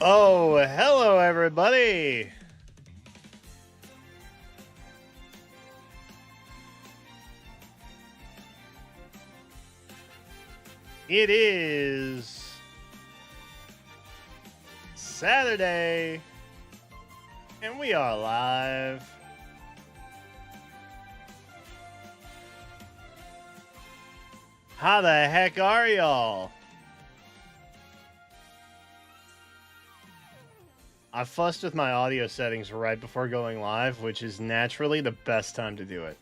Oh, hello, everybody. It is Saturday, and we are live. How the heck are y'all? I fussed with my audio settings right before going live, which is naturally the best time to do it.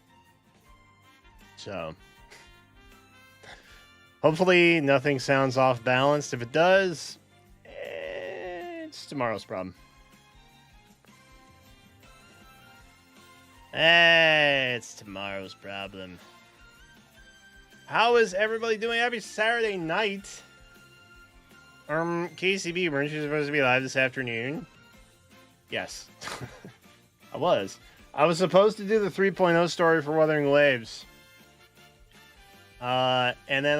So, hopefully nothing sounds off balanced. If it does, it's tomorrow's problem. It's tomorrow's problem. How is everybody doing? Happy Saturday night. KCB, weren't you supposed to be live this afternoon? Yes. I was. I was supposed to do the 3.0 story for Wuthering Waves. And then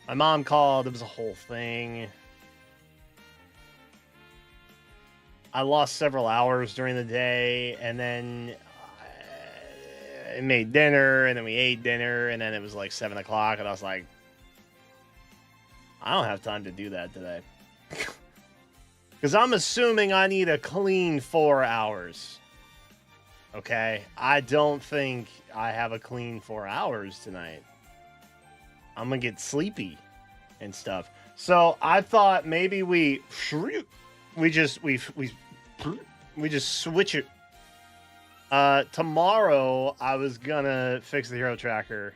my mom called. It was a whole thing. I lost several hours during the day, and then I made dinner, and then we ate dinner, and then it was like 7 o'clock, and I was like, I don't have time to do that today. Because I'm assuming I need a clean 4 hours. Okay? I don't think I have a clean 4 hours tonight. I'm going to get sleepy and stuff. So I thought maybe we just switch it. Tomorrow I was going to fix the hero tracker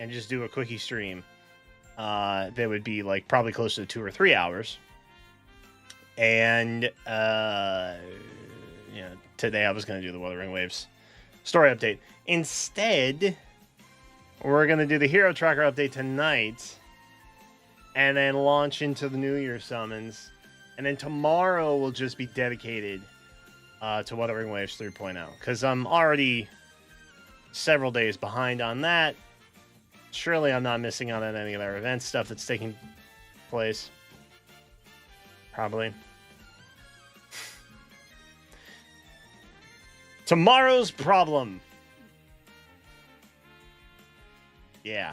and just do a quickie stream. That would be like probably close to 2 or 3 hours. And today I was going to do the Wuthering Waves story update. Instead, we're going to do the hero tracker update tonight and then launch into the New Year summons. And then tomorrow will just be dedicated to Wuthering Waves 3.0 because I'm already several days behind on that. Surely I'm not missing out on any of our event stuff that's taking place. Probably. Tomorrow's problem. Yeah.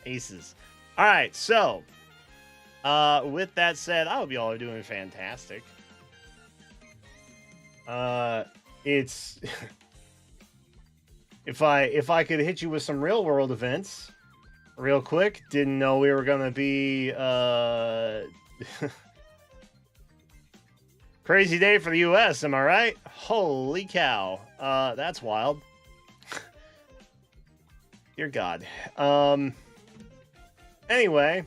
Aces. All right, so with that said, I hope y'all are doing fantastic. It's if I could hit you with some real world events real quick, didn't know we were gonna be crazy day for the US, am I right? Holy cow. That's wild. Dear God. Anyway,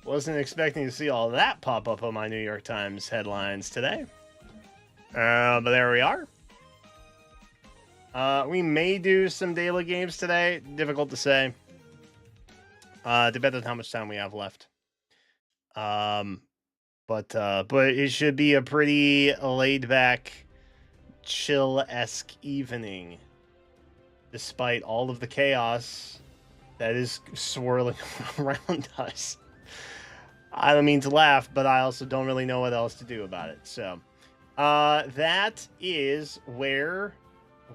wasn't expecting to see all that pop up on my New York Times headlines today. But there we are. We may do some daily games today. Difficult to say. Depends on how much time we have left. But it should be a pretty laid back, chill-esque evening, despite all of the chaos that is swirling around us. I don't mean to laugh, but I also don't really know what else to do about it. So, that is where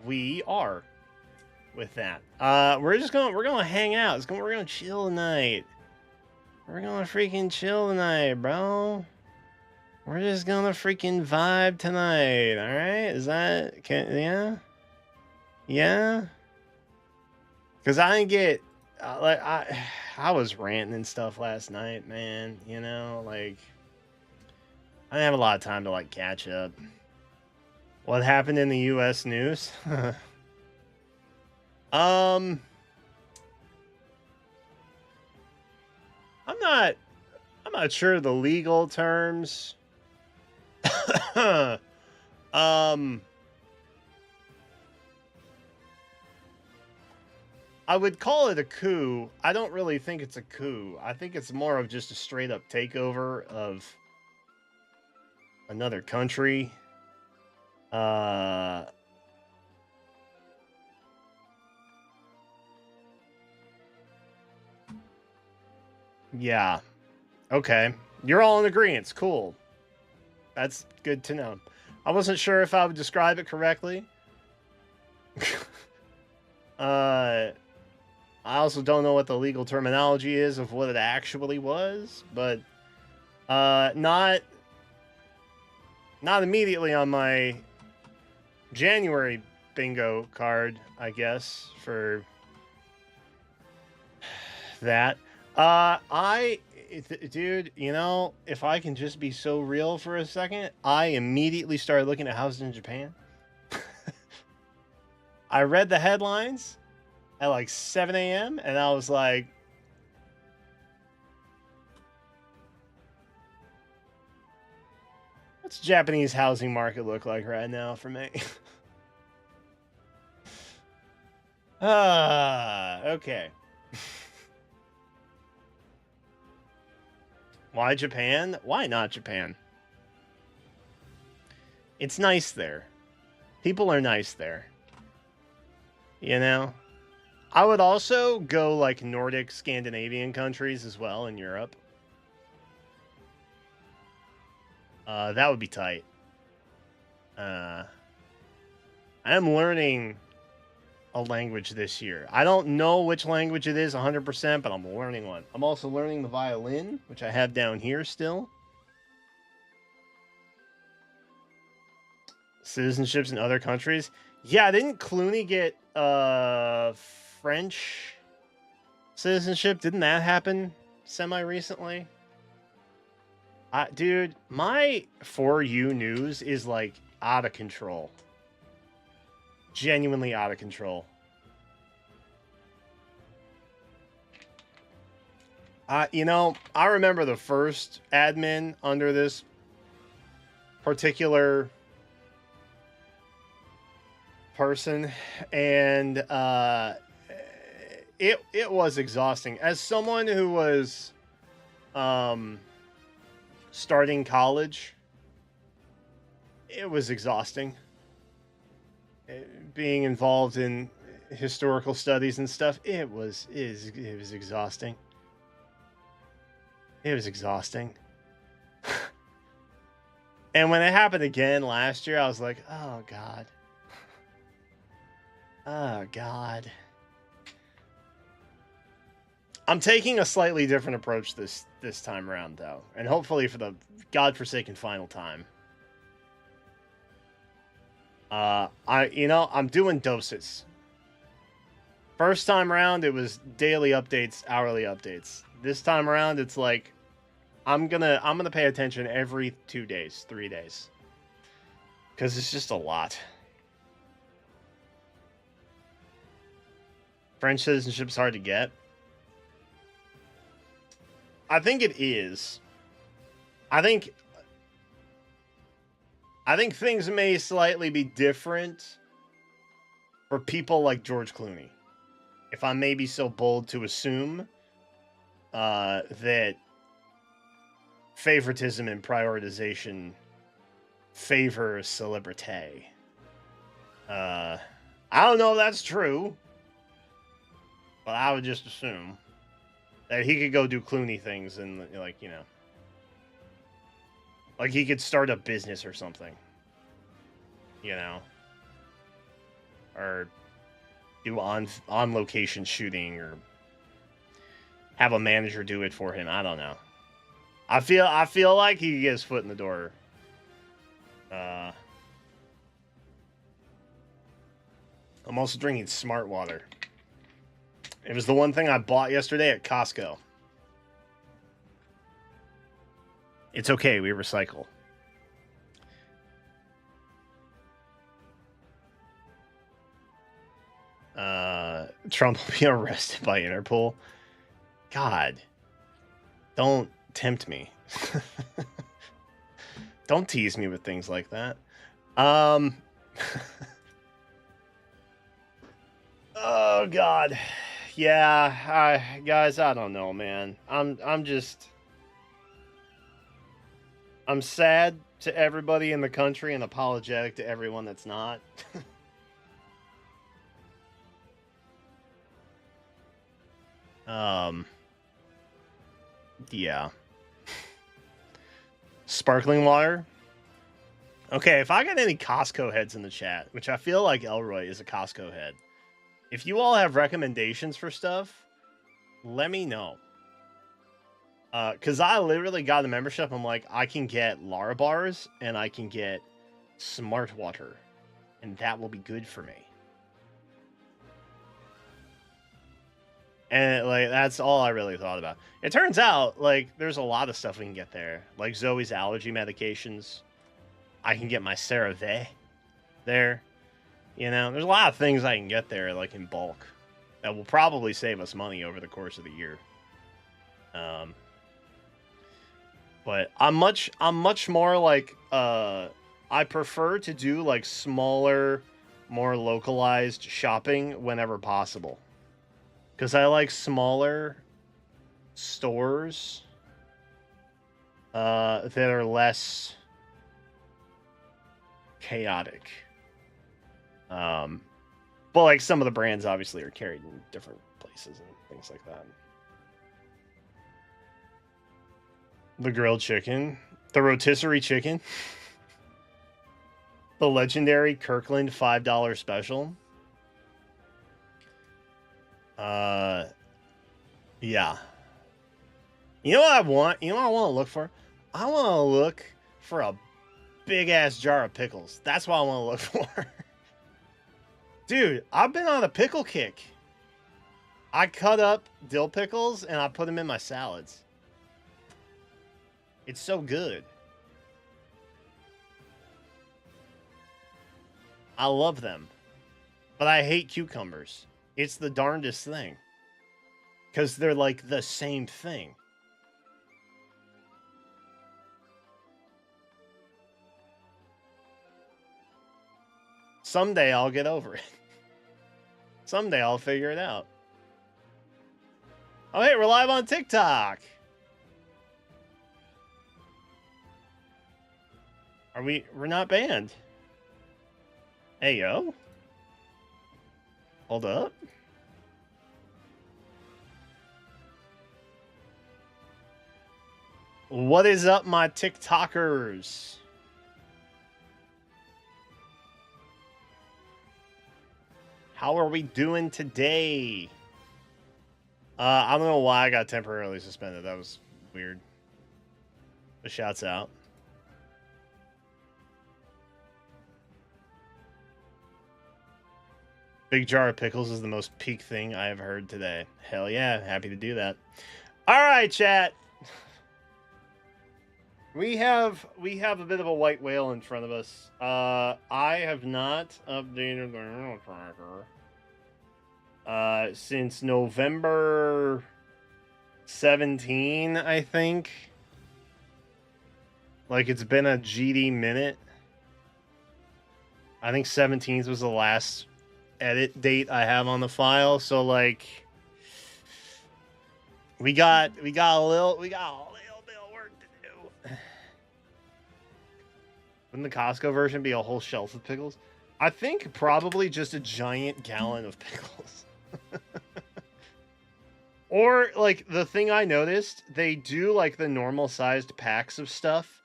we are with that. We're gonna hang out. We're gonna chill tonight. We're gonna freaking chill tonight, bro. We're just gonna freaking vibe tonight. All right? Yeah? Yeah? Because I didn't get I was ranting and stuff last night, man. You know, like I didn't have a lot of time to like catch up. What happened in the U.S. news? I'm not sure the legal terms. I would call it a coup. I don't really think it's a coup. I think it's more of just a straight up takeover of another country. Yeah. Okay. You're all in agreement. Cool. That's good to know. I wasn't sure if I would describe it correctly. I also don't know what the legal terminology is of what it actually was, but not immediately on my January bingo card, I guess, for that. Dude, you know, if I can just be so real for a second, I immediately started looking at houses in Japan. I read the headlines at like 7 a.m. and I was like, what's the Japanese housing market look like right now for me? Okay. Why Japan? Why not Japan? It's nice there. People are nice there. You know? I would also go like Nordic Scandinavian countries as well in Europe. That would be tight. I am learning a language this year. I don't know which language it is 100%, but I'm learning one. I'm also learning the violin, which I have down here still. Citizenships in other countries. Yeah, didn't Clooney get French citizenship? Didn't that happen semi recently? Dude, my For You news is like out of control. Genuinely out of control. You know, I remember the first admin under this particular person, and it was exhausting. As someone who was starting college, it was exhausting. Being involved in historical studies and stuff, it was exhausting. It was exhausting. And when it happened again last year, I was like, oh god. Oh god. I'm taking a slightly different approach this time around though, and hopefully for the godforsaken final time. I'm doing doses. First time around, it was daily updates, hourly updates. This time around, it's like I'm gonna pay attention every 2 days, 3 days, because it's just a lot. French citizenship's hard to get. I think it is. I think things may slightly be different for people like George Clooney. If I may be so bold to assume that favoritism and prioritization favor celebrity. I don't know if that's true, but I would just assume that he could go do Clooney things and, like, you know, like he could start a business or something, you know, or do on location shooting, or have a manager do it for him. I don't know. I feel like he could get his foot in the door. I'm also drinking Smart Water. It was the one thing I bought yesterday at Costco. It's okay, we recycle. Trump will be arrested by Interpol. God, don't tempt me. Don't tease me with things like that. Oh God. Yeah, guys, I don't know, man. I'm sad to everybody in the country and apologetic to everyone that's not. Yeah. Sparkling water. Okay, if I got any Costco heads in the chat, which I feel like Elroy is a Costco head, if you all have recommendations for stuff, let me know. Because I literally got a membership. I'm like, I can get Lara bars and I can get smart water, and that will be good for me. And like that's all I really thought about. It turns out like there's a lot of stuff we can get there, like Zoe's allergy medications. I can get my CeraVe there. You know, there's a lot of things I can get there like in bulk that will probably save us money over the course of the year. But I'm much more like I prefer to do like smaller, more localized shopping whenever possible. Because I like smaller stores that are less chaotic. But like some of the brands obviously are carried in different places and things like that. The grilled chicken, the rotisserie chicken, the legendary Kirkland $5 special. Yeah. You know what I want? You know what I want to look for? I want to look for a big ass jar of pickles. That's what I want to look for. Dude, I've been on a pickle kick. I cut up dill pickles and I put them in my salads. It's so good. I love them. But I hate cucumbers. It's the darndest thing. Because they're like the same thing. Someday I'll get over it. Someday I'll figure it out. Oh, hey, we're live on TikTok. We're not banned. Hey, yo. Hold up. What is up, my TikTokers? How are we doing today? I don't know why I got temporarily suspended. That was weird. The shouts out. Big jar of pickles is the most peak thing I have heard today. Hell yeah, happy to do that. All right, chat. We have a bit of a white whale in front of us. I have not updated the Euro tracker since November 17, I think. Like it's been a GD minute. I think 17th was the last edit date I have on the file. So like we got a little bit of work to do. Wouldn't the Costco version be a whole shelf of pickles? I think probably just a giant gallon of pickles. Or like the thing I noticed, they do like the normal sized packs of stuff,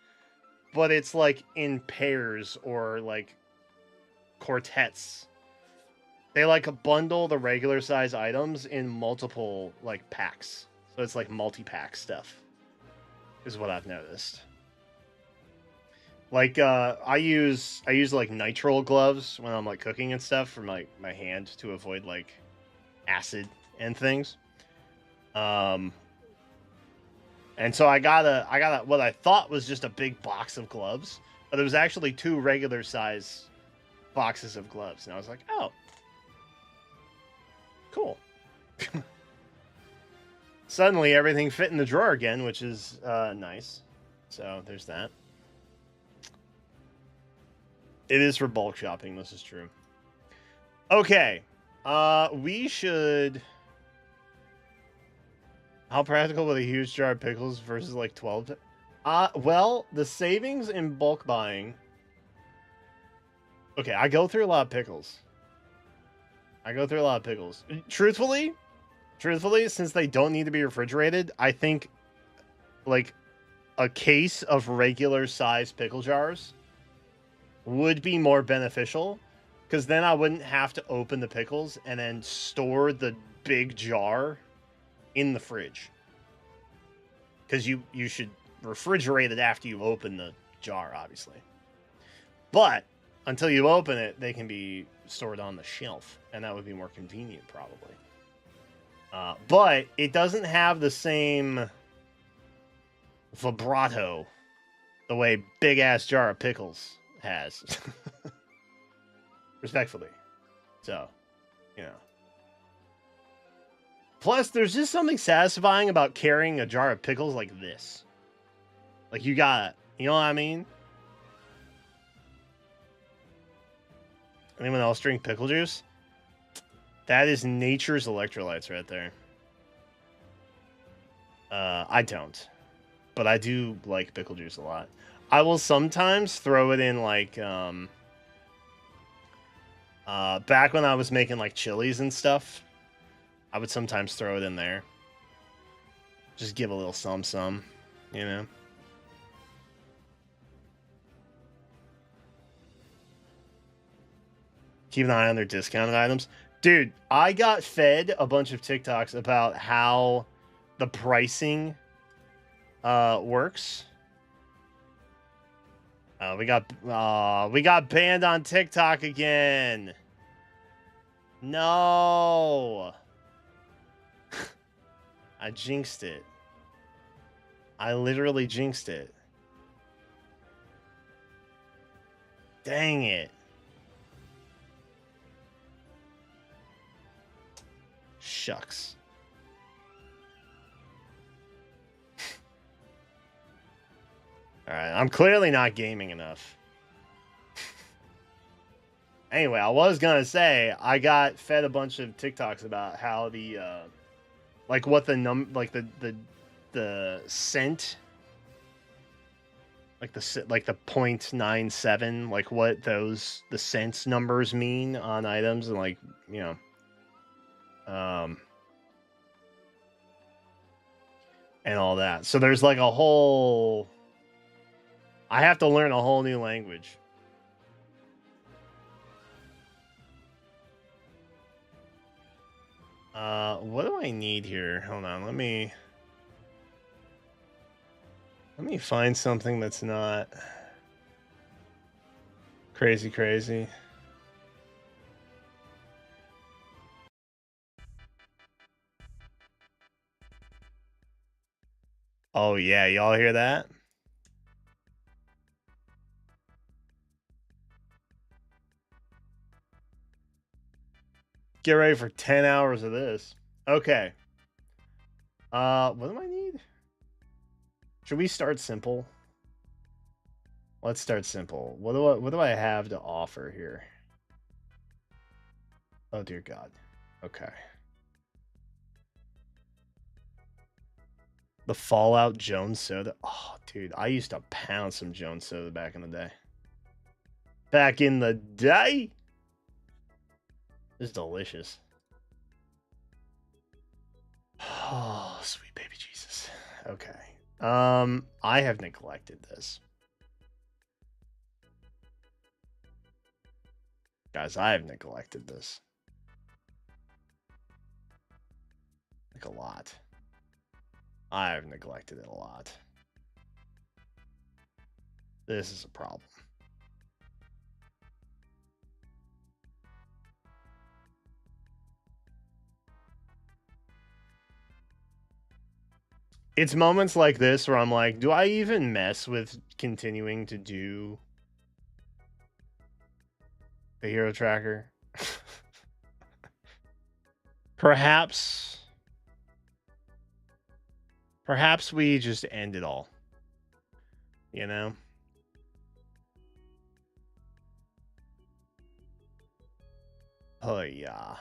but it's like in pairs or like quartets. They like bundle the regular size items in multiple like packs. So it's like multi-pack stuff is what I've noticed. Like I use like nitrile gloves when I'm like cooking and stuff for my hand to avoid like acid and things. And so I got a what I thought was just a big box of gloves, but it was actually 2 regular size boxes of gloves, and I was like, oh, cool. Suddenly everything fit in the drawer again, which is nice. So there's that. It is for bulk shopping. This is true. Okay. We should... How practical with a huge jar of pickles versus like 12? Well, the savings in bulk buying... Okay, I go through a lot of pickles. Truthfully, since they don't need to be refrigerated, I think like a case of regular size pickle jars would be more beneficial, because then I wouldn't have to open the pickles and then store the big jar in the fridge. Because you should refrigerate it after you open the jar, obviously. But until you open it, they can be stored on the shelf, and that would be more convenient, probably. But it doesn't have the same vibrato the way big ass jar of pickles has. Respectfully. So, you know. Plus, there's just something satisfying about carrying a jar of pickles like this. Like, you got, you know what I mean? Anyone else drink pickle juice? That is nature's electrolytes right there. I don't. But I do like pickle juice a lot. I will sometimes throw it in, like, back when I was making, like, chilies and stuff, I would sometimes throw it in there. Just give a little some, you know? Keep an eye on their discounted items. Dude, I got fed a bunch of TikToks about how the pricing works. We got banned on TikTok again. No. I jinxed it. I literally jinxed it. Dang it. Shucks. Alright, I'm clearly not gaming enough. Anyway, I was gonna say, I got fed a bunch of TikToks about how the, like what the the cent, like the 0.97, like what those, the cents numbers mean on items, and like, you know, and all that. So there's like a whole, I have to learn a whole new language. What do I need here? Hold on, let me find something that's not crazy. Oh yeah, y'all hear that? Get ready for 10 hours of this. Okay. What do I need? Should we start simple? Let's start simple. What do I have to offer here? Oh dear God. Okay. The Fallout Jones soda. Oh, dude, I used to pound some Jones soda back in the day. Back in the day? It's delicious. Oh, sweet baby Jesus. Okay. I have neglected this. Guys, I have neglected this. Like a lot. I have neglected it a lot. This is a problem. It's moments like this where I'm like, do I even mess with continuing to do the hero tracker? Perhaps we just end it all. You know? Oh yeah.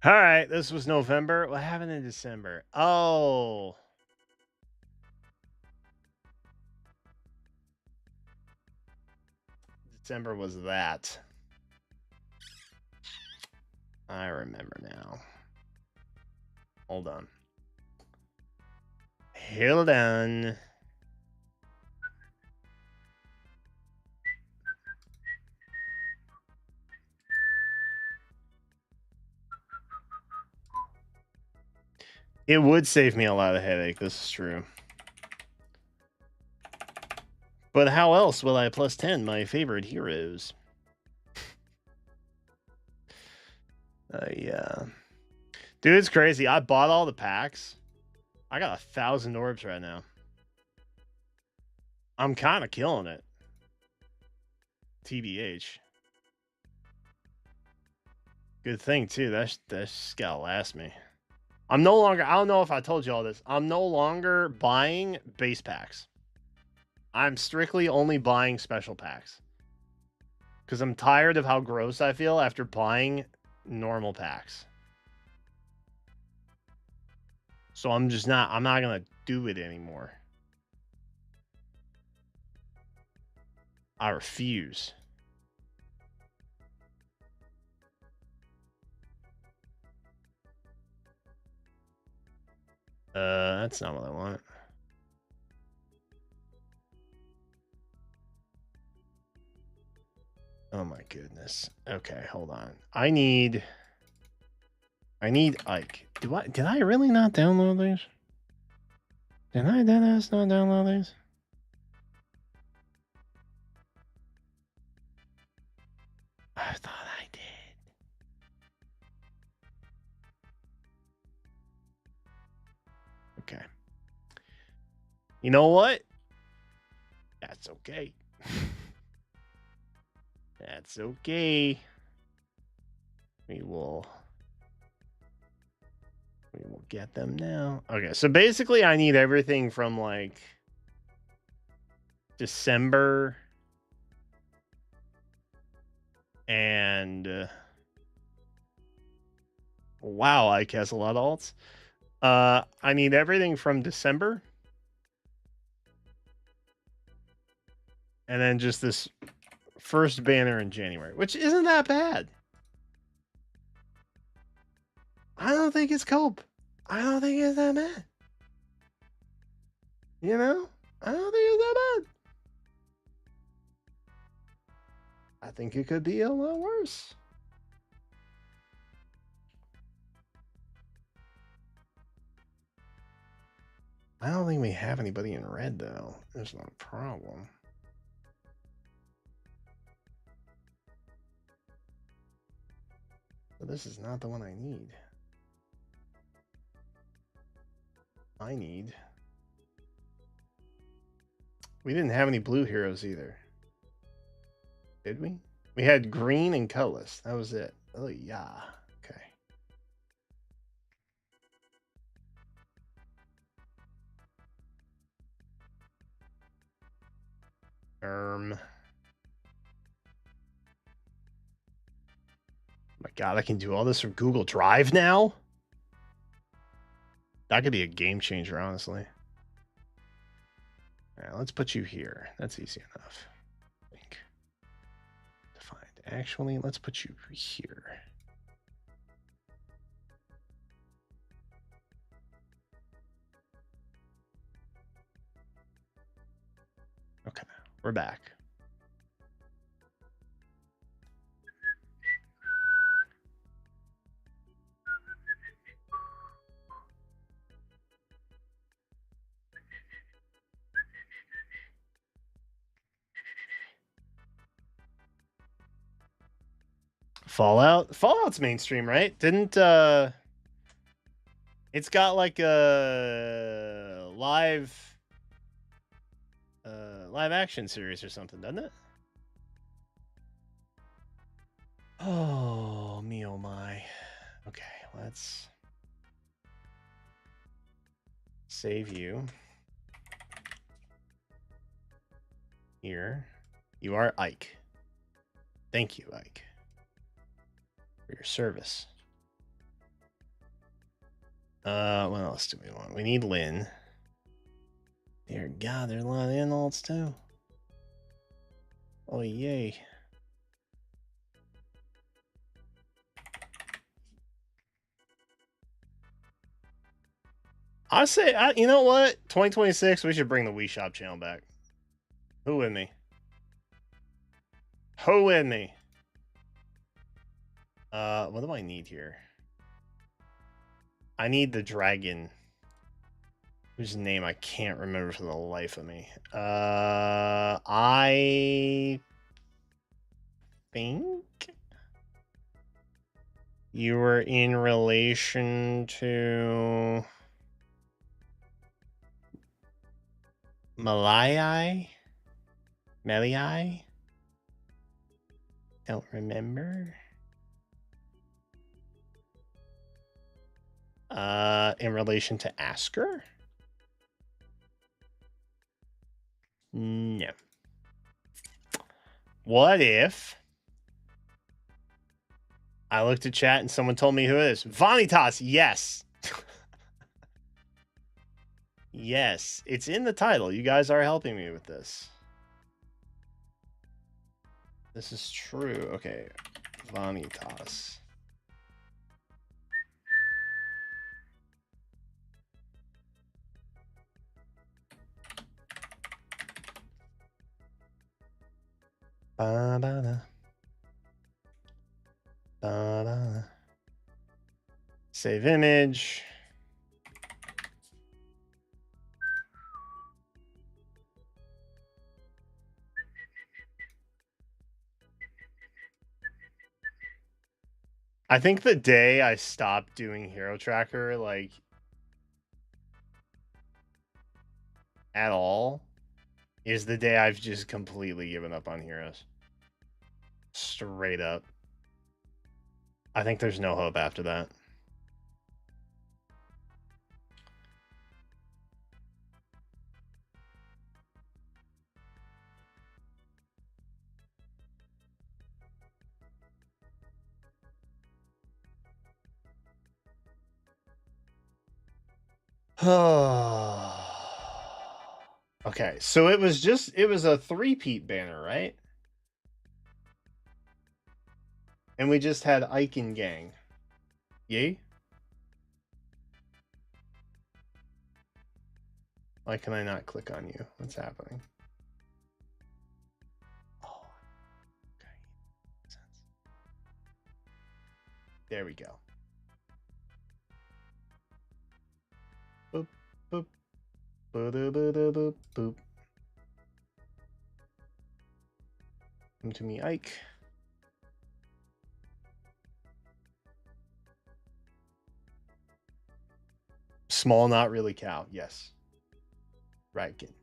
All right, this was November. What happened in December? Oh. December was that. I remember now. Hold on. Hold on. It would save me a lot of headache, this is true. But how else will I plus 10 my favorite heroes? Yeah. Dude, it's crazy. I bought all the packs. I got 1,000 orbs right now. I'm kind of killing it. TBH. Good thing, too. That's gotta last me. I'm no longer... I don't know if I told you all this. I'm no longer buying base packs. I'm strictly only buying special packs. Because I'm tired of how gross I feel after buying normal packs. So I'm not going to do it anymore. I refuse. That's not what I want. Oh my goodness. Okay, hold on. I need Ike. Did I really not download these? Did I deadass not download these? I thought I did. Okay. You know what? That's okay. That's okay. We will get them now. Okay, so basically I need everything from like December and wow, Ike has a lot of alts. I need everything from December. And then just this first banner in January, which isn't that bad. I don't think it's cope. I don't think it's that bad. You know? I don't think it's that bad. I think it could be a lot worse. I don't think we have anybody in red, though. There's not a problem. But this is not the one I need. We didn't have any blue heroes either. Did we? We had green and colorless. That was it. Oh, yeah. Okay. My God, I can do all this from Google Drive now? That could be a game changer, honestly. All right, let's put you here. That's easy enough. I think. Defined. Actually, let's put you here. Okay, we're back. Fallout's mainstream, right? Didn't it's got like a live action series or something, doesn't it? Oh, me oh my. Okay, let's save you. Here. You are Ike. Thank you, Ike, for your service. What else do we want? We need Lynn. Dear God, there's a lot of in-alts too. Oh, yay. I say, you know what? 2026, we should bring the Wii Shop channel back. Who with me? Who with me? What do I need here? I need the dragon. Whose name I can't remember for the life of me. I think you were in relation to Malai? Melii? Don't remember. In relation to Asker? No. What if I looked at chat and someone told me who it is? Vanitas, yes. Yes, it's in the title. You guys are helping me with this. This is true. Okay, Vanitas. Ba-da-da. Ba-da-da. Save image. I think the day I stopped doing Hero Tracker, like, at all, is the day I've just completely given up on heroes. Straight up. I think there's no hope after that. Okay, so it was a three-peat banner, right? And we just had Icon Gang. Yay? Why can I not click on you? What's happening? Oh, okay. There we go. Boop, boop. Boop, boop. Come to me, Ike. Small, not really cow. Yes. Dragon.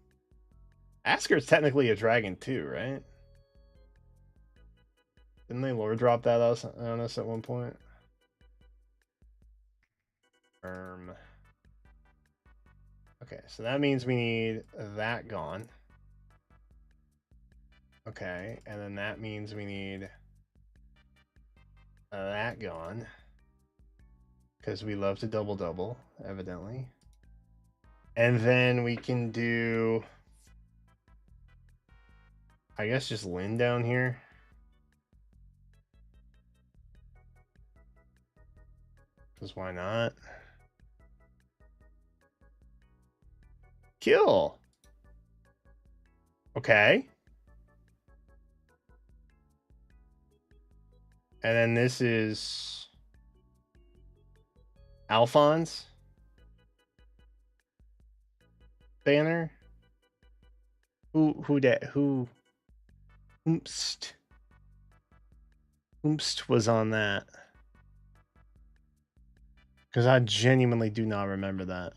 Asker's technically a dragon too, right? Didn't they lore drop that on us at one point? Okay, so that means we need that gone. Okay, and then that means we need that gone. Because we love to double, evidently. And then we can do, I guess, just Lyn down here. Because why not? Kill. Okay. And then this is Alphonse banner. Who Oomst was on that. Because I genuinely do not remember that.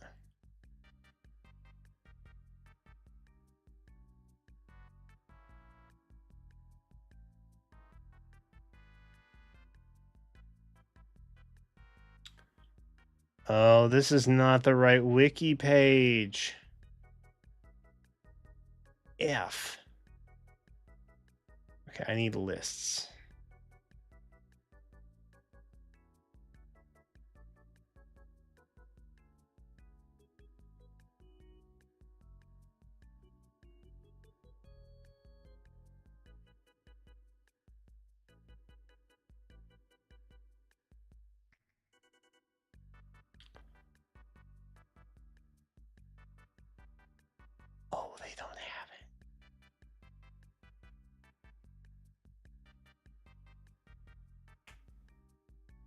Oh, this is not the right wiki page. F. Okay, I need lists.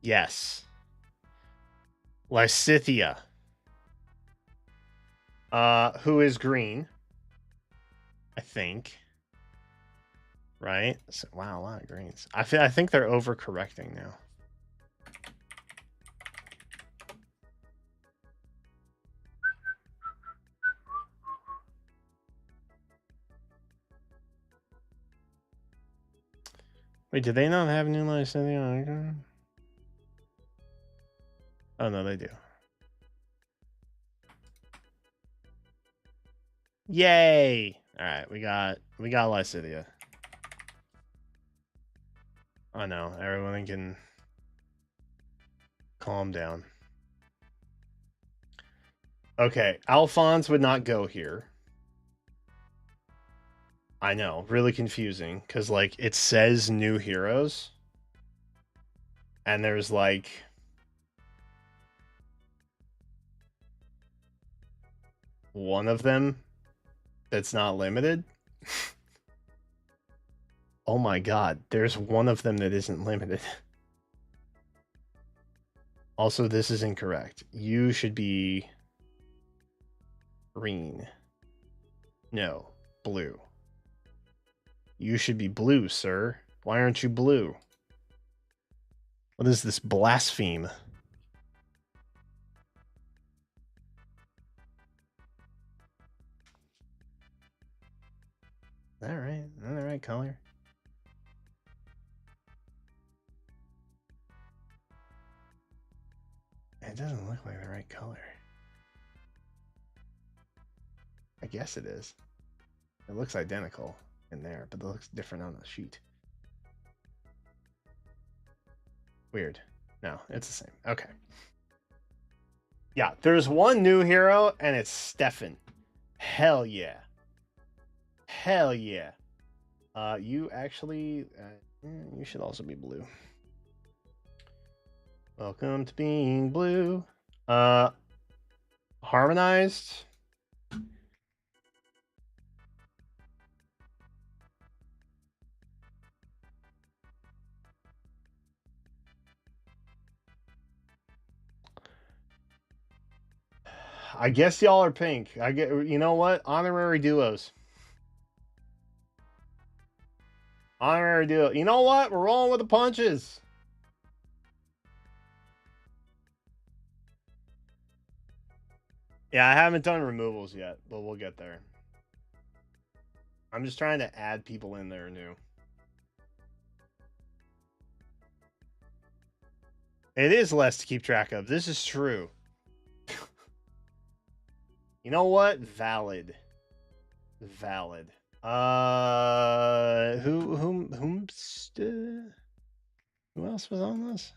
Yes. Lysithea. Who is green? I think. Right? So, wow, a lot of greens. I think they're overcorrecting now. Wait, do they not have new Lysithea icon? Oh no, they do. Yay! All right, we got Lysithea. I know, everyone can calm down. Okay, Alphonse would not go here. I know, really confusing because like it says new heroes, and there's like one of them that's not limited. Oh my god, there's one of them that isn't limited. Also, this is incorrect. You should be green. No, blue. You should be blue, sir. Why aren't you blue? What is this blaspheme? All right, all right, color. It doesn't look like the right color. I guess it is. It looks identical in there, but it looks different on the sheet. Weird. No, it's the same. Okay. Yeah, there's one new hero, and it's Stefan. Hell yeah. Hell yeah. You actually, you should also be blue. Welcome to being blue. Harmonized. I guess y'all are pink. I get. You know what? Honorary duos. Honorary duo. You know what? We're rolling with the punches. Yeah, I haven't done removals yet, but we'll get there. I'm just trying to add people in there new. It is less to keep track of. This is true. You know what? Valid. Valid. Who else was on this?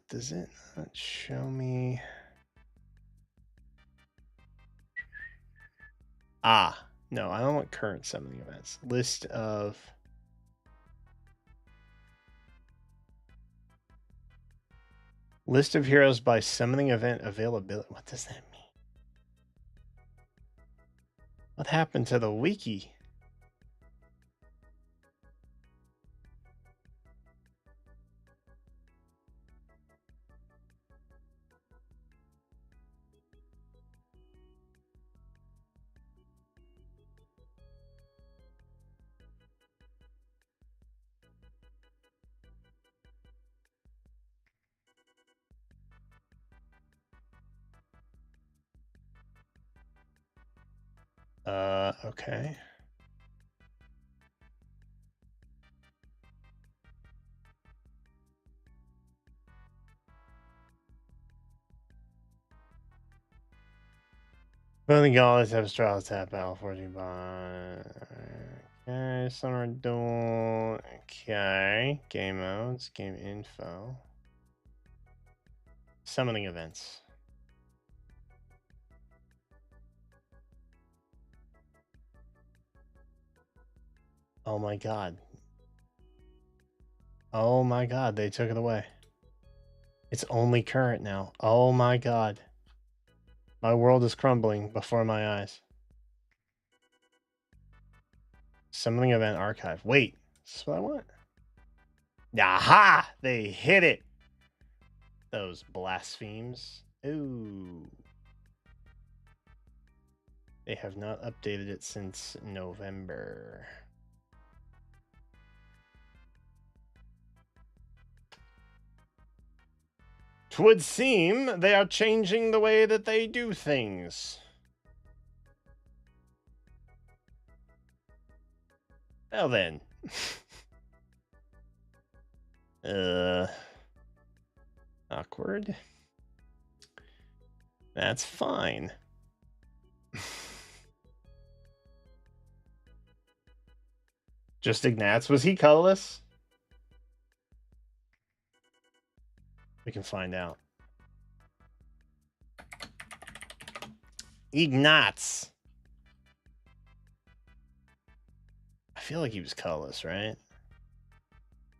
Does it not show me? Ah, no, I don't want current summoning events. List of heroes by summoning event availability. What does that mean? What happened to the wiki? Okay. Both gods have straw tap battle 14 by. Okay, summer duel. Okay, game modes, game info, summoning events. Oh my god. Oh my god, they took it away. It's only current now. Oh my god. My world is crumbling before my eyes. Summoning event archive. Wait, is this what I want? Aha! They hit it. Those blasphemes. Ooh. They have not updated it since November. Twould seem they are changing the way that they do things. Well then. Awkward. That's fine. Just Ignatz. Was he colorless? We can find out. Ignatz. I feel like he was colorless, right?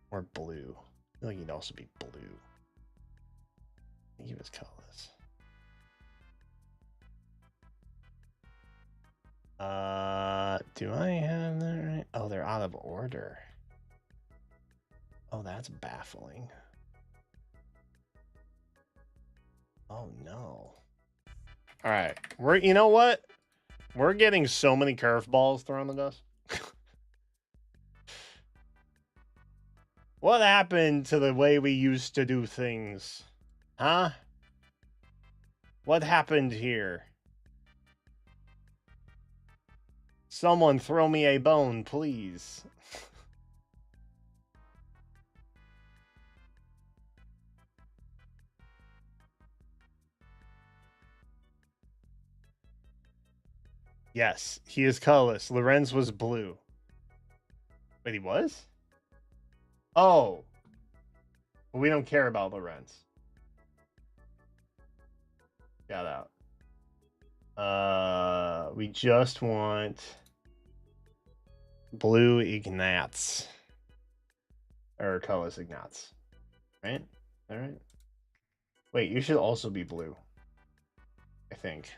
Or blue. I feel like he'd also be blue. I think he was colorless. Do I have that right? Oh, they're out of order. Oh, that's baffling. Oh no. All right, you know what? We're getting so many curveballs thrown at us. What happened to the way we used to do things? Huh? What happened here? Someone throw me a bone, please. Yes, he is colorless. Lorenz was blue. Wait, he was? Oh. We don't care about Lorenz. Got out. We just want blue Ignatz. Or colorless Ignatz. Right? All right. Wait, you should also be blue. I think.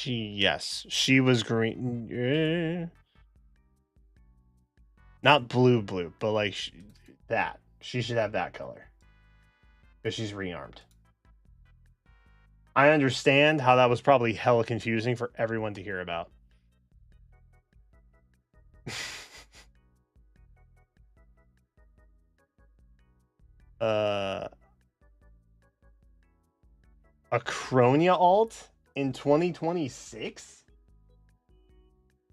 Yes, she was green. Not blue, but like that. She should have that color. Because she's rearmed. I understand how that was probably hella confusing for everyone to hear about. A Cronia alt in 2026?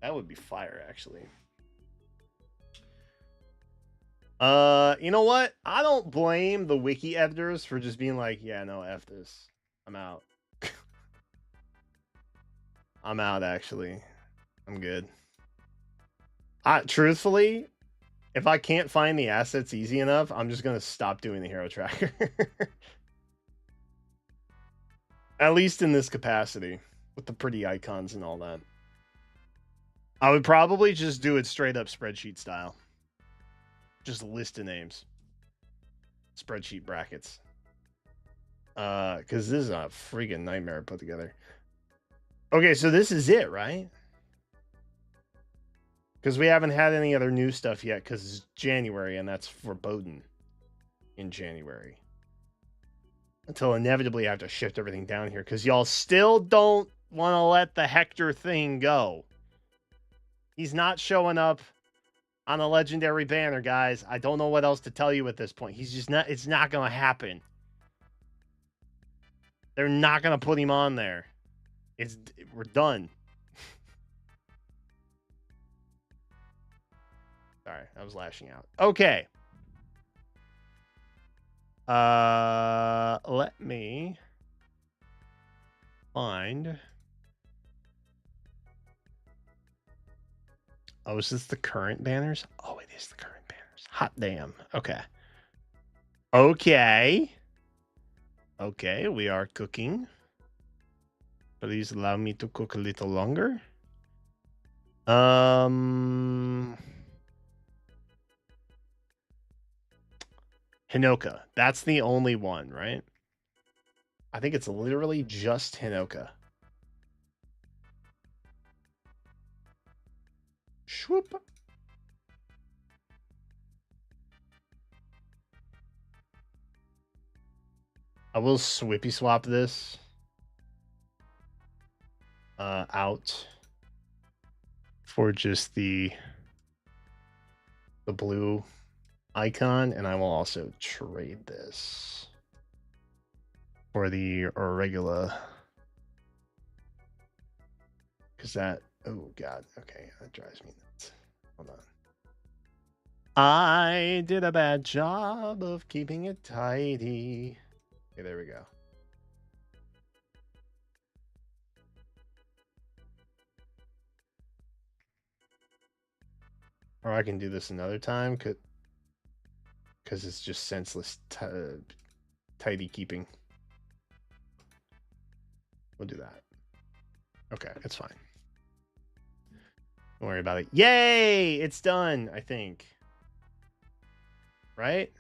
That would be fire, actually. You know what? I don't blame the wiki editors for just being like, yeah, no, F this. I'm out. I'm out, actually. I'm good. Truthfully, if I can't find the assets easy enough, I'm just going to stop doing the hero tracker. At least in this capacity, with the pretty icons and all that. I would probably just do it straight up spreadsheet style. Just list of names. Spreadsheet brackets. Because this is a freaking nightmare to put together. Okay, so this is it, right? Because we haven't had any other new stuff yet, because it's January, and that's foreboding in January. Until inevitably I have to shift everything down here, because y'all still don't want to let the Hector thing go. He's not showing up on a legendary banner, guys. I don't know what else to tell you at this point. He's just not, it's not going to happen. They're not going to put him on there. We're done. Sorry, I was lashing out. Okay. Let me find. Oh, is this the current banners? Oh, it is the current banners. Hot damn. Okay. Okay, we are cooking. Please allow me to cook a little longer. Hinoka. That's the only one, right? I think it's literally just Hinoka. Swoop. I will swippy swap this out for just the blue icon, and I will also trade this for the regular, because that, oh god, okay, that drives me nuts. Hold on. I did a bad job of keeping it tidy. Okay, there we go. Or I can do this another time, because it's just senseless tidy keeping. We'll do that. Okay, it's fine. Don't worry about it. Yay! It's done, I think. Right?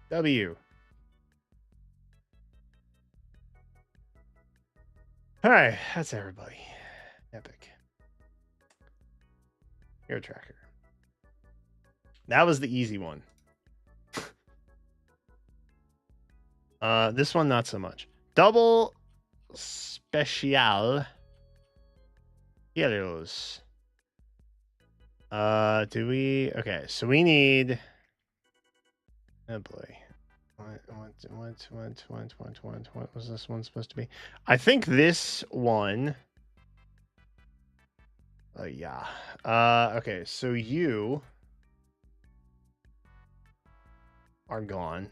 W. Alright, that's everybody. Epic. Hero tracker. That was the easy one. This one, not so much. Double special heroes. Do we? Okay, so we need. Oh boy. What was this one supposed to be? I think this one. Yeah. Okay, so you are gone.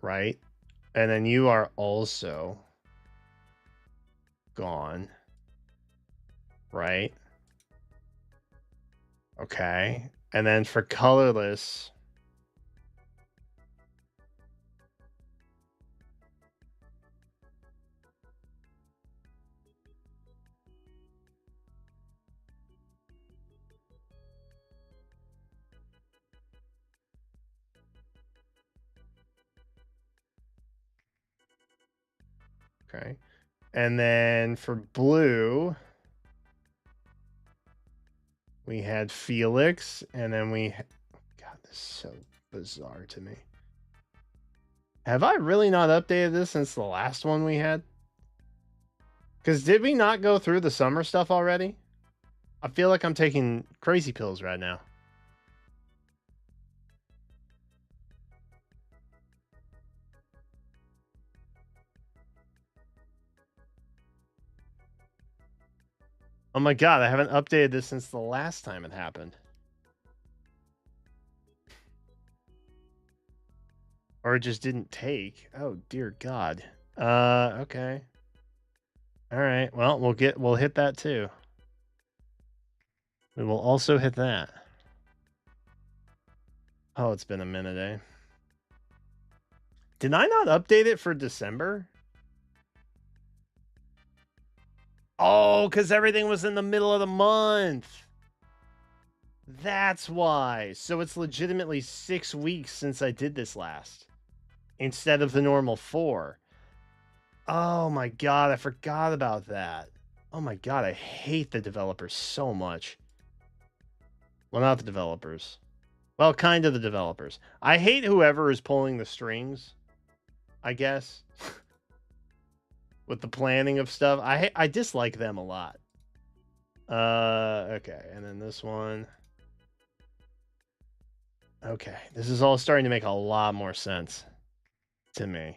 Right? And then you are also gone. Right? Okay. And then for colorless. Okay. And then for blue, we had Felix, and then God, this is so bizarre to me. Have I really not updated this since the last one we had? Because did we not go through the summer stuff already? I feel like I'm taking crazy pills right now. Oh my god, I haven't updated this since the last time it happened. Or it just didn't take. Oh dear god. Okay. Alright, well we'll hit that too. We will also hit that. Oh, it's been a minute, eh? Did I not update it for December? Oh, because everything was in the middle of the month. That's why. So it's legitimately 6 weeks since I did this last, instead of the normal 4. Oh my god, I forgot about that. Oh my god, I hate the developers so much. Well, not the developers. Well, kind of the developers. I hate whoever is pulling the strings, I guess. With the planning of stuff. I dislike them a lot. Okay, and then this one. Okay, this is all starting to make a lot more sense to me.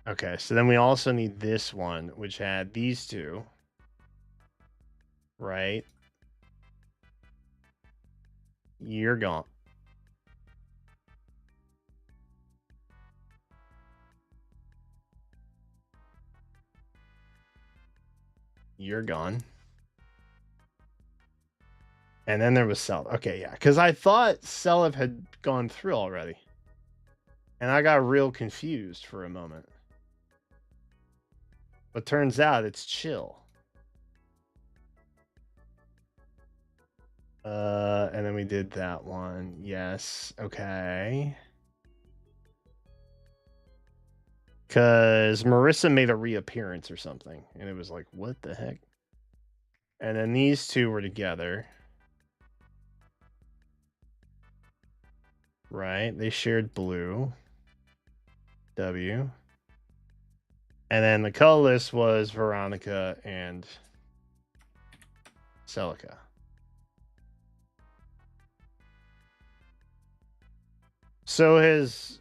Okay, so then we also need this one, which had these two. Right? You're gone. You're gone. And then there was Celev. Okay, yeah. Because I thought Celev had gone through already. And I got real confused for a moment. But turns out it's chill. And then we did that one. Yes. Okay. Because Marissa made a reappearance or something. And it was like, what the heck? And then these two were together. Right. They shared blue. W. And then the colorless was Veronica and Celica. So has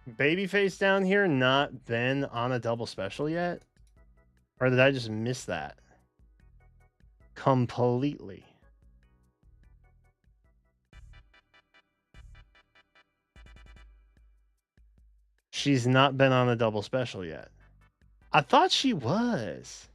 Babyface down here not been on a double special yet? Or did I just miss that? Completely. She's not been on a double special yet. I thought she was.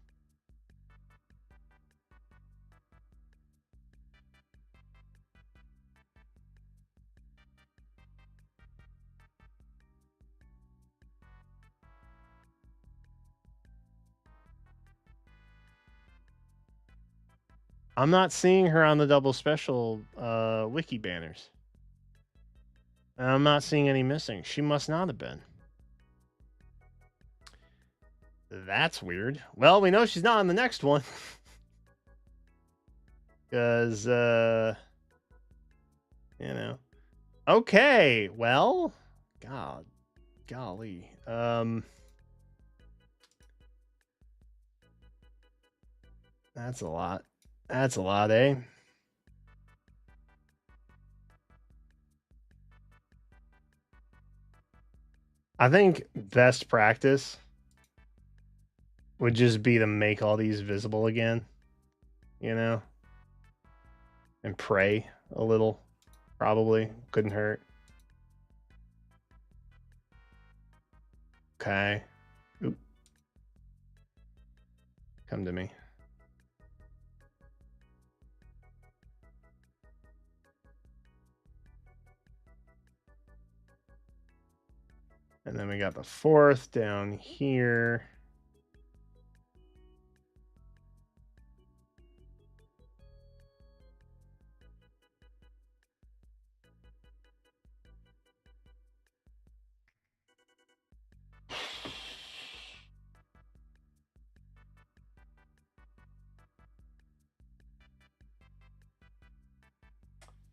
I'm not seeing her on the double special wiki banners. And I'm not seeing any missing. She must not have been. That's weird. Well, we know she's not on the next one. Because, you know. Okay, well, golly. That's a lot. That's a lot, eh? I think best practice would just be to make all these visible again, you know? And pray a little, probably. Couldn't hurt. Okay. Oop. Come to me. And then we got the fourth down here.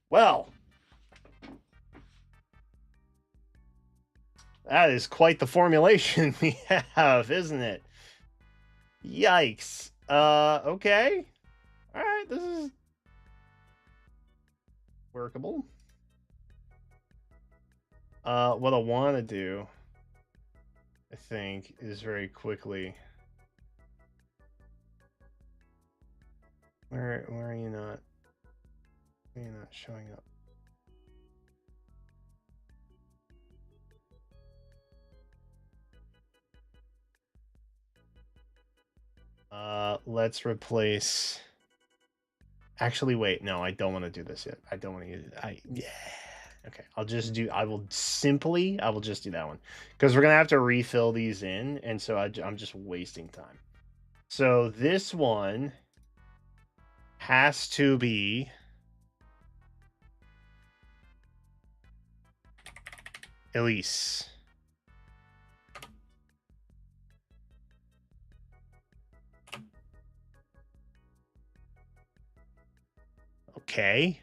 Well, that is quite the formulation we have, isn't it? Yikes. Okay. All right, this is workable. What I want to do, I think, is very quickly. Where are you not? Why are you not showing up? Let's replace. Actually, wait. No, I don't want to do this yet. I don't want to use it. Yeah. Okay, I'll just do. I will just do that one because we're gonna have to refill these in, and so I'm just wasting time. So this one has to be Elise. Okay.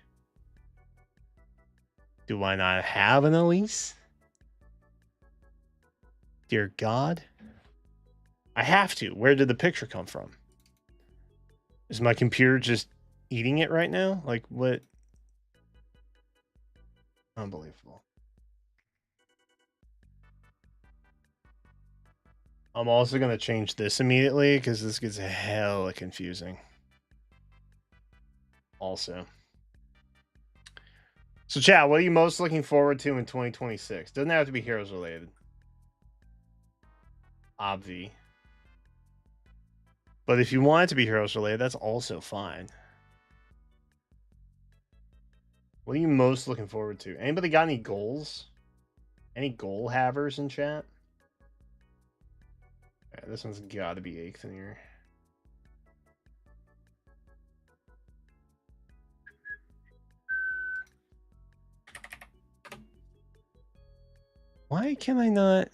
Do I not have an Elise? Dear God. I have to. Where did the picture come from? Is my computer just eating it right now? Like, what? Unbelievable. I'm also going to change this immediately because this gets hella confusing. Also. So, chat, what are you most looking forward to in 2026? Doesn't have to be Heroes related. Obvi. But if you want it to be Heroes related, that's also fine. What are you most looking forward to? Anybody got any goals? Any goal havers in chat? Yeah, this one's got to be 8th in here. Why can I not?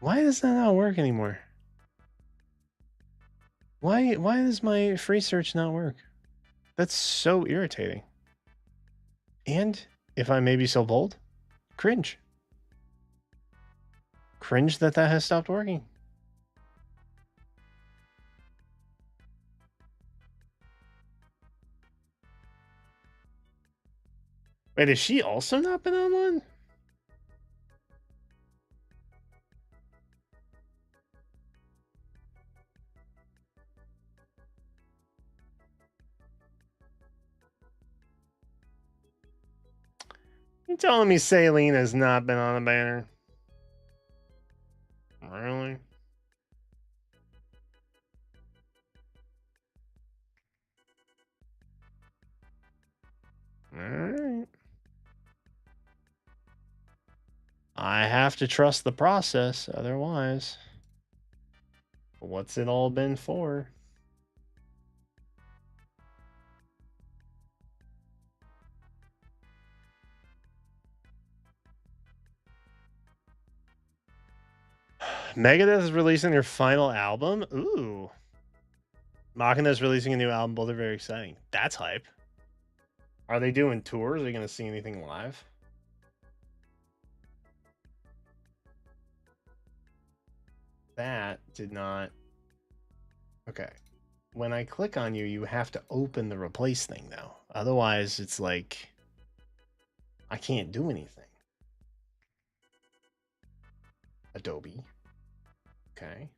Why does that not work anymore? Why does my free search not work? That's so irritating. And if I may be so bold, cringe. Cringe that has stopped working. Wait, has she also not been on one? You telling me Saline has not been on a banner? Really? Alright. I have to trust the process, otherwise. What's it all been for? Megadeth is releasing their final album? Ooh. Machina is releasing a new album. Both are very exciting. That's hype. Are they doing tours? Are you going to see anything live? That did not... Okay. When I click on you, you have to open the replace thing, though. Otherwise, it's like... I can't do anything. Adobe. Okay.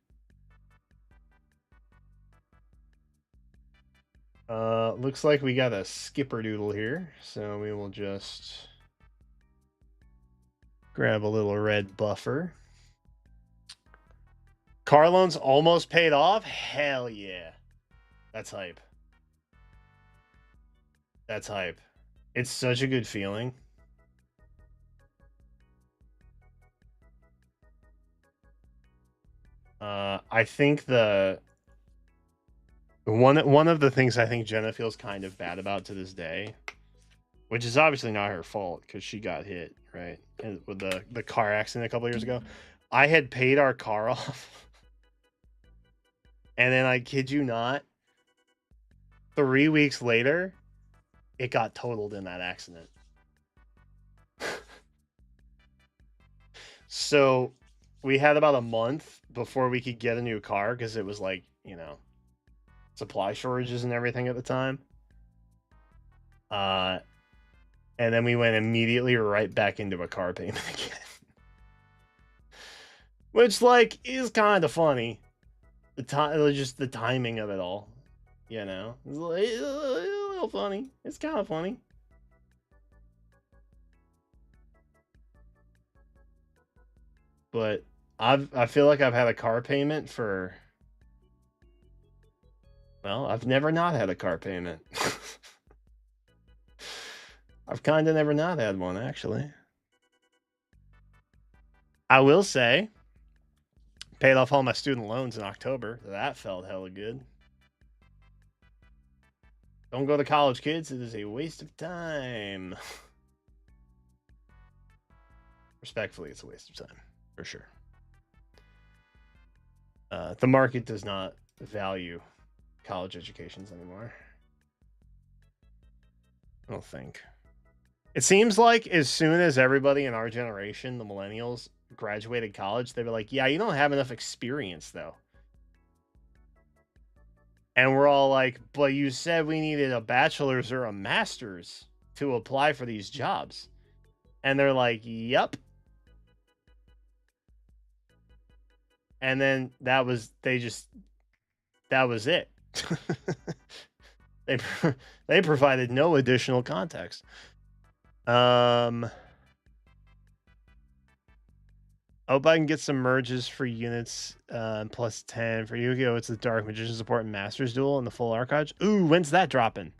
Looks like we got a skipper doodle here, so we will just grab a little red buffer. Car loans almost paid off? Hell yeah. That's hype. That's hype. It's such a good feeling. I think one of the things I think Jenna feels kind of bad about to this day, which is obviously not her fault because she got hit, right? With the car accident a couple years ago. I had paid our car off. And then I kid you not, 3 weeks later, it got totaled in that accident. So we had about a month before we could get a new car because it was like, you know, supply shortages and everything at the time. And then we went immediately right back into a car payment again. Which, like, is kind of funny. Just the timing of it all, you know, it's a little funny. It's kind of funny. But I feel like I've had a car payment for... Well, I've never not had a car payment. I've kind of never not had one, actually. I will say, paid off all my student loans in October. That felt hella good. Don't go to college, kids. It is a waste of time. Respectfully, it's a waste of time, for sure. The market does not value college educations anymore. I don't think. It seems like as soon as everybody in our generation, the millennials, graduated college, they were like, yeah, you don't have enough experience, though. And we're all like, but you said we needed a bachelor's or a master's to apply for these jobs. And they're like, yep. And then that was it. They provided no additional context. Hope I can get some merges for units plus 10. For Yu-Gi-Oh! It's the Dark Magician Support and Masters Duel and the full archives. Ooh, when's that dropping?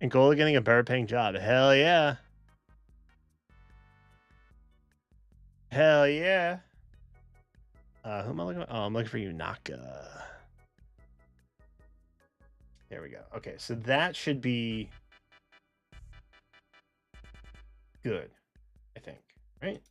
Angola getting a better paying job. Hell yeah. Hell yeah. Who am I looking for? Oh, I'm looking for Yunaka. There we go. Okay, so that should be good, I think, right?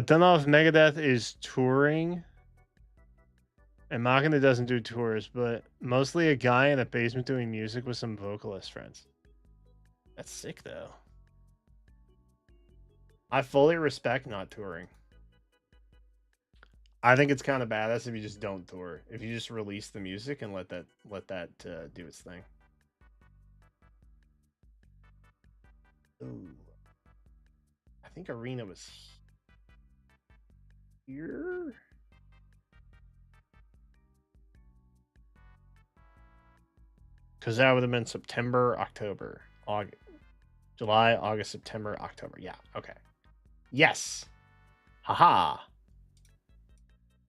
Don't know if Megadeth is touring. And Machina doesn't do tours, but mostly a guy in a basement doing music with some vocalist friends. That's sick, though. I fully respect not touring. I think it's kind of badass if you just don't tour. If you just release the music and let that do its thing. Ooh, I think Arena was here. Because that would have been September, October, August, July, August, September, October. Yeah. Okay. Yes. Haha.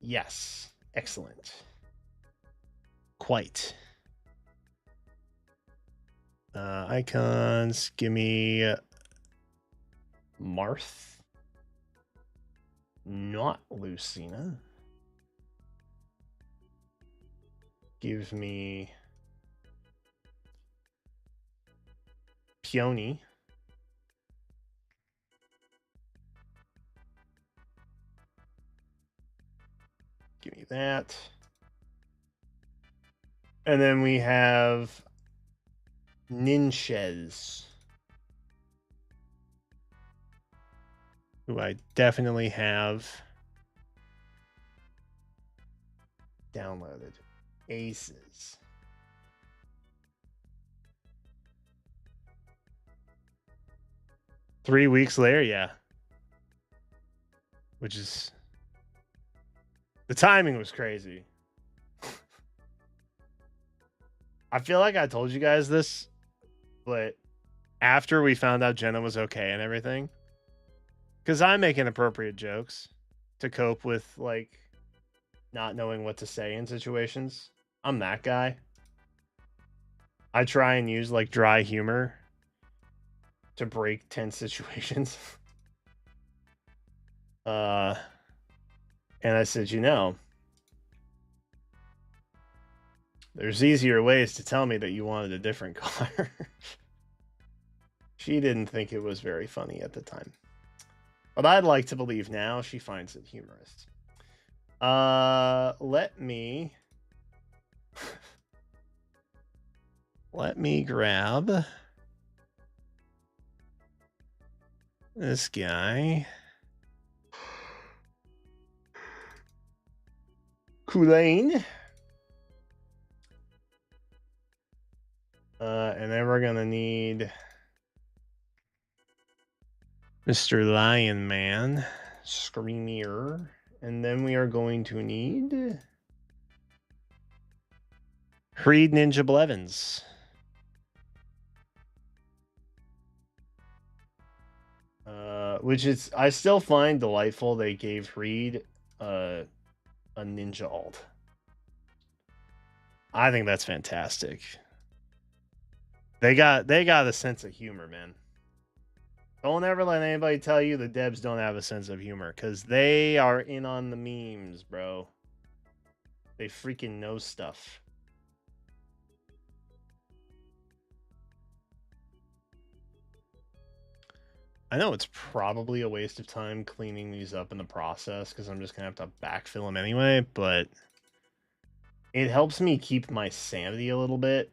Yes. Excellent. Quite. Icons. Give me Marth. Not Lucina. Give me Peony. Give me that. And then we have Ninches, who I definitely have downloaded. Aces. Three weeks later, yeah. Which is... The timing was crazy. I feel like I told you guys this, but after we found out Jenna was okay and everything, because I make inappropriate jokes to cope with, like, not knowing what to say in situations. I'm that guy. I try and use, like, dry humor to break tense situations. And I said, there's easier ways to tell me that you wanted a different car. She didn't think it was very funny at the time. But I'd like to believe now she finds it humorous. Let me grab this guy. Kulain. And then we're gonna need Mr. Lion Man, Screamier, and then we are going to need Creed Ninja Blevins. Which is, I still find delightful they gave Reed a ninja alt. I think that's fantastic. They got a sense of humor, man. Don't ever let anybody tell you the Debs don't have a sense of humor, because they are in on the memes, bro. They freaking know stuff. I know it's probably a waste of time cleaning these up in the process, because I'm just going to have to backfill them anyway, but it helps me keep my sanity a little bit.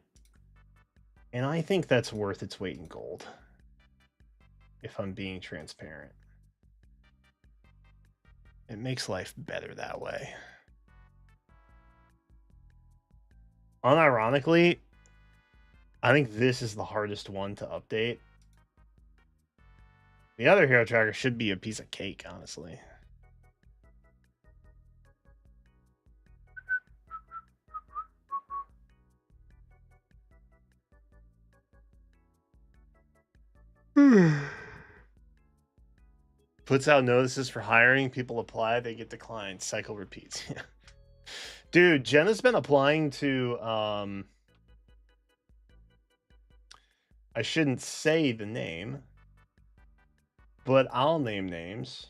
And I think that's worth its weight in gold, if I'm being transparent. It makes life better that way. Unironically, I think this is the hardest one to update. The other hero tracker should be a piece of cake, honestly. Puts out notices for hiring. People apply. They get declined. Cycle repeats. Dude, Jenna's been applying to I shouldn't say the name, but I'll name names.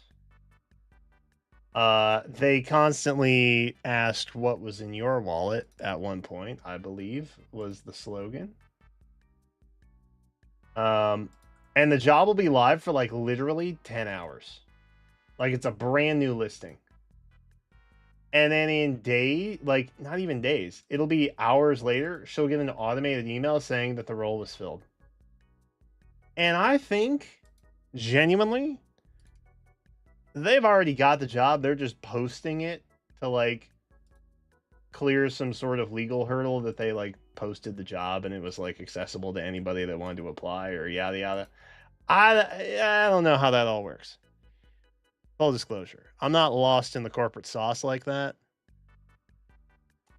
They constantly asked what was in your wallet at one point, I believe, was the slogan. And the job will be live for like literally 10 hours. Like it's a brand new listing. And then in like not even days, it'll be hours later, she'll get an automated email saying that the role was filled. And I think genuinely they've already got the job. They're just posting it to like clear some sort of legal hurdle that they like posted the job and it was like accessible to anybody that wanted to apply or yada yada. I don't know how that all works. Full disclosure, I'm not lost in the corporate sauce like that,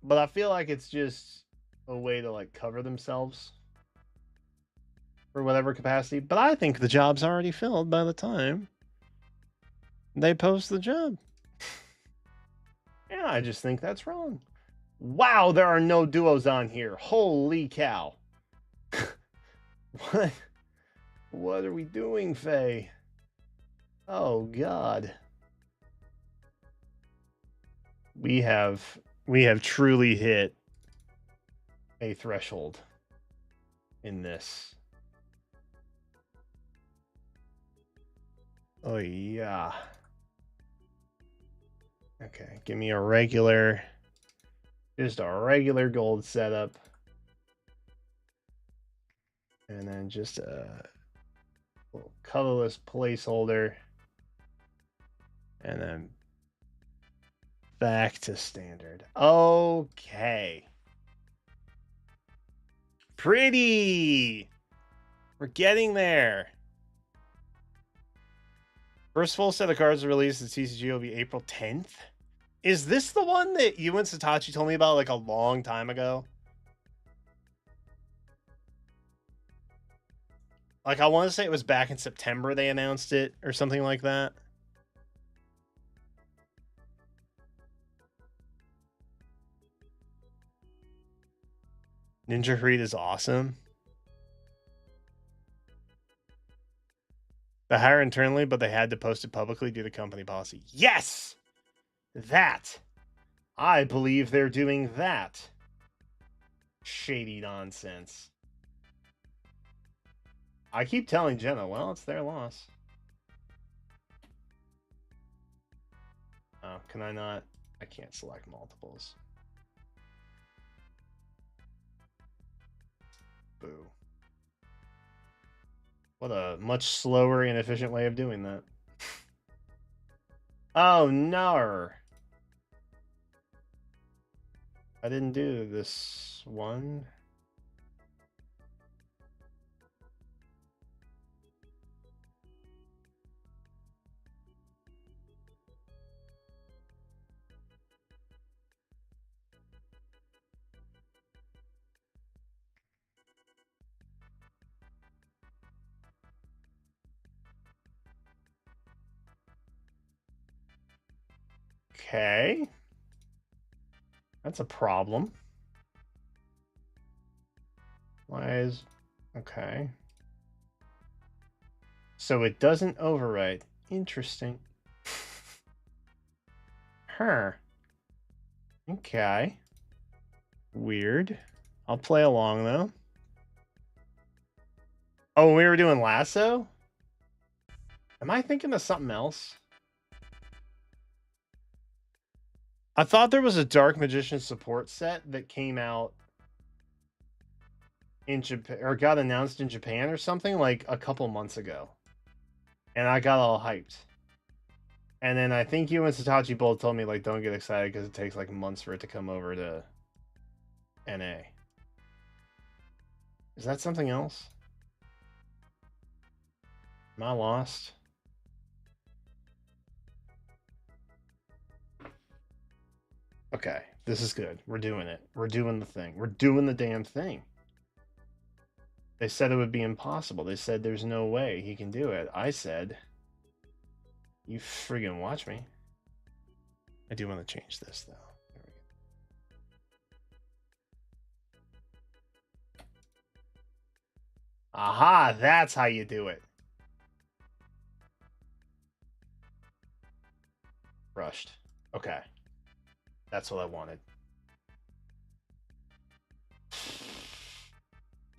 but I feel like it's just a way to like cover themselves for whatever capacity. But I think the job's already filled by the time they post the job. Yeah, I just think that's wrong. Wow, there are no duos on here. Holy cow. What? What are we doing, Faye? Oh God. We have truly hit a threshold in this. Oh yeah. Okay, give me a regular, just a regular gold setup. And then just a little colorless placeholder. And then back to standard. Okay. Pretty. We're getting there. First full set of cards released at TCG will be April 10th. Is this the one that you and Satachi told me about like a long time ago? Like, I want to say it was back in September they announced it or something like that. Ninja Hreed is awesome. They hire internally, but they had to post it publicly due to company policy. Yes! That. I believe they're doing that. Shady nonsense. I keep telling Jenna, well, it's their loss. Oh, can I not? I can't select multiples. Boo. What a much slower, inefficient way of doing that. Oh, no. I didn't do this one. Okay. That's a problem. Why is... Okay. So it doesn't overwrite. Interesting. Huh. Okay. Weird. I'll play along, though. Oh, we were doing Lasso? Am I thinking of something else? I thought there was a Dark Magician support set that came out in Japan, or got announced in Japan or something, like a couple months ago. And I got all hyped. And then I think you and Satachi both told me, like, don't get excited because it takes, like, months for it to come over to NA. Is that something else? Am I lost? Okay, this is good. We're doing it. We're doing the thing. We're doing the damn thing. They said it would be impossible. They said there's no way he can do it. I said, you friggin' watch me. I do want to change this, though. There we go. Aha, that's how you do it. Rushed. Okay. That's what I wanted.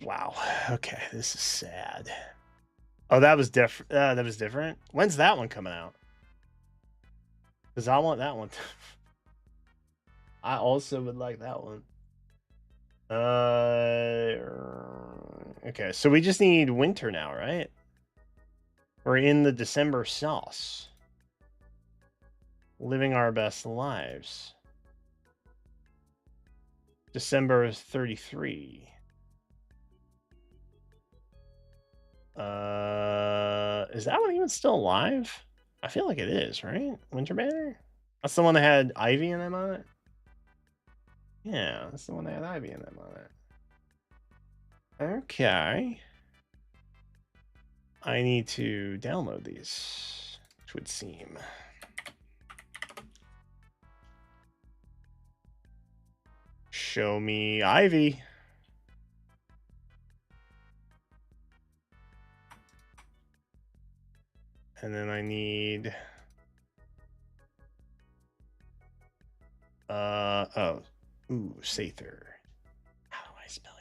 Wow. Okay, this is sad. Oh, that was different. That was different. When's that one coming out? Because I want that one. I also would like that one. Okay, so we just need winter now, right? We're in the December sauce. Living our best lives. December 33. Is that one even still alive? I feel like it is, right? Winter Banner? That's the one that had Ivy in them on it? Yeah, that's the one that had Ivy in them on it. Okay. I need to download these, which would seem. Show me Ivy. And then I need Sather. How do I spell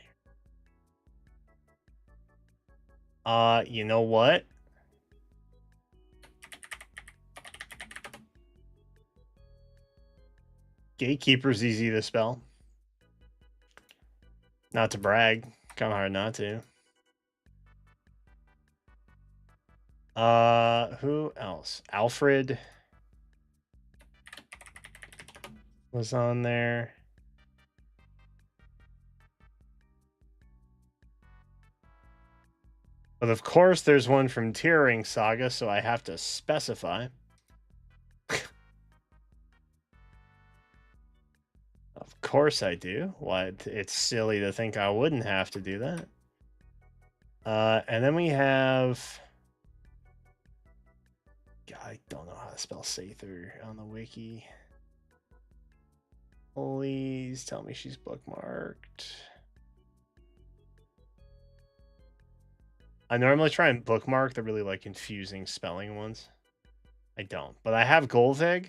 here? You know what? Gatekeeper's easy to spell. Not to brag. Kind of hard not to. Who else? Alfred was on there. But of course, there's one from Tearing Saga, so I have to specify. Of course I do. Why? It's silly to think I wouldn't have to do that. And then we have. God, I don't know how to spell Sather on the wiki. Please tell me she's bookmarked. I normally try and bookmark the really like confusing spelling ones. I don't, but I have Golvig.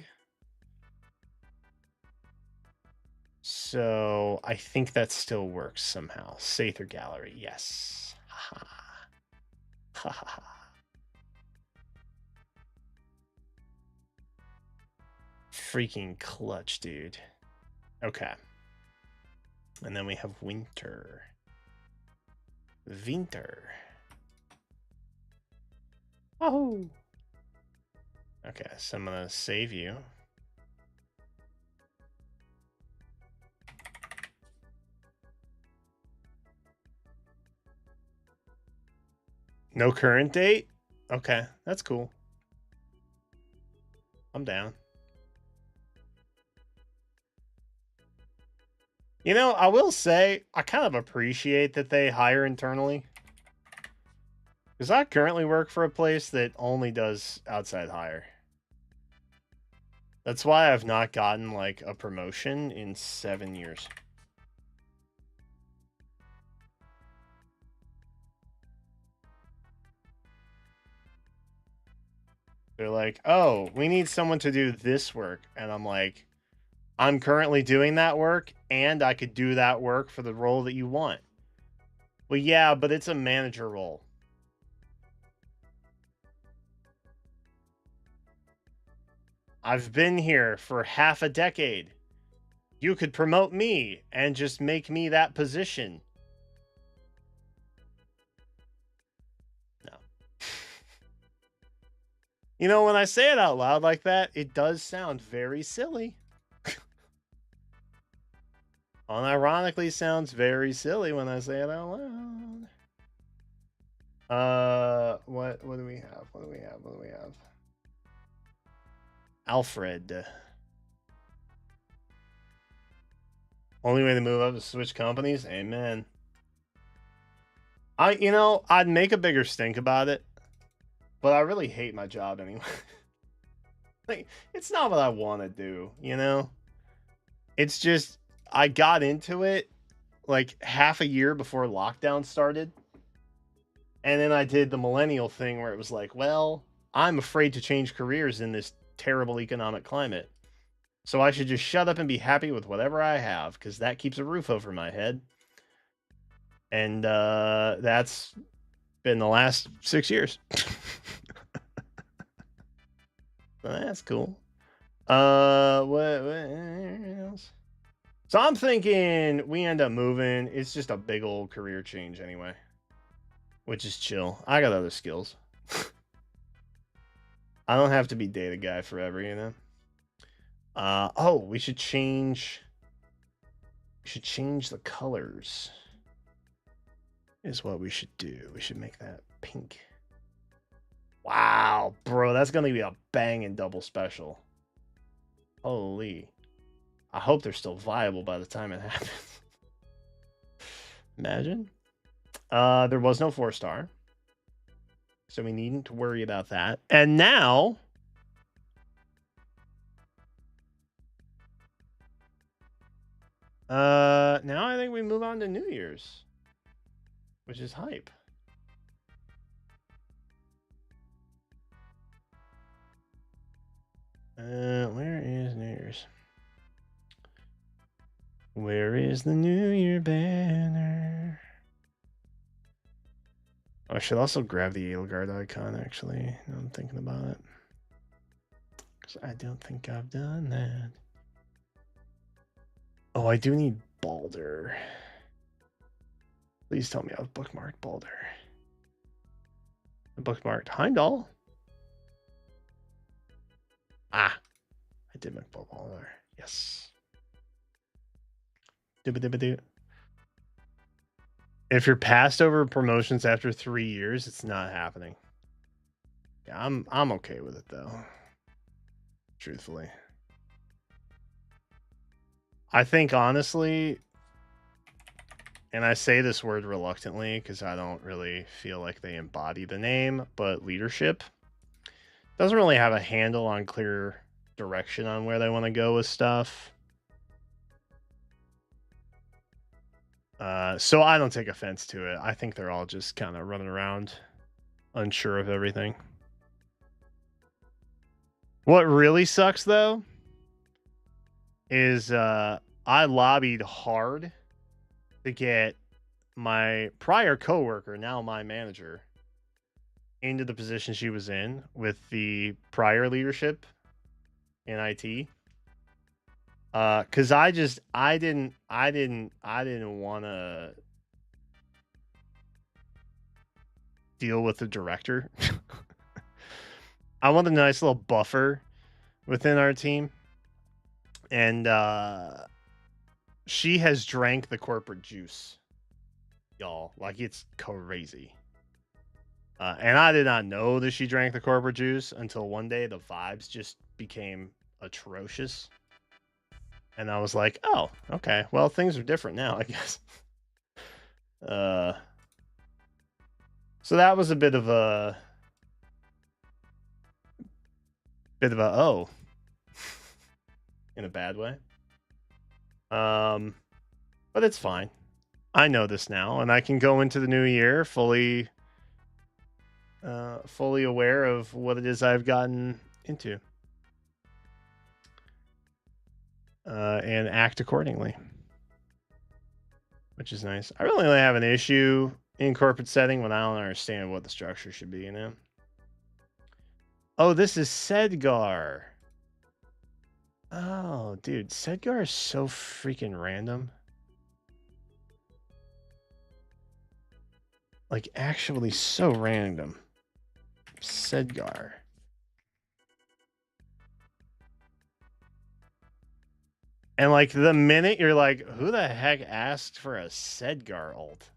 So I think that still works somehow. Sather Gallery, yes. Ha ha ha. Freaking clutch, dude. Okay. And then we have winter. Winter. Oh. Okay, so I'm gonna save you. No current date? Okay, that's cool. I'm down. You know, I will say, I kind of appreciate that they hire internally. Because I currently work for a place that only does outside hire. That's why I've not gotten, like, a promotion in 7 years. They're like, oh, we need someone to do this work. And I'm like, I'm currently doing that work, and I could do that work for the role that you want. Well, yeah, but it's a manager role. I've been here for half a decade. You could promote me and just make me that position. No. You know, when I say it out loud like that, it does sound very silly. Unironically sounds very silly when I say it out loud. What do we have? What do we have? What do we have? Alfred. Only way to move up is switch companies? Amen. I'd make a bigger stink about it, but I really hate my job anyway. Like, it's not what I want to do, you know? It's just, I got into it like half a year before lockdown started. And then I did the millennial thing where it was like, well, I'm afraid to change careers in this terrible economic climate. So I should just shut up and be happy with whatever I have, because that keeps a roof over my head. And that's been the last 6 years. That's cool. What else? So I'm thinking we end up moving. It's just a big old career change anyway, which is chill. I got other skills. I don't have to be data guy forever, you know. Oh, we should change. We should change the colors. Is what we should do. We should make that pink. Wow, bro, that's gonna be a banging double special. Holy. I hope they're still viable by the time it happens. Imagine. There was no 4-star. So we needn't to worry about that. And now now I think we move on to New Year's, which is hype. Where is New Year's? Where is the New Year banner? Oh, I should also grab the Edelgard icon, actually. Now I'm thinking about it. Because I don't think I've done that. Oh, I do need Balder. Please tell me I've bookmarked Balder. I bookmarked Heimdall. Ah, I did make Balder. Yes. If you're passed over promotions after 3 years, it's not happening. Yeah, I'm okay with it though. Truthfully. I think honestly, and I say this word reluctantly because I don't really feel like they embody the name, but leadership doesn't really have a handle on clear direction on where they want to go with stuff. So I don't take offense to it. I think they're all just kind of running around unsure of everything. What really sucks though is I lobbied hard to get my prior coworker, now my manager, into the position she was in with the prior leadership in IT. Cause I didn't want to deal with the director. I want a nice little buffer within our team. And she has drank the corporate juice, y'all. Like, it's crazy. And I did not know that she drank the corporate juice until one day the vibes just became atrocious. And I was like, oh, okay. Well, things are different now, I guess. So that was a bit of a oh, in a bad way. But it's fine. I know this now, and I can go into the new year fully aware of what it is I've gotten into, and act accordingly, which is nice. I really only have an issue in corporate setting when I don't understand what the structure should be, you know? Oh, this is Sedgar. Oh, dude, Sedgar is so freaking random. Like, actually so random. Sedgar. And, like, the minute you're like, who the heck asked for a Sedgar ult?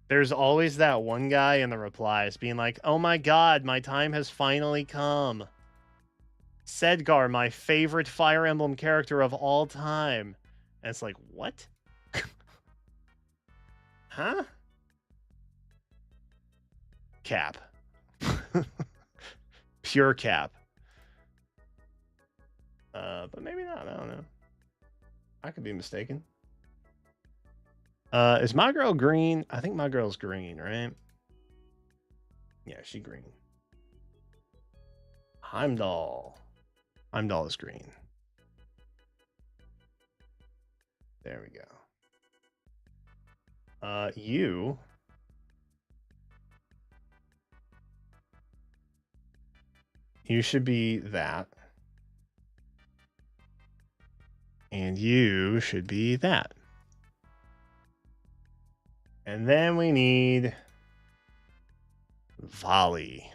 There's always that one guy in the replies being like, oh my god, my time has finally come. Sedgar, my favorite Fire Emblem character of all time. And it's like, what? Huh? cap. Pure cap. But maybe not. I don't know. I could be mistaken. Is my girl green? I think my girl's green, right? Yeah, she green. Heimdall. Heimdall is green. There we go. You should be that. And you should be that. And then we need Volley.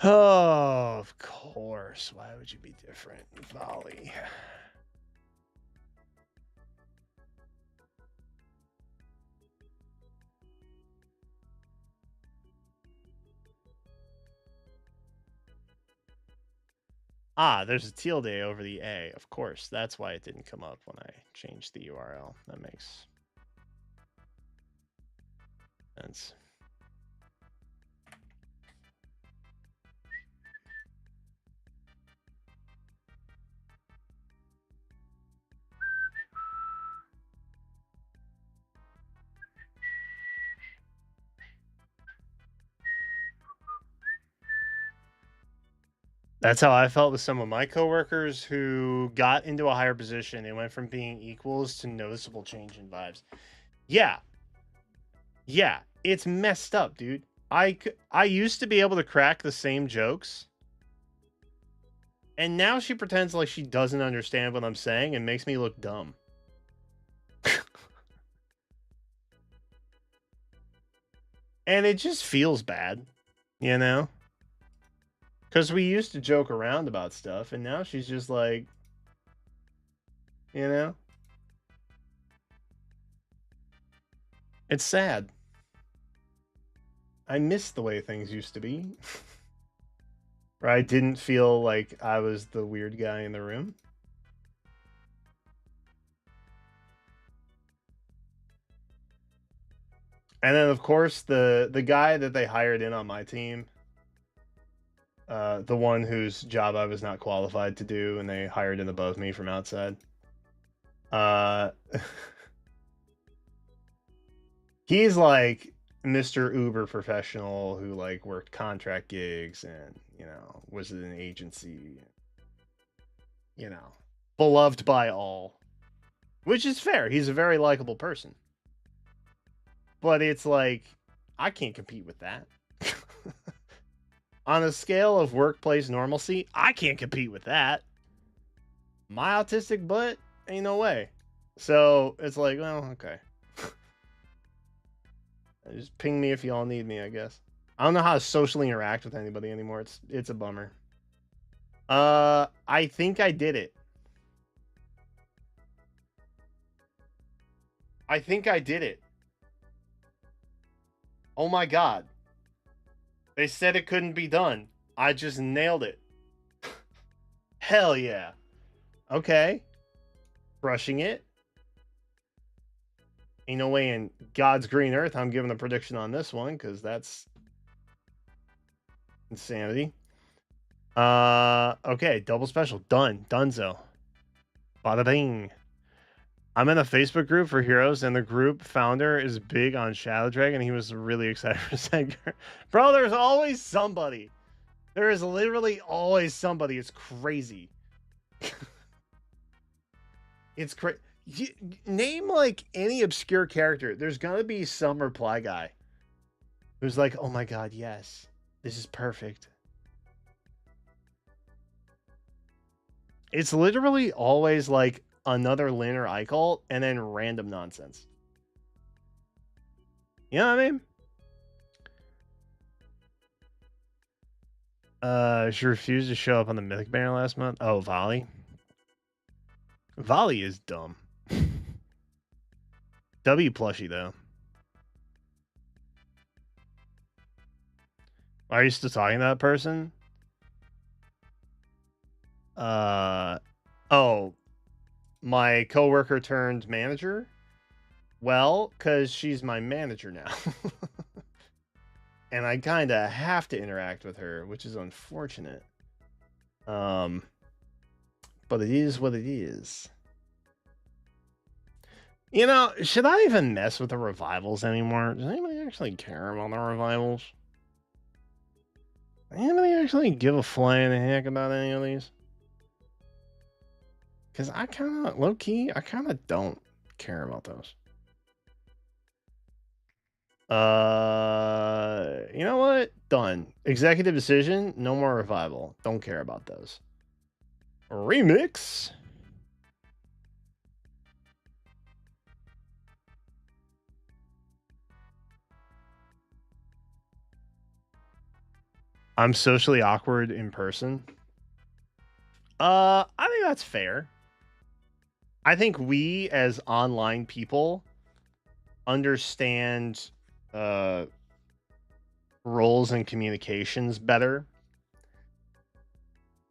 Oh, of course. Why would you be different? Volley. Ah, there's a tilde over the A. Of course. That's why it didn't come up when I changed the URL. That makes sense. That's how I felt with some of my coworkers who got into a higher position and went from being equals to noticeable change in vibes. Yeah. Yeah, it's messed up, dude. I used to be able to crack the same jokes. And now she pretends like she doesn't understand what I'm saying and makes me look dumb. And it just feels bad, you know? Because we used to joke around about stuff, and now she's just like, you know? It's sad. I miss the way things used to be. Where I didn't feel like I was the weird guy in the room. And then, of course, the guy that they hired in on my team, the one whose job I was not qualified to do, and they hired in above me from outside. He's like Mr. Uber professional who like worked contract gigs and, you know, was in an agency, you know, beloved by all, which is fair. He's a very likable person. But it's like, I can't compete with that. On a scale of workplace normalcy, I can't compete with that. My autistic butt, ain't no way. So it's like, well, okay. Just ping me if y'all need me, I guess. I don't know how to socially interact with anybody anymore. It's a bummer. I think I did it. I think I did it. Oh my god. They said it couldn't be done. I just nailed it. Hell yeah. Okay. Brushing it. Ain't no way in God's green earth I'm giving a prediction on this one, because that's insanity. Okay, double special. Done. Dunzo. Bada bing. I'm in a Facebook group for heroes, and the group founder is big on Shadow Dragon. He was really excited for Sedgar. Bro, there's always somebody. There is literally always somebody. It's crazy. It's crazy. Name like any obscure character. There's gonna be some reply guy who's like, "Oh my god, yes, this is perfect." It's literally always like another Lin or Eichel and then random nonsense. You know what I mean? She refused to show up on the Mythic Banner last month. Oh, Volley. Volley is dumb. W plushie though. Are you still talking to that person? Oh, my coworker turned manager. Well, because she's my manager now. And I kind of have to interact with her, which is unfortunate. But it is what it is. You know, should I even mess with the revivals anymore? Does anybody actually care about the revivals? Anybody actually give a flying heck about any of these? Because I kind of, low key, I kind of don't care about those. You know what? Done. Executive decision. No more revival. Don't care about those. Remix. I'm socially awkward in person. I think that's fair. I think we as online people understand roles and communications better.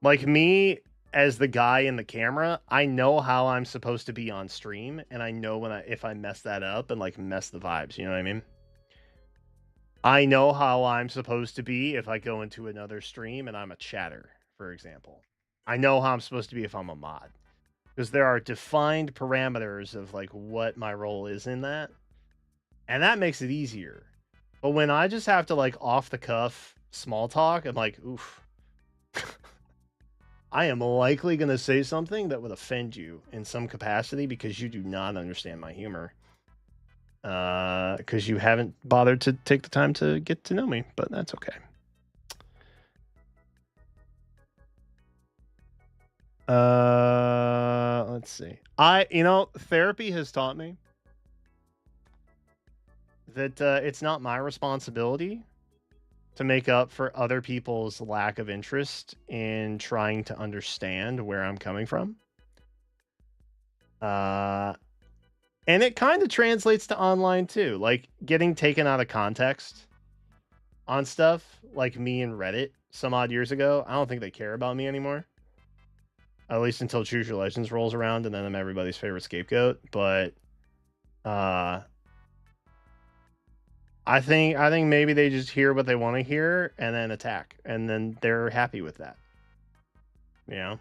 Like me as the guy in the camera, I know how I'm supposed to be on stream, and I know if I mess that up and like mess the vibes. You know what I mean? I know how I'm supposed to be if I go into another stream and I'm a chatter, for example. I know how I'm supposed to be if I'm a mod. Because there are defined parameters of like what my role is in that. And that makes it easier. But when I just have to like off the cuff small talk, I'm like, oof. I am likely going to say something that would offend you in some capacity because you do not understand my humor. Because you haven't bothered to take the time to get to know me, but that's okay. Let's see. Therapy has taught me that it's not my responsibility to make up for other people's lack of interest in trying to understand where I'm coming from. And it kind of translates to online too, like getting taken out of context on stuff like me and Reddit some odd years ago. I don't think they care about me anymore. At least until Choose Your Legends rolls around and then I'm everybody's favorite scapegoat. But I think maybe they just hear what they want to hear and then attack, and then they're happy with that. You know,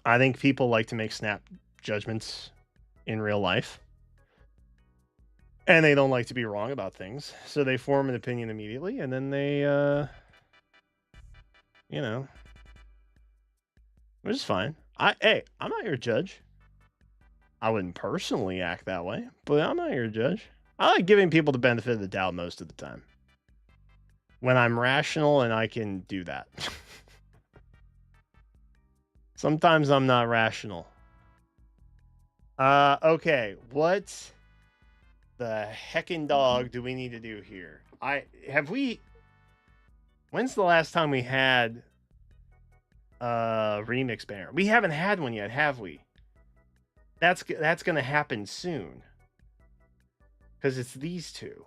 I think people like to make snap judgments in real life, and they don't like to be wrong about things, so they form an opinion immediately, and then they, which is fine. I'm not your judge. I wouldn't personally act that way, but I'm not your judge. I like giving people the benefit of the doubt most of the time. When I'm rational and I can do that. Sometimes I'm not rational. Okay. What the heckin' dog do we need to do here? When's the last time we had remix banner? We haven't had one yet, have we? That's gonna happen soon. Because it's these two.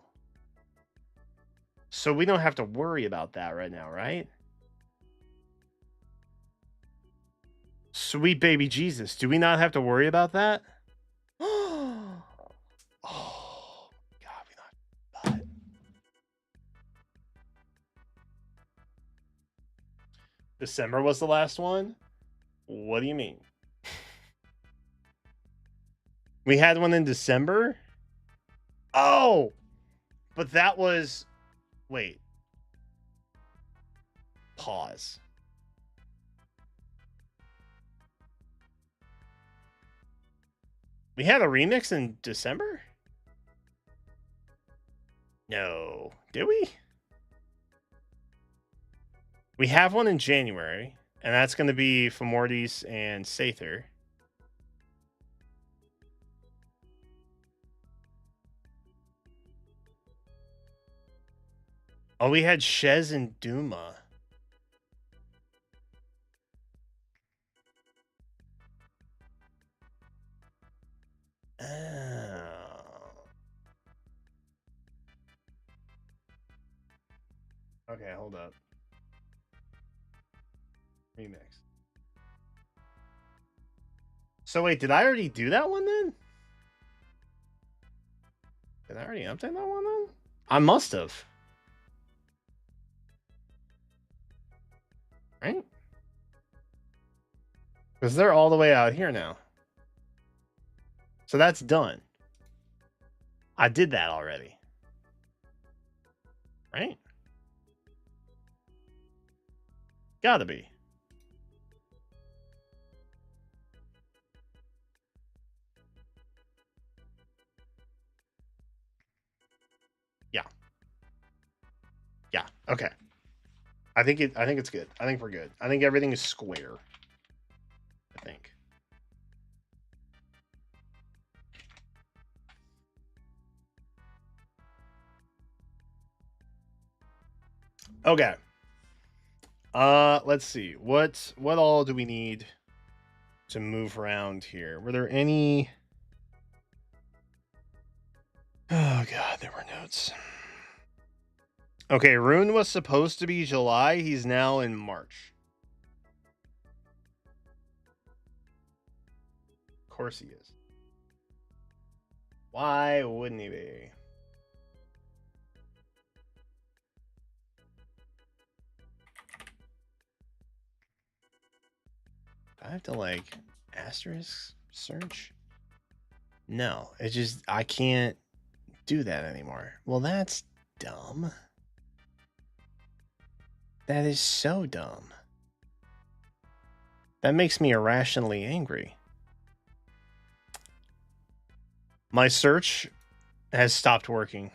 So we don't have to worry about that right now, right? Sweet baby Jesus. Do we not have to worry about that? Oh, God, we not. December was the last one? What do you mean? We had one in December? Oh! But that was. Wait. Pause. We had a remix in December? No. Did we? We have one in January, and that's going to be Fomortis and Sather. Oh, we had Shez and Duma. Oh. Okay, hold up. Remix. So wait, did I already do that one then? Did I already update that one then? I must have. Right? Because they're all the way out here now. So that's done. I did that already. Right? Gotta be. Yeah. Yeah. Okay. I think it's good. I think we're good. I think everything is square. I think. Okay. Let's see. What all do we need to move around here? Were there any? Oh god, there were notes. Okay, Rune was supposed to be July. He's now in March. Of course he is. Why wouldn't he be? I have to like asterisk search. No, it just I can't do that anymore. Well, that's dumb. That is so dumb. That makes me irrationally angry. My search has stopped working.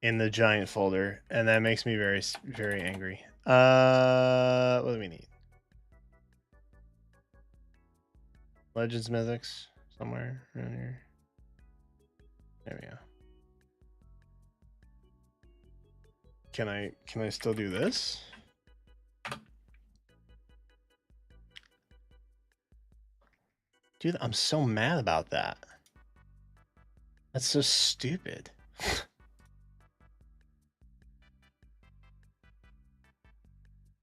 In the giant folder, and that makes me very, very angry. What do we need? Legends Mythics somewhere around here. There we go. Can I still do this? Dude, I'm so mad about that. That's so stupid.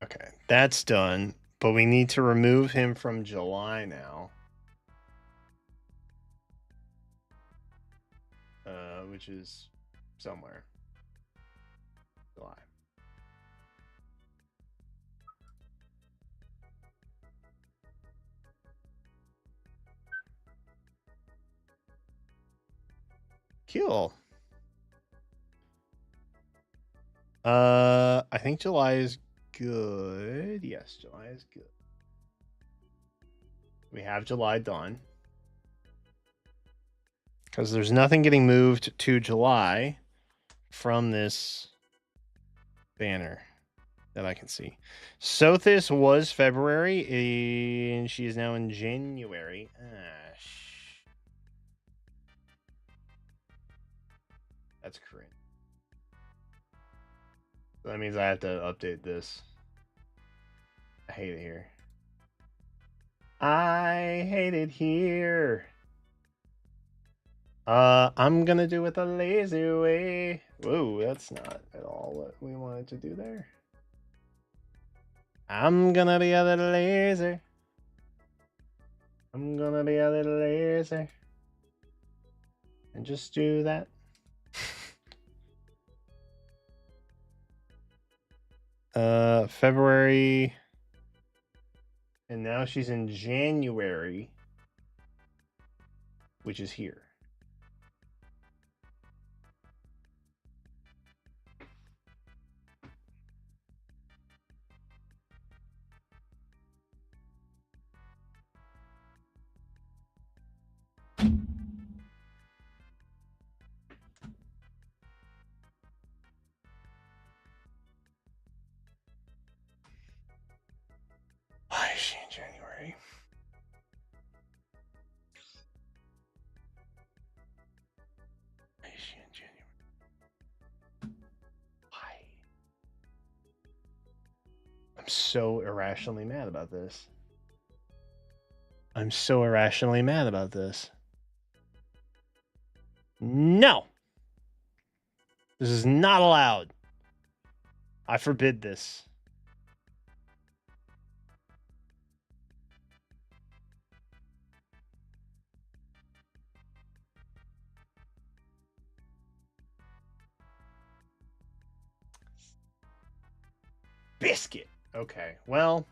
Okay, that's done, but we need to remove him from July now. Which is somewhere. July. Cool. I think July is good. Yes, July is good. We have July done. Because there's nothing getting moved to July from this banner that I can see. Sothis was February, and she is now in January. That's cringe. So that means I have to update this. I hate it here. I hate it here. I'm gonna do it the lazy way. Whoa, that's not at all what we wanted to do there. I'm gonna be a little lazy. I'm gonna be a little lazy. And just do that. February. And now she's in January, which is here. Why is she in January? Why is she in January? Why? I'm so irrationally mad about this. I'm so irrationally mad about this. No! This is not allowed. I forbid this. Biscuit. Okay, well.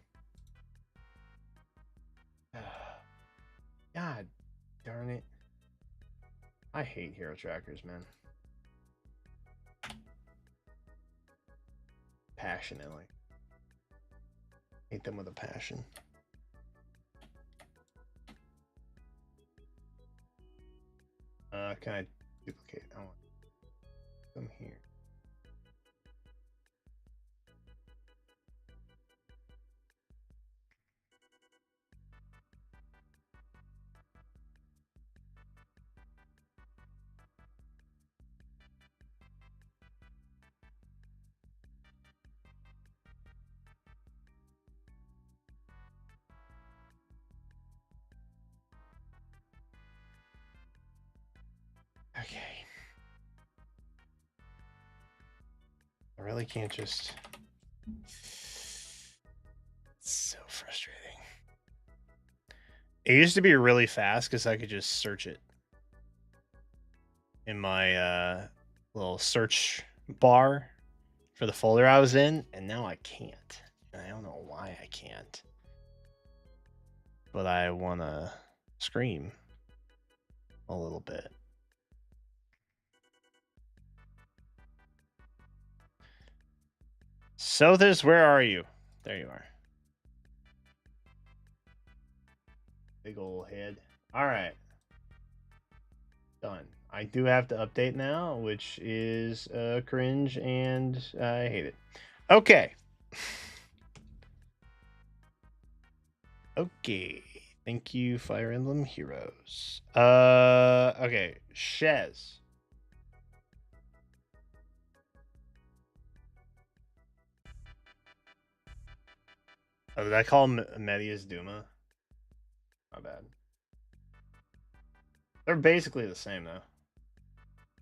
God darn it. I hate hero trackers, man. Passionately. Hate them with a passion. Can I duplicate? I want them here. Okay. I really can't just... It's so frustrating. It used to be really fast because I could just search it in my little search bar for the folder I was in, and now I can't. And I don't know why I can't. But I want to scream a little bit. Sothis, where are you? There you are. Big old head. All right. Done. I do have to update now, which is cringe, and I hate it. Okay. Okay. Thank you, Fire Emblem Heroes. Okay. Shez. Oh, did I call Media's Duma? My bad. They're basically the same, though.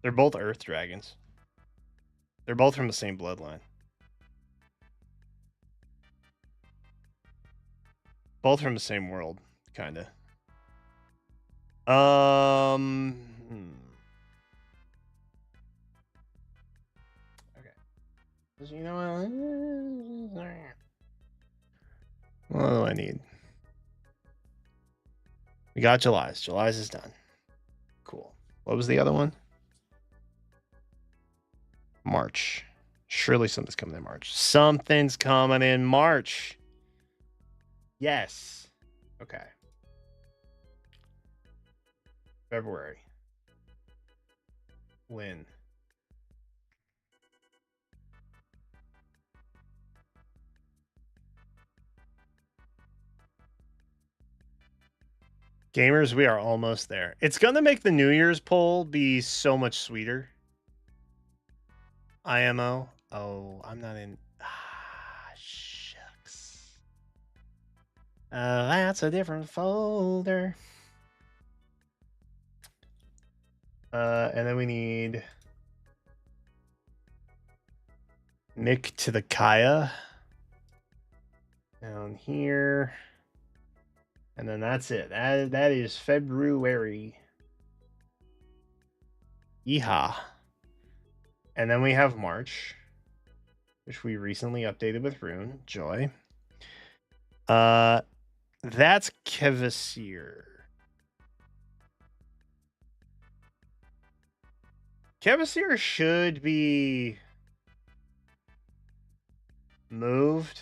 They're both Earth Dragons. They're both from the same bloodline. Both from the same world, kind of. Okay. You know what do I need? We got July's. July's is done. Cool. What was the other one? March. Surely something's coming in March. Something's coming in March. Yes. Okay. February. When? Gamers, we are almost there. It's going to make the New Year's poll be so much sweeter. IMO. Oh, I'm not in. Shucks. That's a different folder. And then we need Nick to the Kaya down here. And then that's it. That is February. Yeehaw. And then we have March, which we recently updated with Rune. Joy. That's Kevasir. Kevasir should be moved,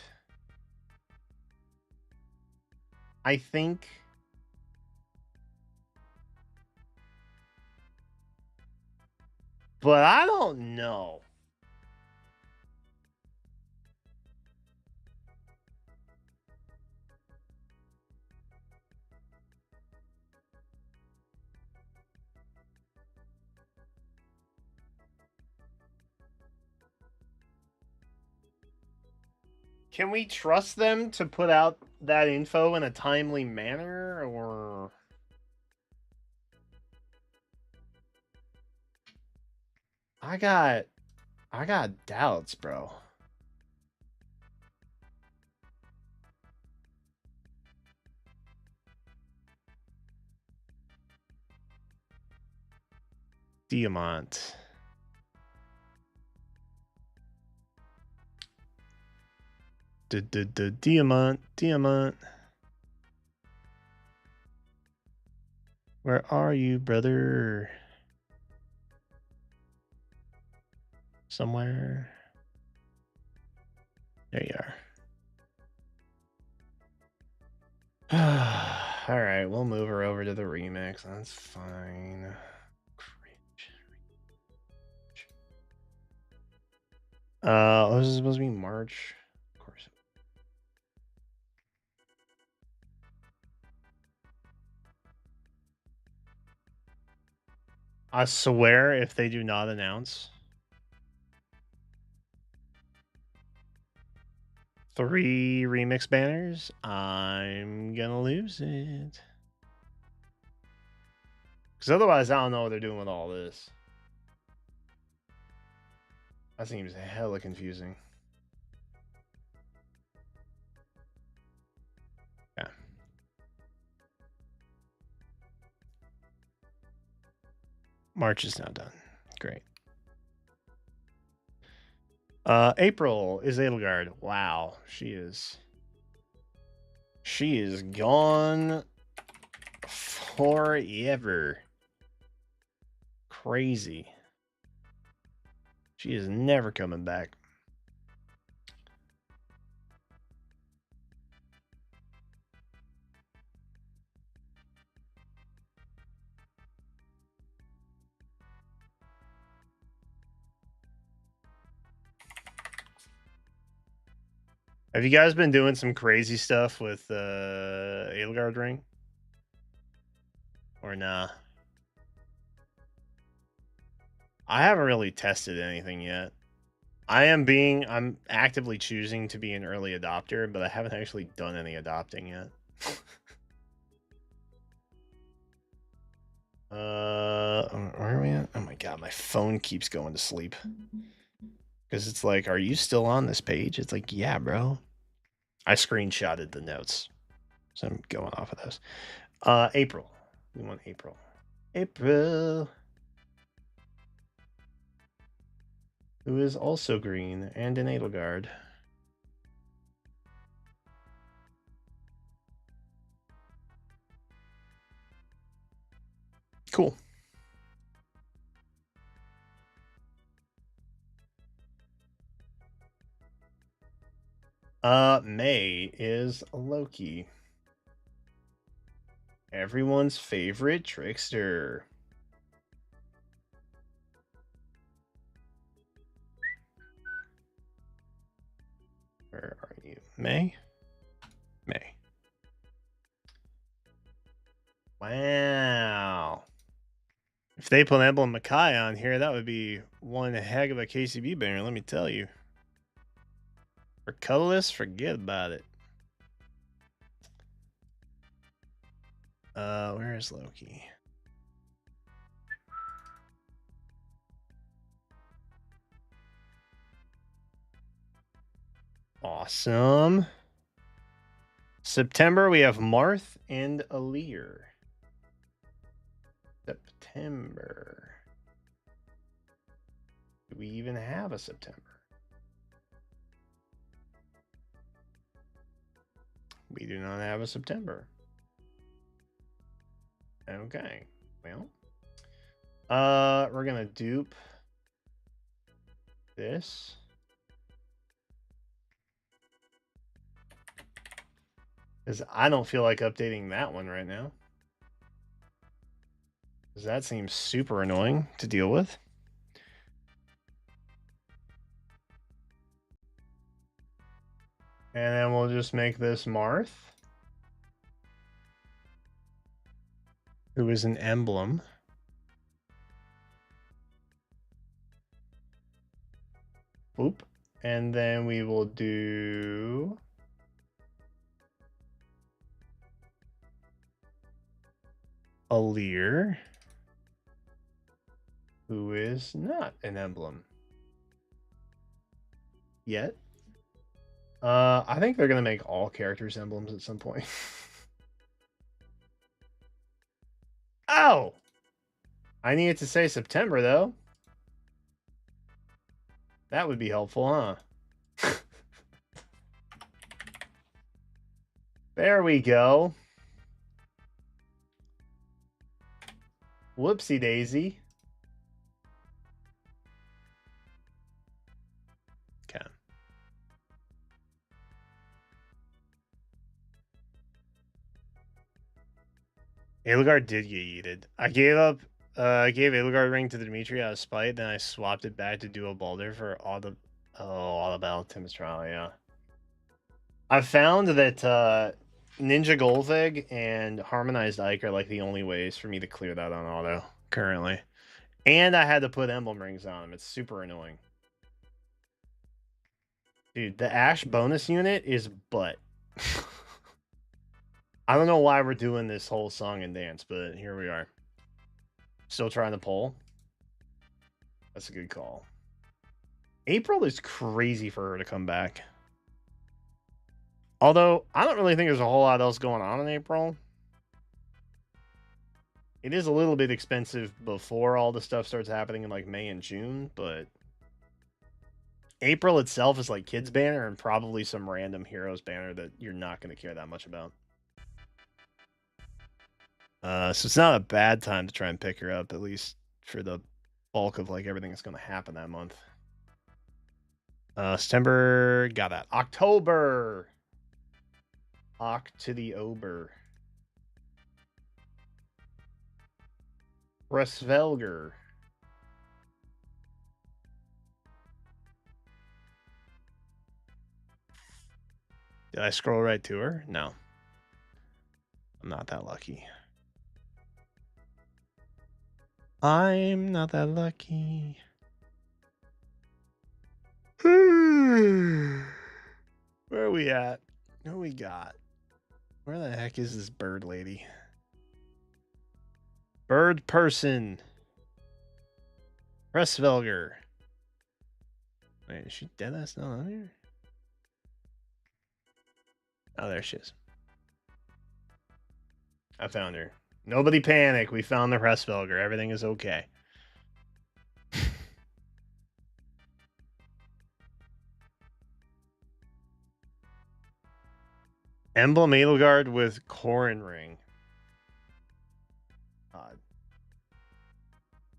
I think. But I don't know. Can we trust them to put out that info in a timely manner, or... I got doubts, bro. Diamant. Diamant. Where are you, brother? Somewhere. There you are. All right, we'll move her over to the remix. That's fine. Was it supposed to be March? Of course. I swear, if they do not announce 3 remix banners, I'm gonna lose it. Because otherwise, I don't know what they're doing with all this. That seems hella confusing. Yeah. March is now done. Great. April is Edelgard. Wow, she is gone forever. Crazy. She is never coming back. Have you guys been doing some crazy stuff with Edelgard ring? Or nah? I haven't really tested anything yet. I'm actively choosing to be an early adopter, but I haven't actually done any adopting yet. Where are we at? Oh my god, my phone keeps going to sleep. Because it's like, are you still on this page? It's like, yeah, bro. I screenshotted the notes. So I'm going off of those. April. We want April. April. Who is also green and an Edelgard. Cool. May is Loki. Everyone's favorite trickster. Where are you? May? May. Wow. If they put Emblem Makai on here, that would be one heck of a KCB banner, let me tell you. For colorless, forget about it. Where is Loki? Awesome. September, we have Marth and Aleer. September. Do we even have a September? We do not have a September. Okay. Well. We're gonna dupe this. Because I don't feel like updating that one right now. Because that seems super annoying to deal with. And then we'll just make this Marth, who is an emblem. Boop. And then we will do Aleer, who is not an emblem yet. I think they're gonna make all characters emblems at some point. Oh! I needed to say September, though. That would be helpful, huh? There we go. Whoopsie daisy. Okay. Edelgard did get yeeted. I gave Edelgard ring to the Dimitri out of spite, then I swapped it back to Duo Balder for all the Battle Tim's trial, yeah. I've found that Ninja Golvig and Harmonized Ike are like the only ways for me to clear that on auto currently. And I had to put emblem rings on them. It's super annoying. Dude, the Ash bonus unit is butt. I don't know why we're doing this whole song and dance, but here we are. Still trying to pull. That's a good call. April is crazy for her to come back. Although, I don't really think there's a whole lot else going on in April. It is a little bit expensive before all the stuff starts happening in like May and June, but April itself is like kids banner and probably some random heroes banner that you're not going to care that much about. So it's not a bad time to try and pick her up, at least for the bulk of like everything that's going to happen that month. September, got that. October. To the Ober. Resvelger. Did I scroll right to her? No. I'm not that lucky. I'm not that lucky. Where are we at? What we got? Where the heck is this bird lady? Bird person. Resvelger. Wait, is she dead ass not on here? Oh, there she is. I found her. Nobody panic. We found the Resvelger. Everything is okay. Emblem Edelgard with Corrin Ring. God.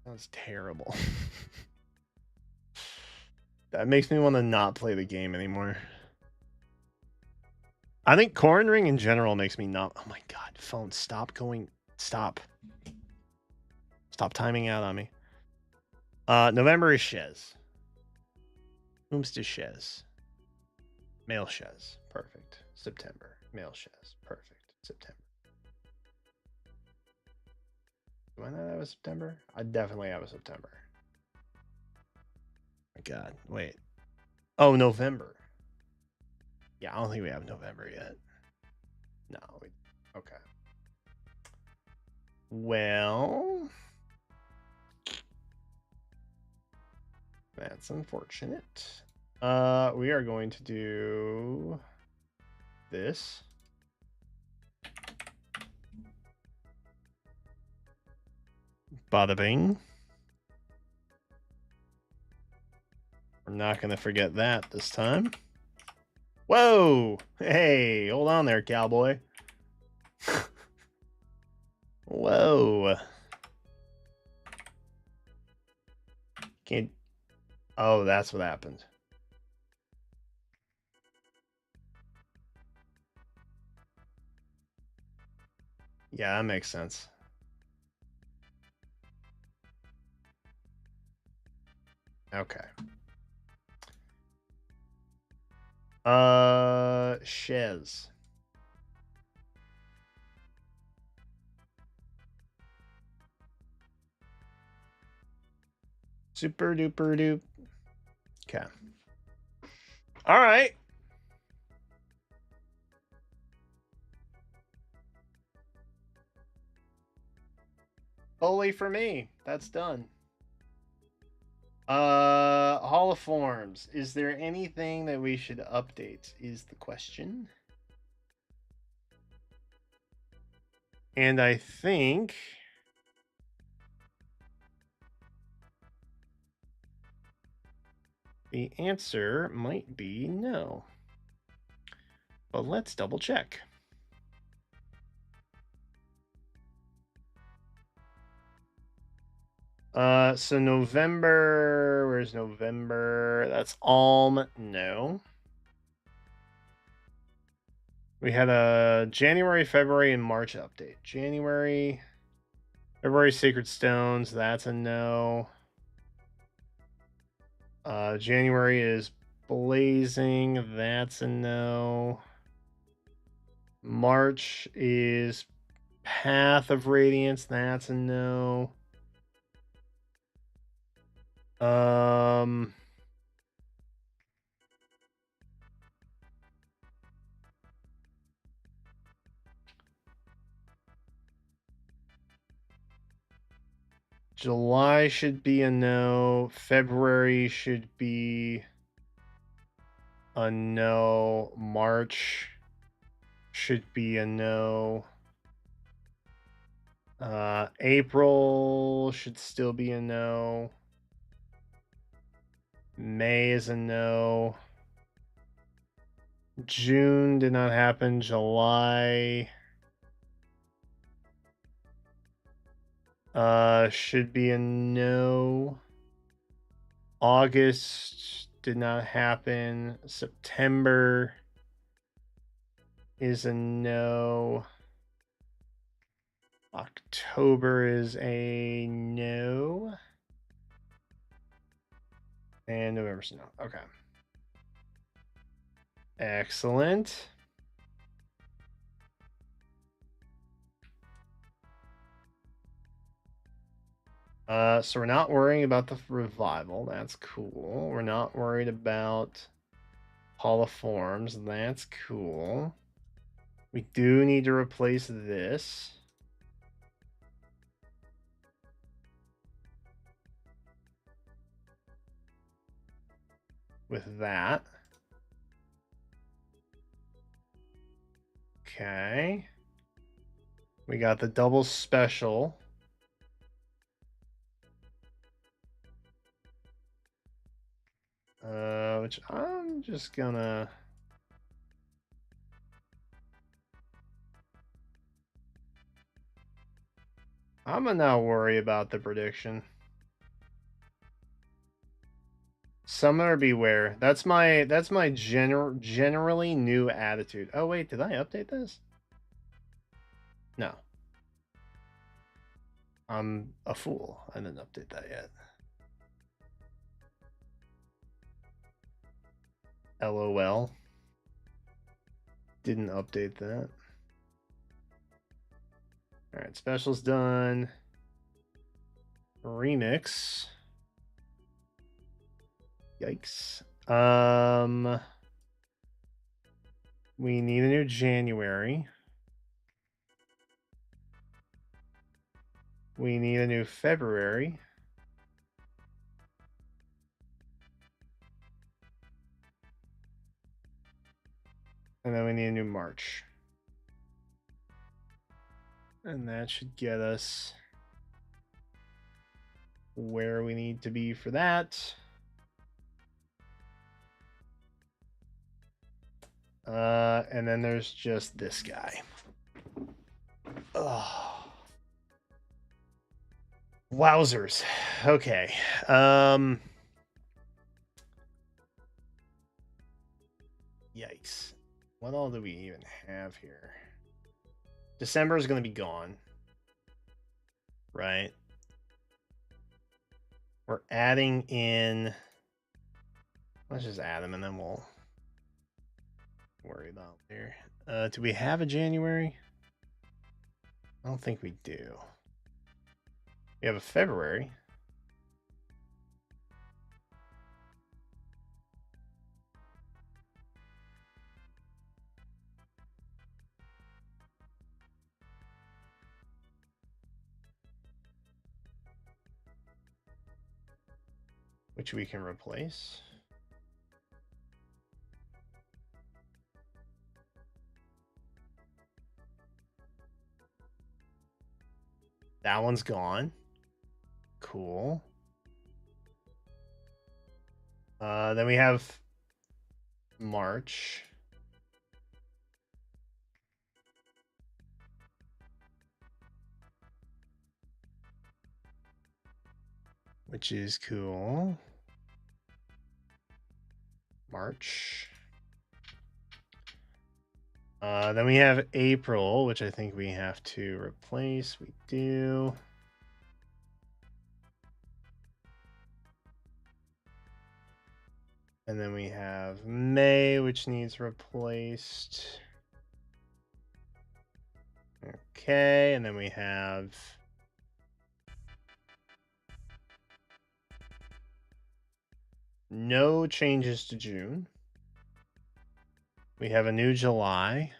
That's terrible. That makes me want to not play the game anymore. I think Corrin Ring in general makes me not... Oh my god, phone, stop going... Stop. Stop timing out on me. November is Shez. Whom's to Shez? Male Shez. Perfect. September. Male Shez. Perfect. September. Do I not have a September? I definitely have a September. My god, wait. Oh, November. Yeah, I don't think we have November yet. No. Okay. Well, that's unfortunate. We are going to do this. Bada bing. We're not going to forget that this time. Whoa! Hey, hold on there, cowboy. Whoa. Can't... Oh, that's what happened. Yeah, that makes sense. Okay. Shez. Super duper dupe. Okay. All right. Bully for me. That's done. Hall of Forms. Is there anything that we should update? Is the question. And I think the answer might be no. But let's double check. So November, where's November? That's Alm, no. We had a January, February, and March update. February Sacred Stones, that's a no. January is Blazing, that's a no. March is Path of Radiance, that's a no. July should be a no. February should be a no. March should be a no. April should still be a no. May is a no. June did not happen. July should be a no. August did not happen. September is a no. October is a no. And November's a no. Okay. Excellent. So we're not worrying about the revival. That's cool. We're not worried about Holoforms. That's cool. We do need to replace this. With that. Okay. We got the double special. Which I'm just gonna... I'm gonna not worry about the prediction. Summoner Beware. That's my generally new attitude. Oh wait, did I update this? No. I'm a fool. I didn't update that yet. LOL. Didn't update that. Alright, special's done. Remix. Yikes. We need a new January. We need a new February. And then we need a new March. And that should get us where we need to be for that. And then there's just this guy. Oh. Wowzers. Okay. Yikes. What all do we even have here? December is going to be gone. Right? We're adding in... Let's just add them and then we'll worry about there. Do we have a January? I don't think we do. We have a February. Which we can replace. That one's gone. Cool. Then we have March. which is cool. March. Then we have April, which I think we have to replace. We do. And then we have May, which needs replaced. Okay, and then we have no changes to June. We have a new July.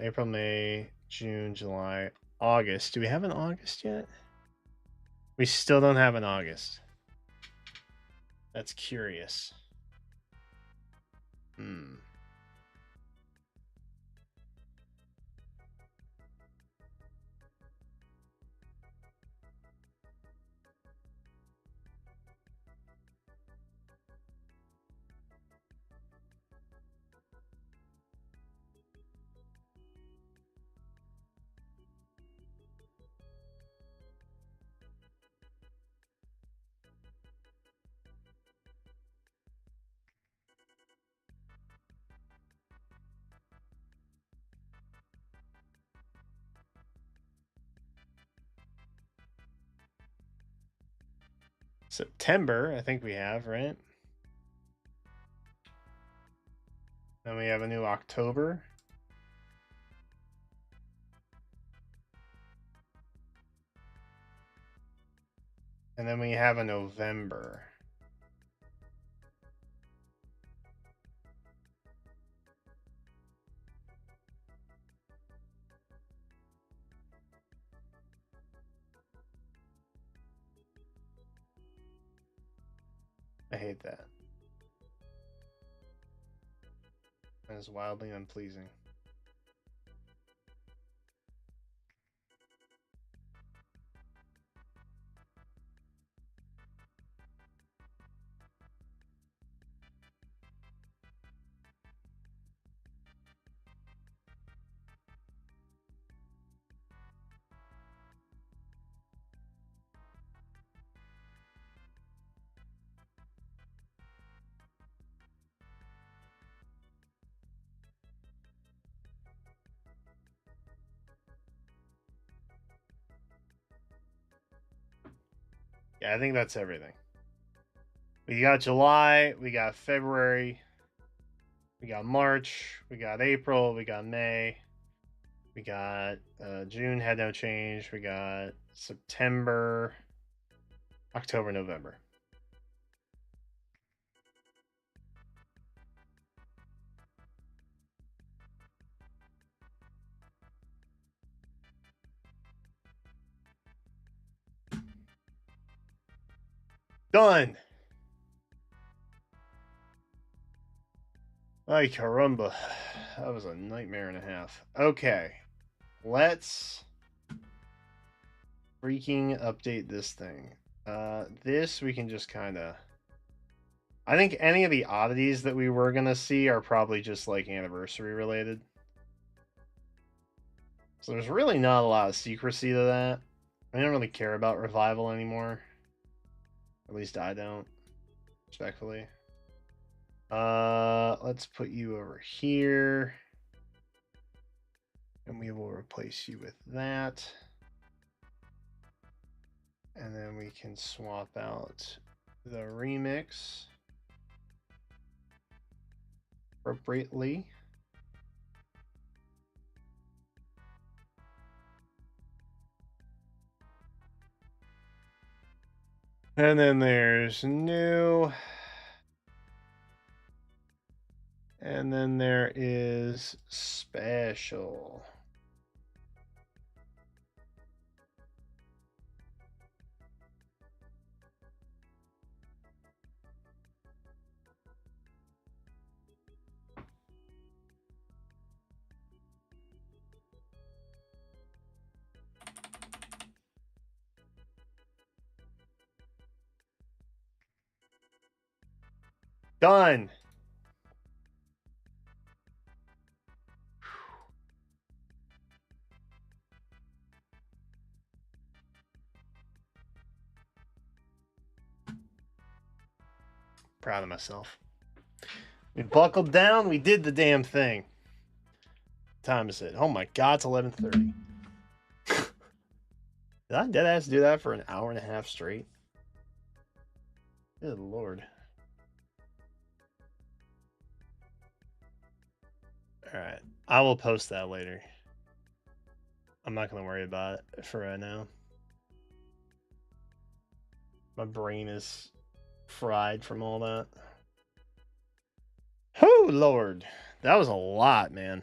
April, May, June, July, August. Do we have an August yet? We still don't have an August. That's curious. September, I think we have, right? Then we have a new October. And then we have a November. I hate that. That is wildly unpleasing. Yeah, I think that's everything. We got July, we got February, we got March, we got April, we got May, we got June had no change, we got September, October, November. Done. Ay caramba. That was a nightmare and a half. Okay. Let's freaking update this thing. This we can just kind of... I think any of the oddities that we were going to see are probably just like anniversary related. So there's really not a lot of secrecy to that. I don't really care about revival anymore. At least I don't. Respectfully. Let's put you over here. And we will replace you with that. And then we can swap out the remix appropriately. And then there's new. And then there is special. Done. Proud of myself. We buckled down. We did the damn thing. What time is it? Oh my god, it's 11:30. Did I deadass do that for an hour and a half straight? Good lord. Alright. I will post that later. I'm not going to worry about it for right now. My brain is fried from all that. Oh, lord. That was a lot, man.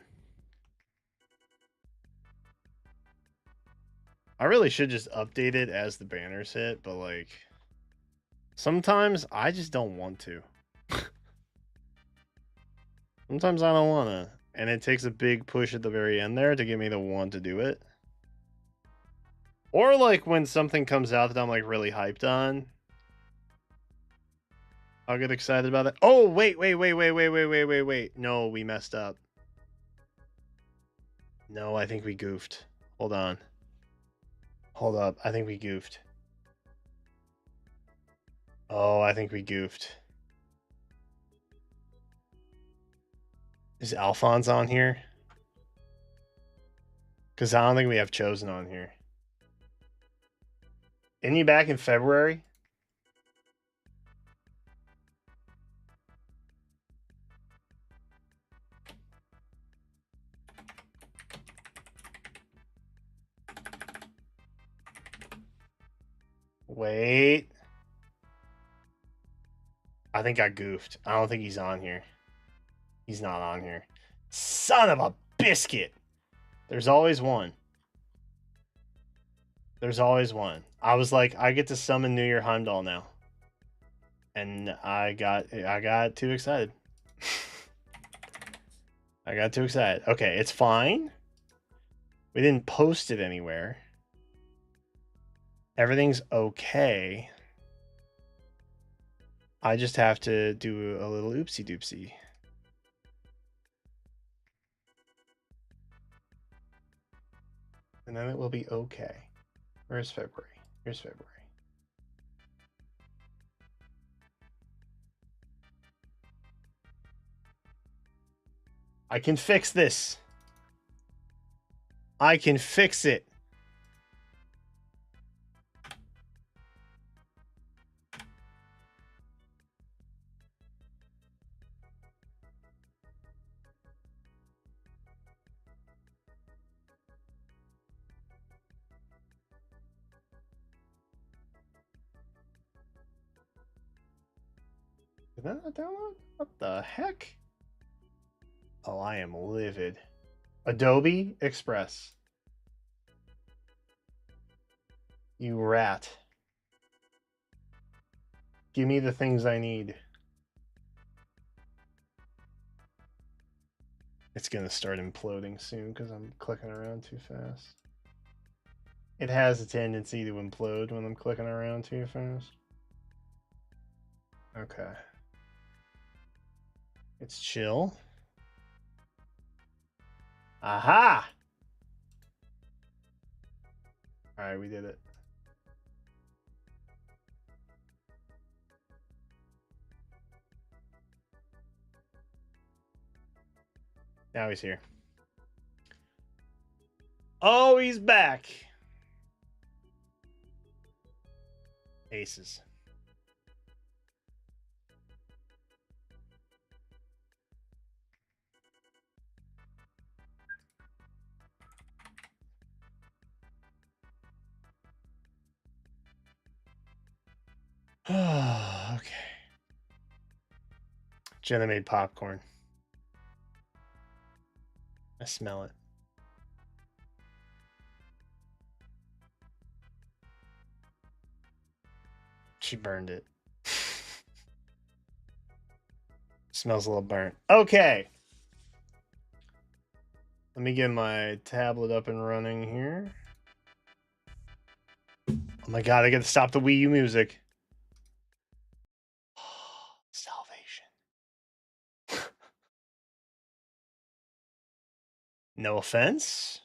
I really should just update it as the banners hit, but like sometimes I just don't want to. Sometimes I don't want to. And it takes a big push at the very end there to get me to want to do it. Or like when something comes out that I'm like really hyped on, I'll get excited about it. Oh, wait. No, we messed up. No, I think we goofed. Hold on. Hold up. I think we goofed. Oh, I think we goofed. Is Alphonse on here? Because I don't think we have Chosen on here. Isn't he back in February? Wait. I think I goofed. I don't think he's on here. He's not on here. Son of a biscuit. There's always one. There's always one. I was like, I get to summon New Year Heimdall now. And I got too excited. I got too excited. Okay, it's fine. We didn't post it anywhere. Everything's okay. I just have to do a little oopsie doopsie. And then it will be okay. Where's February? Here's February. I can fix this. I can fix it. Did that not download? What the heck? Oh, I am livid. Adobe Express. You rat. Give me the things I need. It's going to start imploding soon because I'm clicking around too fast. It has a tendency to implode when I'm clicking around too fast. Okay. It's chill. Aha! Alright, we did it. Now he's here. Oh, he's back. Aces. Okay. Jenna made popcorn. I smell it. She burned it. Smells a little burnt. Okay. Let me get my tablet up and running here. Oh my god, I gotta stop the Wii U music. Salvation. No offense.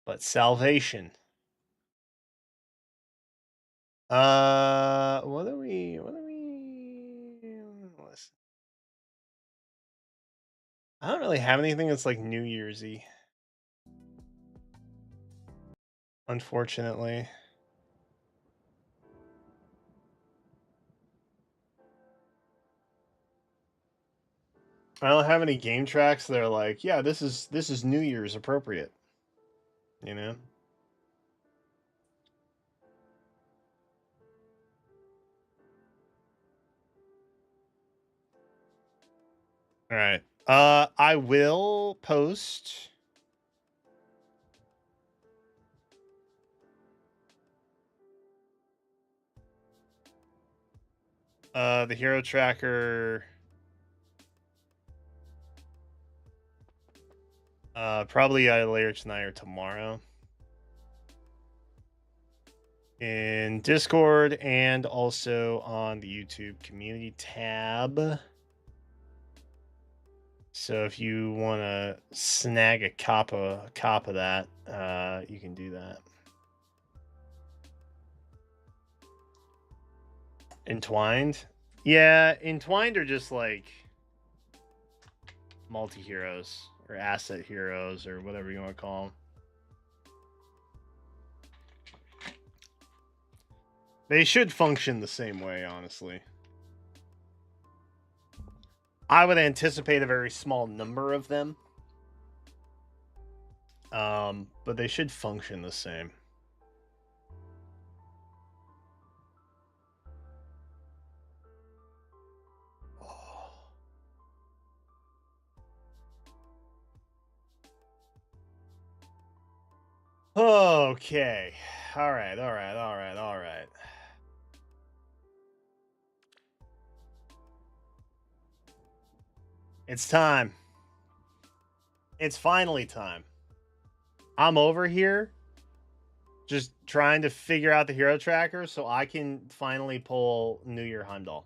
But salvation. What are we? I don't really have anything that's like New Year's-y. Unfortunately. I don't have any game tracks that are like, yeah, this is New Year's appropriate. You know? All right. I will post the hero tracker probably either later tonight or tomorrow in Discord and also on the YouTube community tab. So if you want to snag a cop of that, you can do that. Entwined? Yeah, Entwined are just like multi-heroes or asset heroes or whatever you want to call them. They should function the same way, honestly. I would anticipate a very small number of them. But they should function the same. Okay. All right. It's time. It's finally time. I'm over here just trying to figure out the hero tracker so I can finally pull New Year Heimdall.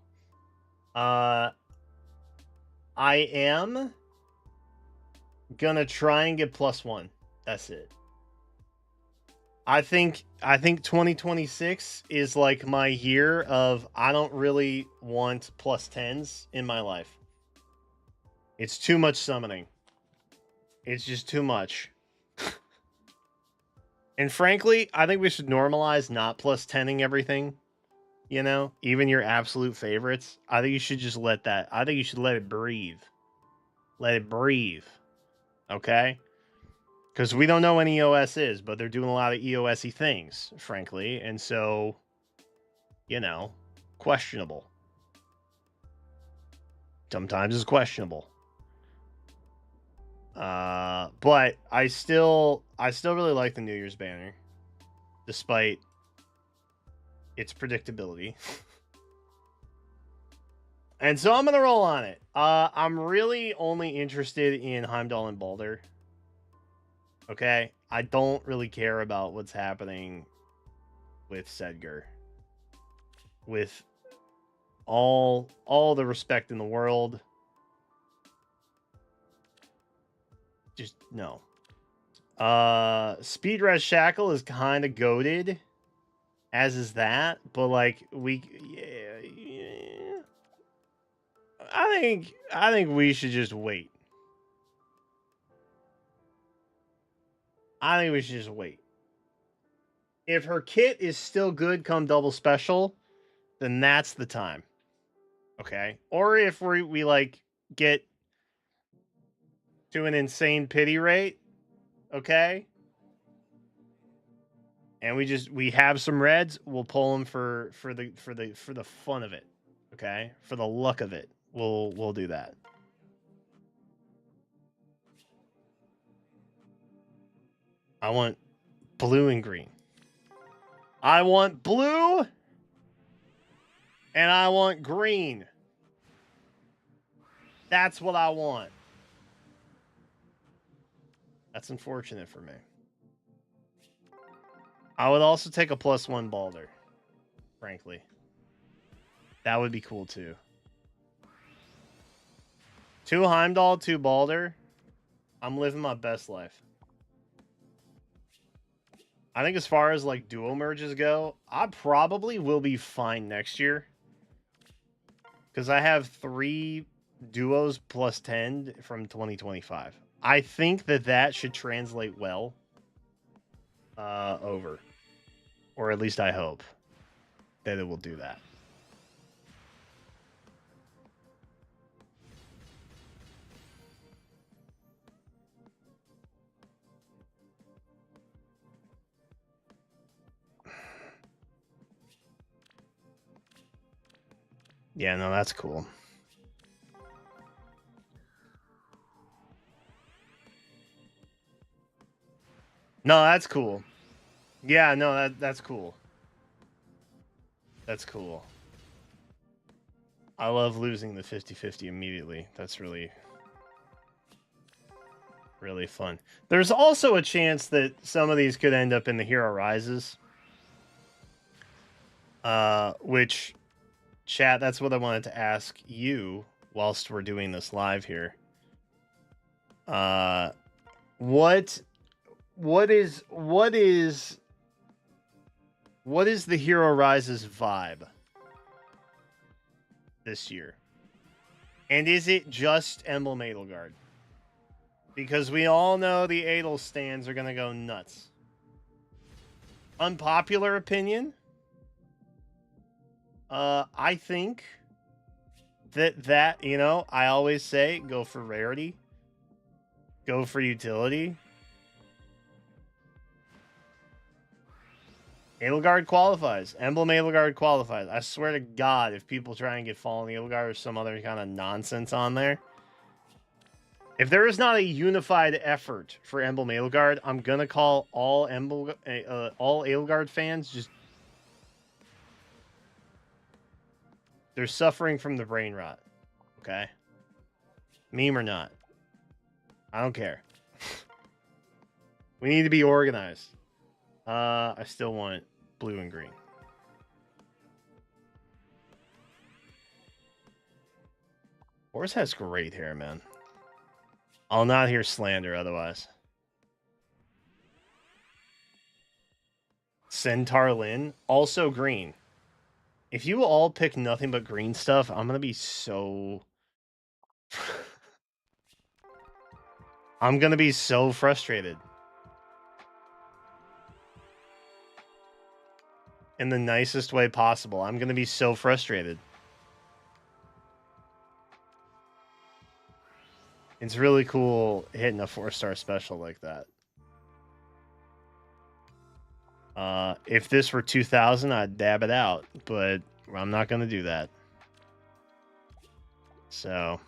I am gonna try and get +1. That's it. I think 2026 is like my year of I don't really want +10s in my life. It's too much summoning. It's just too much. And frankly, I think we should normalize not +10ing everything. You know, even your absolute favorites. I think you should just let that. I think you should let it breathe. Let it breathe. Okay? Because we don't know when EOS is, but they're doing a lot of EOS-y things, frankly. And so, you know, questionable. Sometimes it's questionable. But I still really like the New Year's banner, despite its predictability. And so I'm gonna roll on it. I'm really only interested in Heimdall and Balder. Okay, I don't really care about what's happening with Sedgar. With all the respect in the world, just no. Speed Res Shackle is kind of goated, as is that, but like yeah. I think we should just wait. I think we should just wait. If her kit is still good come double special, then that's the time. Okay? Or if we like get to an insane pity rate, okay? And we have some reds, we'll pull them for the fun of it. Okay? For the luck of it. We'll do that. I want blue and green. I want blue and I want green. That's what I want. That's unfortunate for me. I would also take a +1 Balder, frankly. That would be cool too. 2 Heimdall, 2 Balder. I'm living my best life. I think as far as like duo merges go, I probably will be fine next year. Because I have 3 duos plus 10 from 2025. I think that should translate well over. Or at least I hope that it will do that. Yeah, no, that's cool. No, that's cool. Yeah, no, that's cool. That's cool. I love losing the 50-50 immediately. That's really fun. There's also a chance that some of these could end up in the Hero Rises. Which, chat, that's what I wanted to ask you whilst we're doing this live here. What is the Hero Rises vibe this year? And is it just Emblem Edelgard? Because we all know the Adel stands are going to go nuts. Unpopular opinion? I think that, you know, I always say go for rarity. Go for utility. Edelgard qualifies. Emblem Edelgard qualifies. I swear to God, if people try and get Fallen Edelgard or some other kind of nonsense on there, if there is not a unified effort for Emblem Edelgard, I'm gonna call all Edelgard fans just they're suffering from the brain rot. Okay, meme or not, I don't care. We need to be organized. I still want blue and green. Horse has great hair, man. I'll not hear slander otherwise. Centaur Lin, also green. If you all pick nothing but green stuff, I'm gonna be so... I'm gonna be so frustrated. In the nicest way possible. I'm gonna be so frustrated. It's really cool hitting a 4-star special like that. If this were 2000, I'd dab it out, but I'm not gonna do that. So...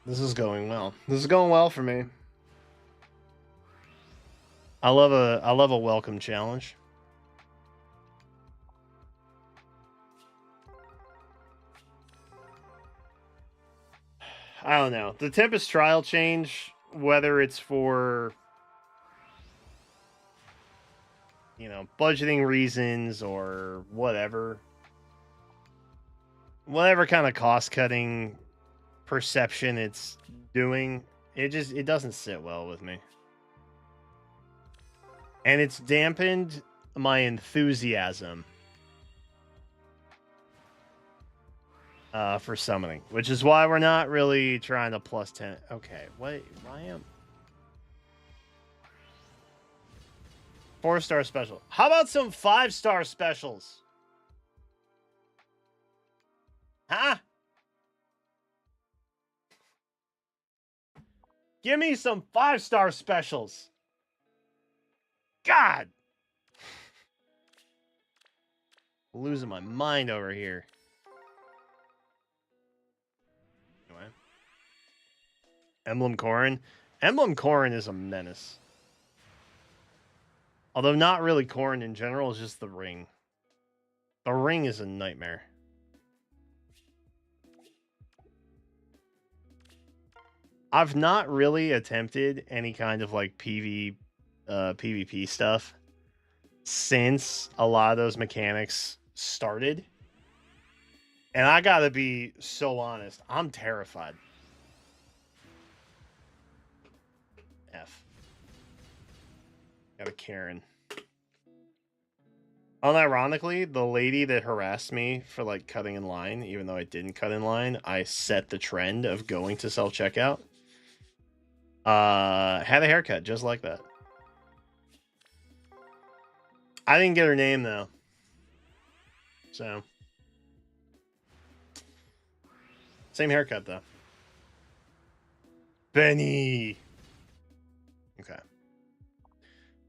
This is going well. This is going well for me. I love a welcome challenge. I don't know. The Tempest trial change, whether it's for, you know, budgeting reasons or whatever kind of cost cutting perception it's doing, it doesn't sit well with me. And it's dampened my enthusiasm for summoning, which is why we're not really trying to plus 10. Okay, why am 4-star special? How about some 5-star specials? Huh? Give me some 5-star specials. God. I'm losing my mind over here. Anyway. Emblem Corrin. Emblem Corrin is a menace. Although not really Corrin in general, it's just the ring. The ring is a nightmare. I've not really attempted any kind of like PvP stuff since a lot of those mechanics started. And I gotta be so honest, I'm terrified. F. Got a Karen. Unironically, the lady that harassed me for like cutting in line, even though I didn't cut in line, I set the trend of going to self-checkout. Had a haircut just like that. I didn't get her name though. So same haircut though. Benny. Okay.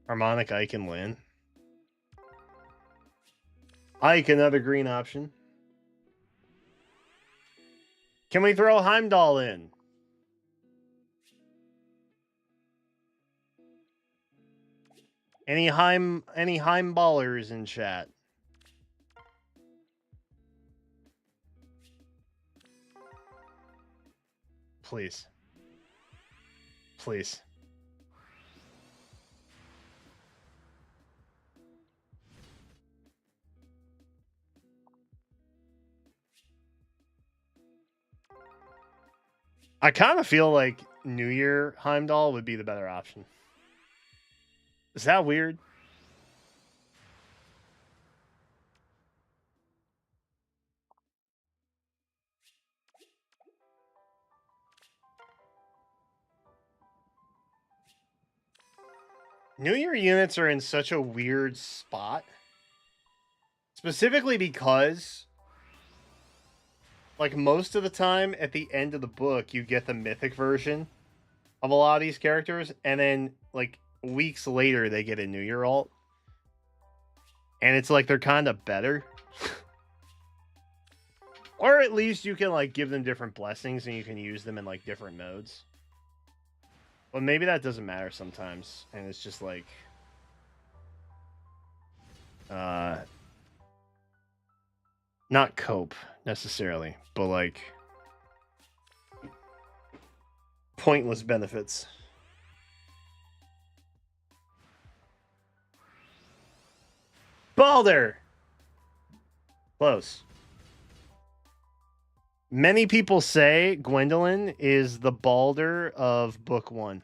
Harmonic Ike and Lynn. Ike, another green option. Can we throw Heimdall in? Any Heimballers in chat? Please. Please. I kind of feel like New Year Heimdall would be the better option. Is that weird? New Year units are in such a weird spot. Specifically because, like, most of the time at the end of the book, you get the mythic version of a lot of these characters, and then, like, weeks later, they get a New Year alt. And it's like they're kind of better. Or at least you can, like, give them different blessings and you can use them in, like, different modes. But maybe that doesn't matter sometimes, and it's just, like... not cope, necessarily, but, like... pointless benefits. Balder! Close. Many people say Gwendolyn is the Balder of Book 1.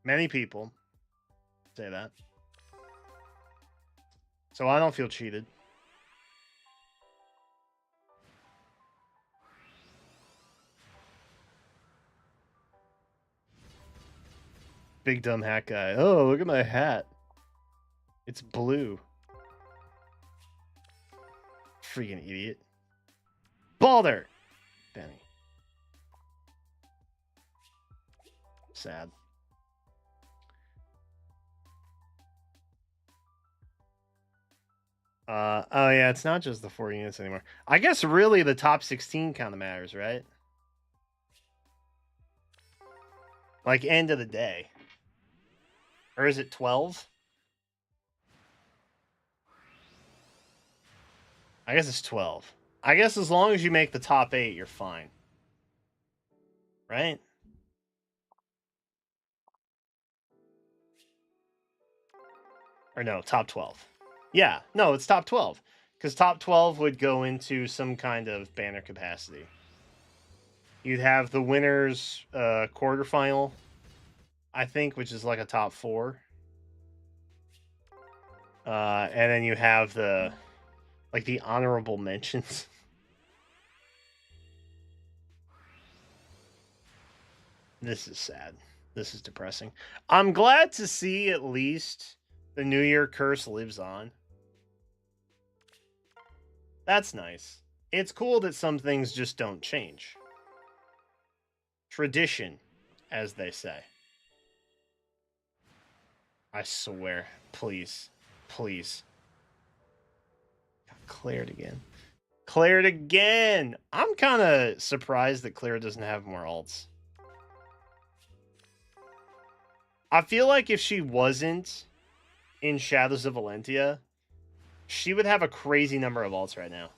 Many people say that. So I don't feel cheated. Big dumb hat guy. Oh, look at my hat. It's blue. Freaking idiot. Balder! Benny. Sad. Oh yeah, it's not just the 4 units anymore. I guess really the top 16 kind of matters, right? Like, end of the day. Or is it 12? I guess it's 12. I guess as long as you make the top 8, you're fine. Right? Or no, top 12. Yeah, no, it's top 12. Because top 12 would go into some kind of banner capacity. You'd have the winners quarterfinal, I think, which is like a top 4. And then you have the honorable mentions. This is sad. This is depressing. I'm glad to see at least the New Year curse lives on. That's nice. It's cool that some things just don't change. Tradition, as they say. I swear. Please. Please. Got cleared again. Cleared again! I'm kind of surprised that Claire doesn't have more alts. I feel like if she wasn't in Shadows of Valentia, she would have a crazy number of alts right now.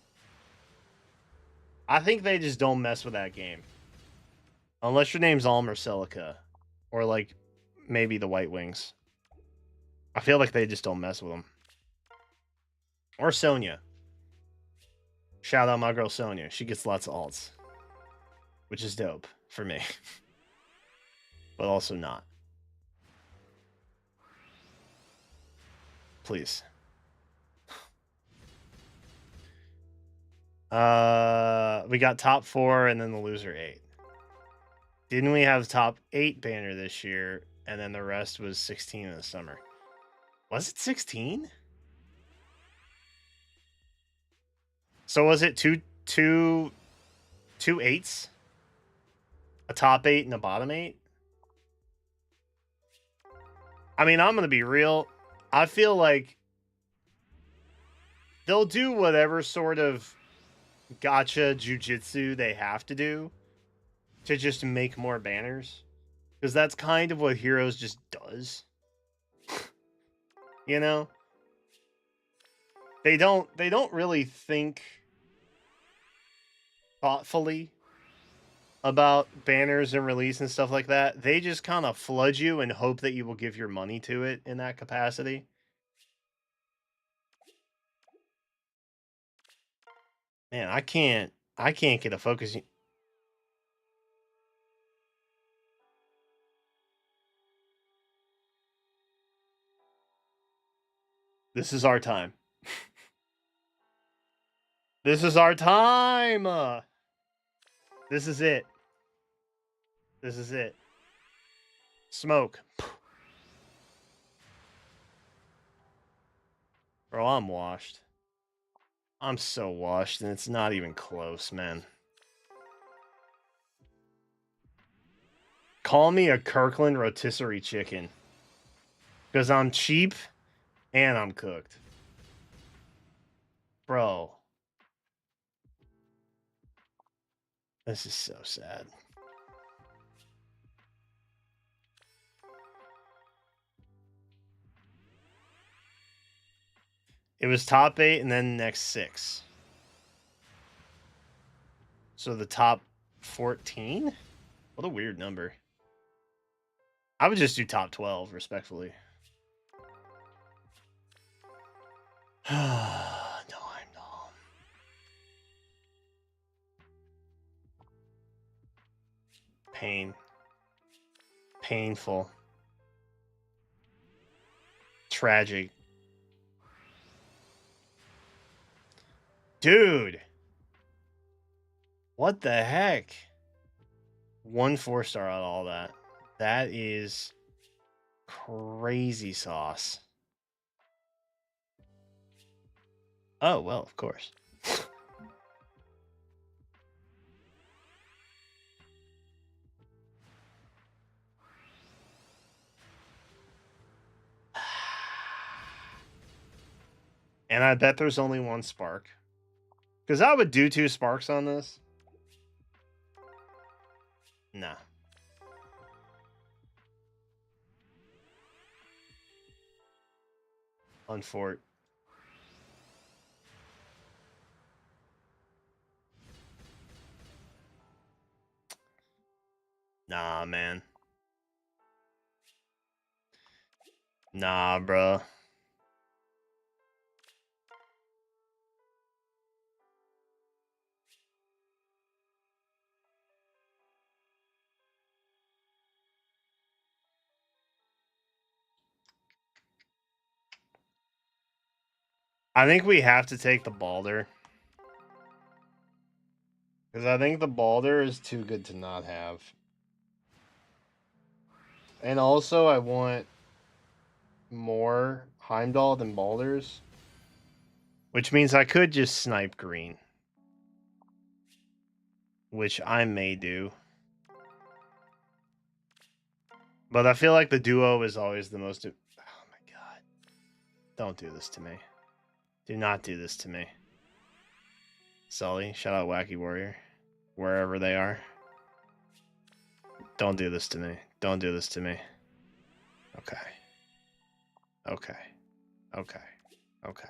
I think they just don't mess with that game. Unless your name's Almer Celica. Or, like, maybe the White Wings. I feel like they just don't mess with them. Or Sonya. Shout out my girl Sonya. She gets lots of alts. Which is dope for me. But also not. Please. We got top 4 and then the loser 8. Didn't we have top 8 banner this year, and then the rest was 16 in the summer? Was it 16? So was it two 8s? A top 8 and a bottom 8? I mean, I'm gonna be real. I feel like they'll do whatever sort of gacha jujitsu they have to do to just make more banners. Because that's kind of what Heroes just does. You know? They don't really think thoughtfully about banners and release and stuff like that. They just kind of flood you and hope that you will give your money to it in that capacity. Man, I can't get a focus. This is our time. This is our time. This is it. This is it. Smoke. Bro, I'm washed. I'm so washed, and it's not even close, man. Call me a Kirkland rotisserie chicken. Because I'm cheap and I'm cooked. Bro. This is so sad. It was top 8 and then next 6. So the top 14? What a weird number. I would just do top 12, respectfully. No, I'm not. Pain. Painful. Tragic. Dude. What the heck? 1 4-star on all that. That is crazy sauce. Oh, well, of course. And I bet there's only 1 spark. Because I would do 2 sparks on this. Nah. Unfort. Nah, man. Nah, bro. I think we have to take the Balder. Because I think the Balder is too good to not have. And also, I want more Heimdall than Balders. Which means I could just snipe green. Which I may do. But I feel like the duo is always the most... Oh my god. Don't do this to me. Do not do this to me. Sully, shout out Wacky Warrior. Wherever they are. Don't do this to me. Don't do this to me. Okay. Okay. Okay. Okay.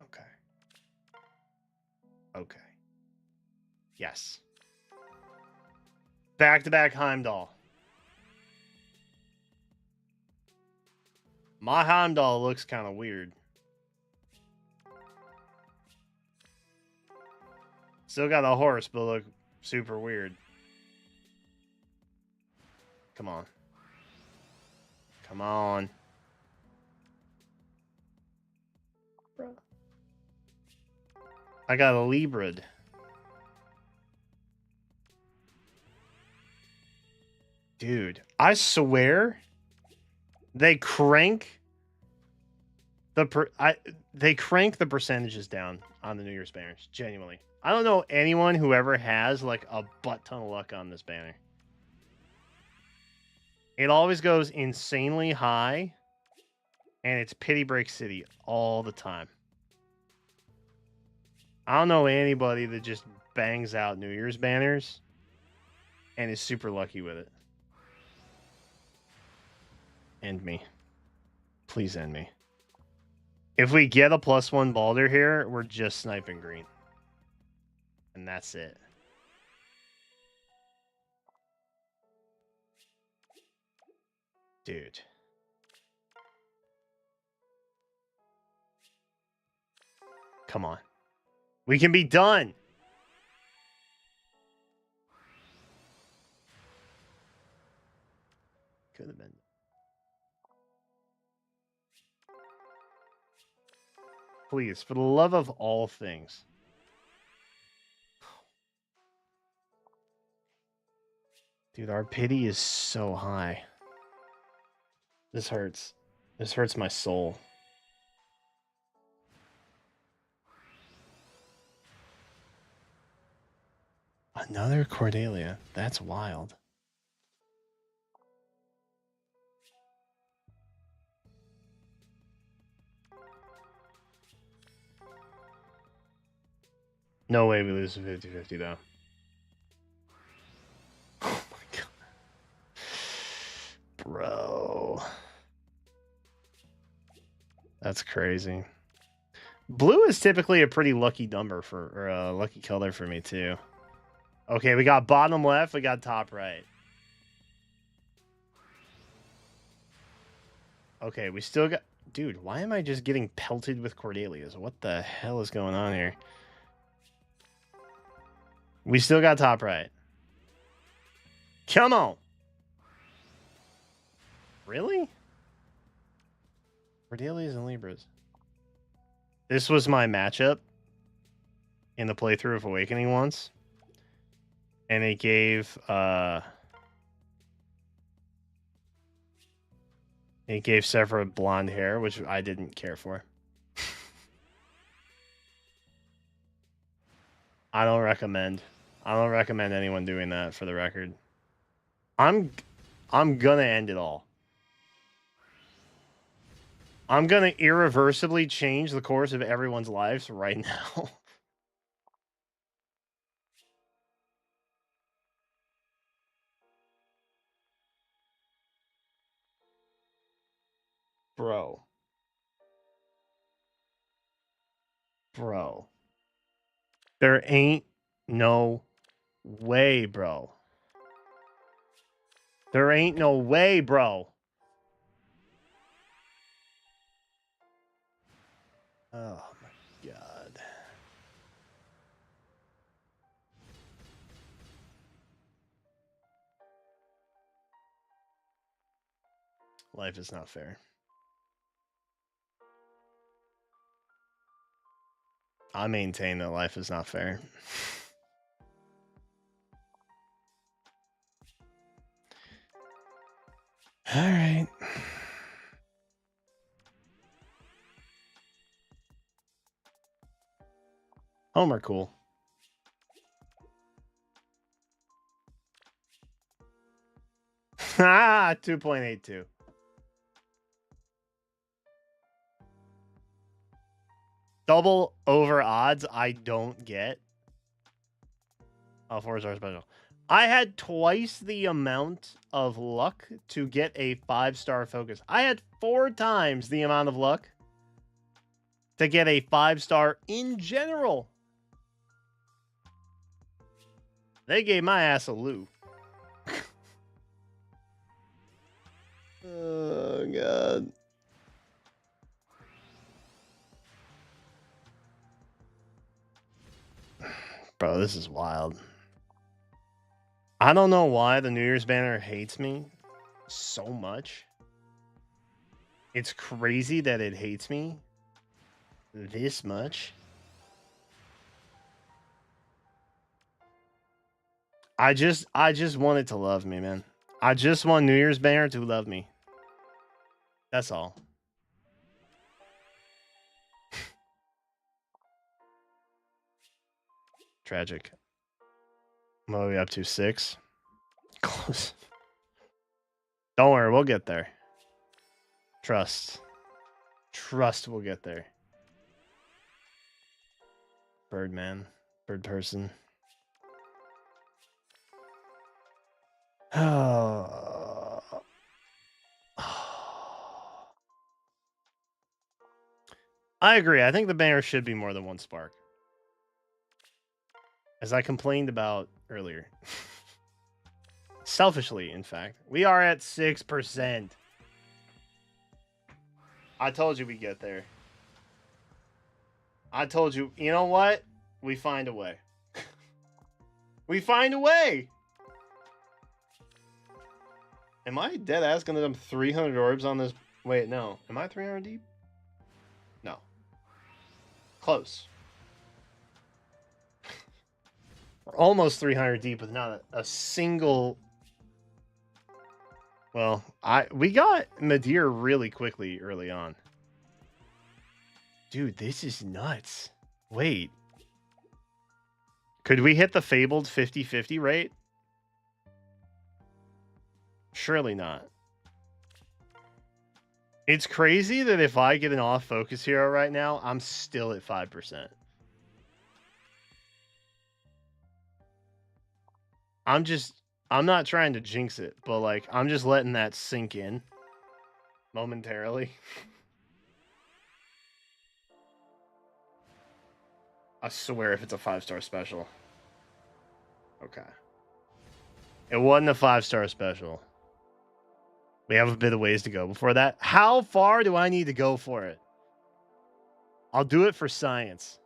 Okay. Okay. Yes. Back-to-back Heimdall. My Heimdall looks kind of weird. Still got a horse, but look super weird. Come on. Come on. I got a Librid. Dude, I swear they crank the percentages down on the New Year's banners. Genuinely. I don't know anyone who ever has like a butt ton of luck on this banner. It always goes insanely high, and it's Pity Break City all the time. I don't know anybody that just bangs out New Year's banners and is super lucky with it. End me. Please end me. If we get a +1 Balder here, we're just sniping green. And that's it. Dude. Come on. We can be done. Could have been. Please, for the love of all things. Dude, our pity is so high. This hurts. This hurts my soul. Another Cordelia. That's wild. No way we lose a 50-50 though. Oh my god. Bro. That's crazy. Blue is typically a pretty lucky number for, or a lucky color for me too. Okay, we got bottom left, we got top right. Okay, we still got... Dude, why am I just getting pelted with Cordelias? What the hell is going on here? We still got top right. Come on! Really? Cordelias and Libras. This was my matchup in the playthrough of Awakening once. And it gave Sephra blonde hair, which I didn't care for. I don't recommend anyone doing that, for the record. I'm gonna end it all. I'm gonna irreversibly change the course of everyone's lives right now. Bro. There ain't no way, bro. There ain't no way, bro. Oh my god. Life is not fair. I maintain that life is not fair. All right. Homer, cool. Ah, 2.82. Double over odds I don't get. Oh, 4-star special. I had twice the amount of luck to get a 5-star focus. I had 4 times the amount of luck to get a 5-star in general. They gave my ass a loo. Oh, God. Bro, this is wild. I don't know why the New Year's banner hates me so much. It's crazy that it hates me this much. I just want it to love me, man. I just want New Year's banner to love me. That's all. Tragic. What are we up to? 6? Close. Don't worry, we'll get there. Trust. Trust we'll get there. Birdman. Bird person. Oh. I agree. I think the banner should be more than 1 spark. As I complained about earlier. Selfishly, in fact. We are at 6%. I told you we'd get there. I told you. You know what? We find a way. We find a way! Am I dead ass gonna dump 300 orbs on this? Wait, no. Am I 300 deep? No. Close. We're almost 300 deep with not a single... Well, we got Midir really quickly early on. Dude, this is nuts. Wait. Could we hit the fabled 50-50 rate? Surely not. It's crazy that if I get an off focus hero right now, I'm still at 5%. I'm not trying to jinx it, but like I'm just letting that sink in momentarily. I swear if it's a 5-star special. Okay. It wasn't a 5-star special. We have a bit of ways to go before that. How far do I need to go for it? I'll do it for science.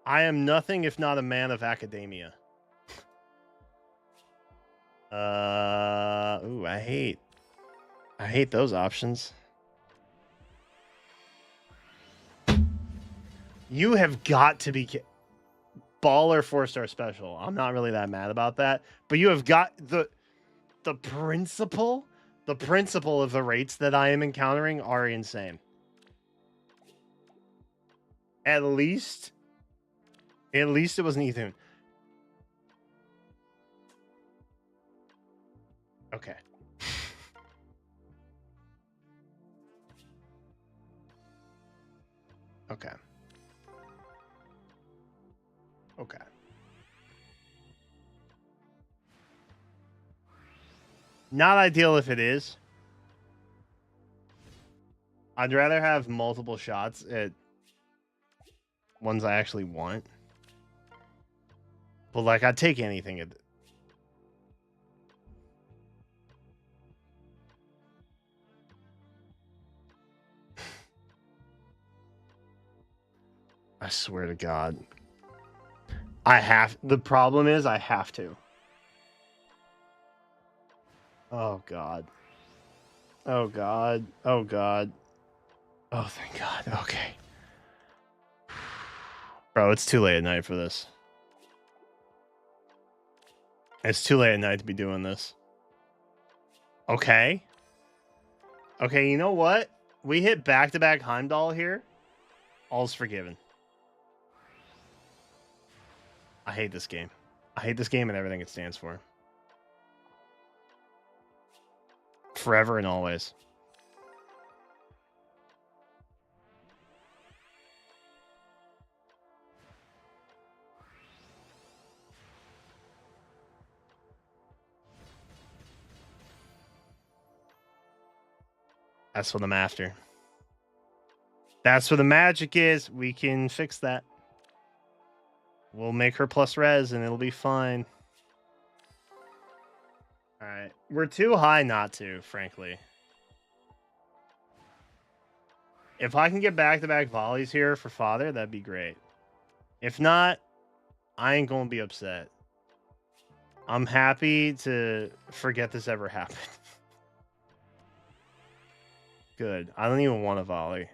I am nothing if not a man of academia. Ooh, I hate those options. You have got to be baller 4-star special. I'm not really that mad about that, but you have got the principle of the rates that I am encountering are insane. At least it wasn't Ethune. Okay. Okay. Okay. Not ideal if it is. I'd rather have multiple shots at ones I actually want. But like I'd take anything at I swear to God. The problem is I have to. Oh God. Oh God. Oh God. Oh thank God. Okay. Bro, it's too late at night for this. It's too late at night to be doing this. Okay. Okay, you know what? We hit back-to-back Heimdall here. All's forgiven. I hate this game. I hate this game and everything it stands for. Forever and always. That's what I'm after. That's what the magic is. We can fix that. We'll make her plus res and it'll be fine. All right. We're too high not to, frankly. If I can get back-to-back volleys here for father, that'd be great. If not, I ain't gonna be upset. I'm happy to forget this ever happened. Good. I don't even want a volley.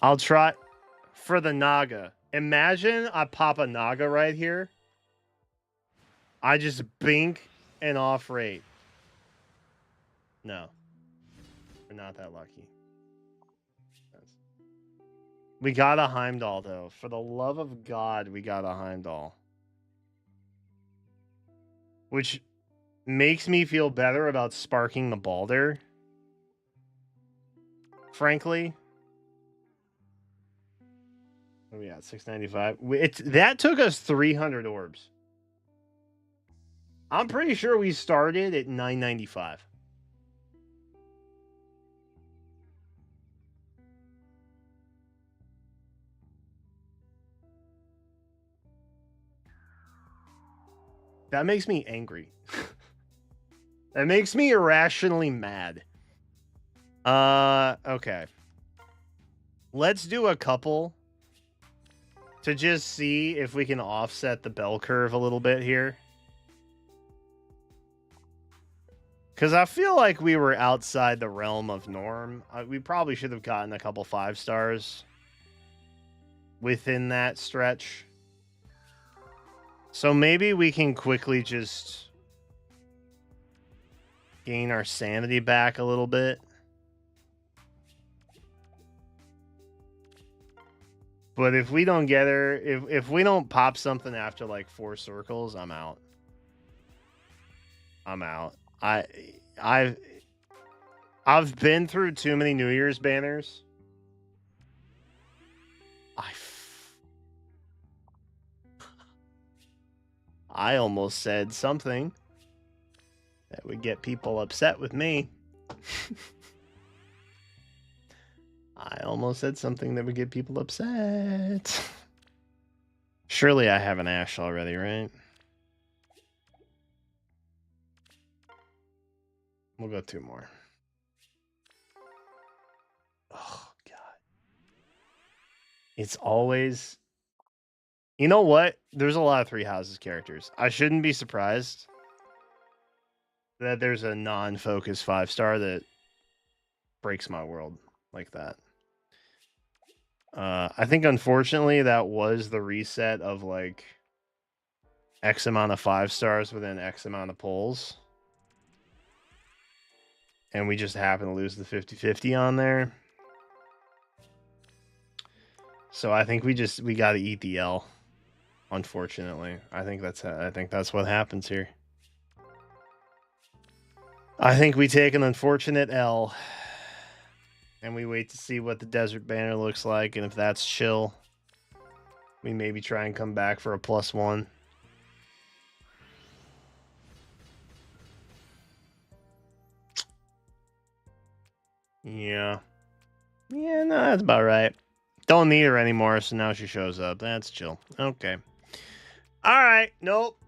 I'll try for the Naga. Imagine I pop a Naga right here. I just bink and off rate. No. We're not that lucky. We got a Heimdall, though. For the love of God, we got a Heimdall. Which makes me feel better about sparking the Balder. Frankly. What are we at? 695. That took us 300 orbs. I'm pretty sure we started at 995. That makes me angry. That makes me irrationally mad. Okay. Let's do a couple to just see if we can offset the bell curve a little bit here. Because I feel like we were outside the realm of norm. We probably should have gotten a couple 5 stars within that stretch. So maybe we can quickly just gain our sanity back a little bit. But if we don't get her, if we don't pop something after like 4 circles, I'm out. I'm out. I've been through too many New Year's banners. I almost said something that would get people upset with me. I almost said something that would get people upset. Surely I have an Ash already, right? We'll go 2 more. Oh, God. It's always... You know what? There's a lot of Three Houses characters. I shouldn't be surprised that there's a non-focus 5-star that breaks my world like that. I think, unfortunately, that was the reset of, like, X amount of 5 stars within X amount of polls. And we just happen to lose the 50-50 on there. So I think we got to eat the L. Unfortunately, I think that's what happens here. I think we take an unfortunate L, and we wait to see what the Desert Banner looks like, and if that's chill, we maybe try and come back for a +1. Yeah, no, that's about right. Don't need her anymore, so now she shows up. That's chill. Okay. All right. Nope.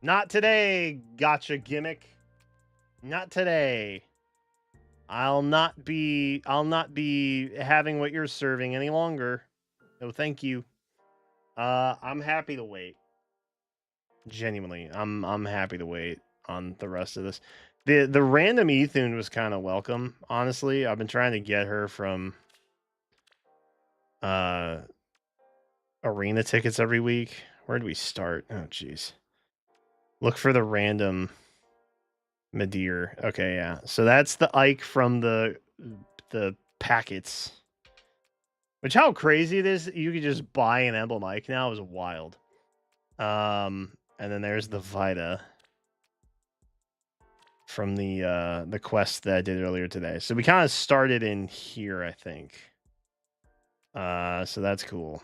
Not today, gotcha gimmick. Not today. I'll not be having what you're serving any longer. No, thank you. I'm happy to wait. Genuinely, I'm happy to wait on the rest of this. The random Ethune was kind of welcome, honestly. I've been trying to get her from arena tickets every week. Where do we start? Oh, jeez. Look for the random Midir. Okay, yeah. So that's the Ike from the packets. Which, how crazy it is, you could just buy an emblem Ike now is wild. And then there's the Vita from the quest that I did earlier today. So we kind of started in here, I think. So that's cool.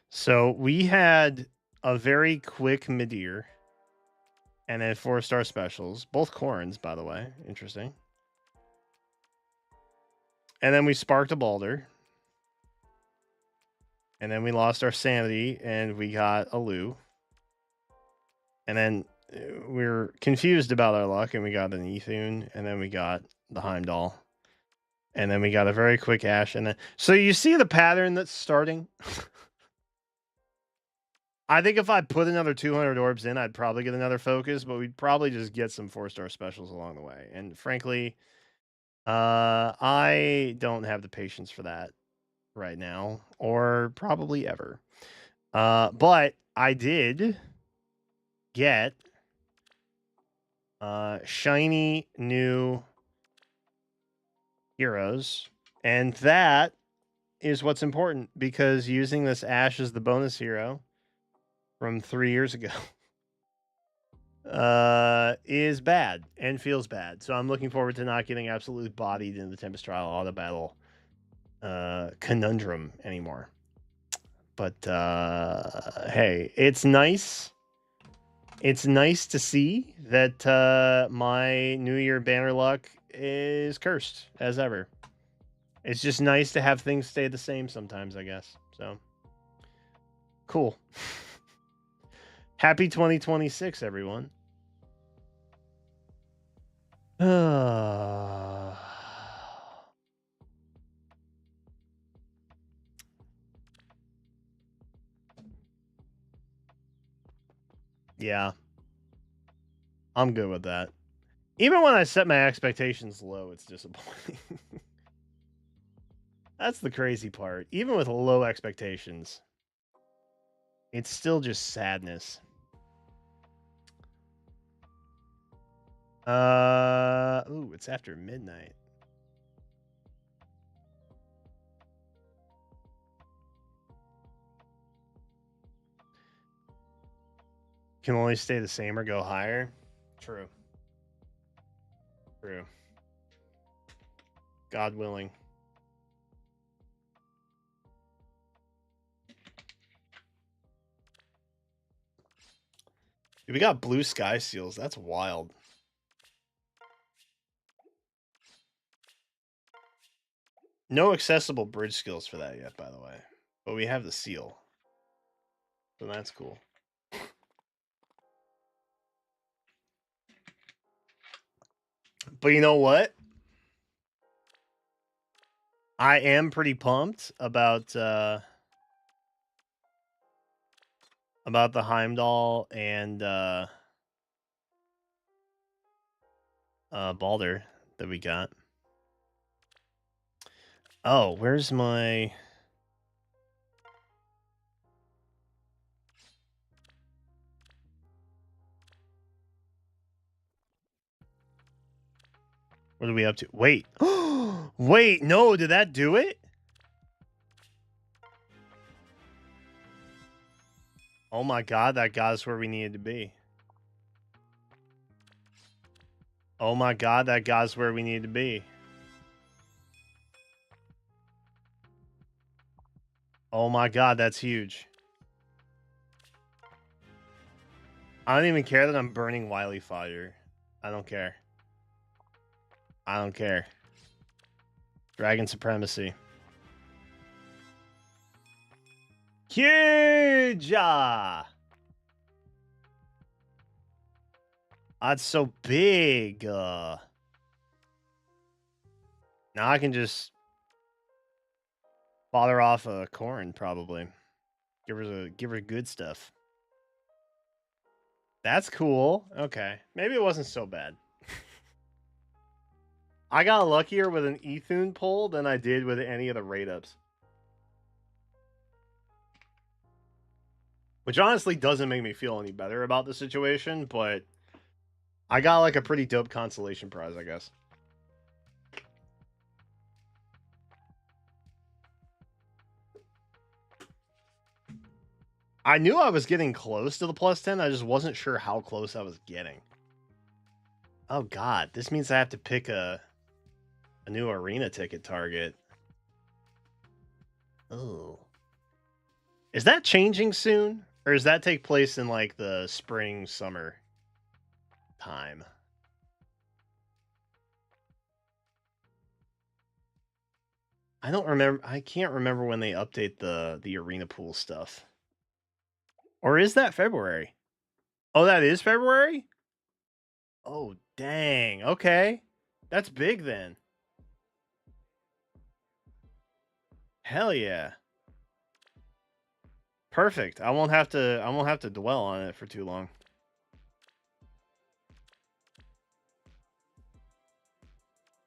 So we had a very quick Midir and then 4-star specials, both Corns, by the way. Interesting. And then we sparked a Balder. And then we lost our sanity, and we got a Lou. And then we were confused about our luck, and we got an Ethune, and then we got the Heimdall. And then we got a very quick Ash, and then... So you see the pattern that's starting? I think if I put another 200 orbs in, I'd probably get another focus, but we'd probably just get some 4-star specials along the way. And frankly, I don't have the patience for that right now, or probably ever. But I did get shiny new heroes, and that is what's important, because using this Ash as the bonus hero from 3 years ago is bad and feels bad. So I'm looking forward to not getting absolutely bodied in the Tempest Trial auto battle conundrum anymore. But hey, it's nice. It's nice to see that my New Year banner luck is cursed as ever. It's just nice to have things stay the same sometimes, I guess. So cool. Happy 2026, everyone. Yeah. I'm good with that. Even when I set my expectations low, it's disappointing. That's the crazy part. Even with low expectations, it's still just sadness. Ooh, it's after midnight. Can only stay the same or go higher. True. True. God willing. Dude, we got blue sky seals. That's wild. No accessible bridge skills for that yet, by the way. But we have the seal. So that's cool. But you know what? I am pretty pumped about the Heimdall and Balder that we got. Oh, where's my... What are we up to? Wait. Wait, no, did that do it? Oh my god, that got us where we needed to be. Oh my god, that got us where we needed to be. Oh my god, that's huge. I don't even care that I'm burning Wily Fire. I don't care. I don't care. Dragon Supremacy. Huge! That's so big. Now I can just bother off a Corrin, probably. Give her good stuff. That's cool. Okay. Maybe it wasn't so bad. I got luckier with an Ethune pull than I did with any of the raid ups. Which honestly doesn't make me feel any better about the situation, but I got like a pretty dope consolation prize, I guess. I knew I was getting close to the plus 10. I just wasn't sure how close I was getting. Oh god, this means I have to pick a new arena ticket target. Oh. Is that changing soon? Or does that take place in like the spring, summer time? I don't remember. I can't remember when they update the arena pool stuff. Or is that February? Oh, that is February? Oh, dang. Okay. That's big then. Hell yeah. Perfect. I won't have to dwell on it for too long.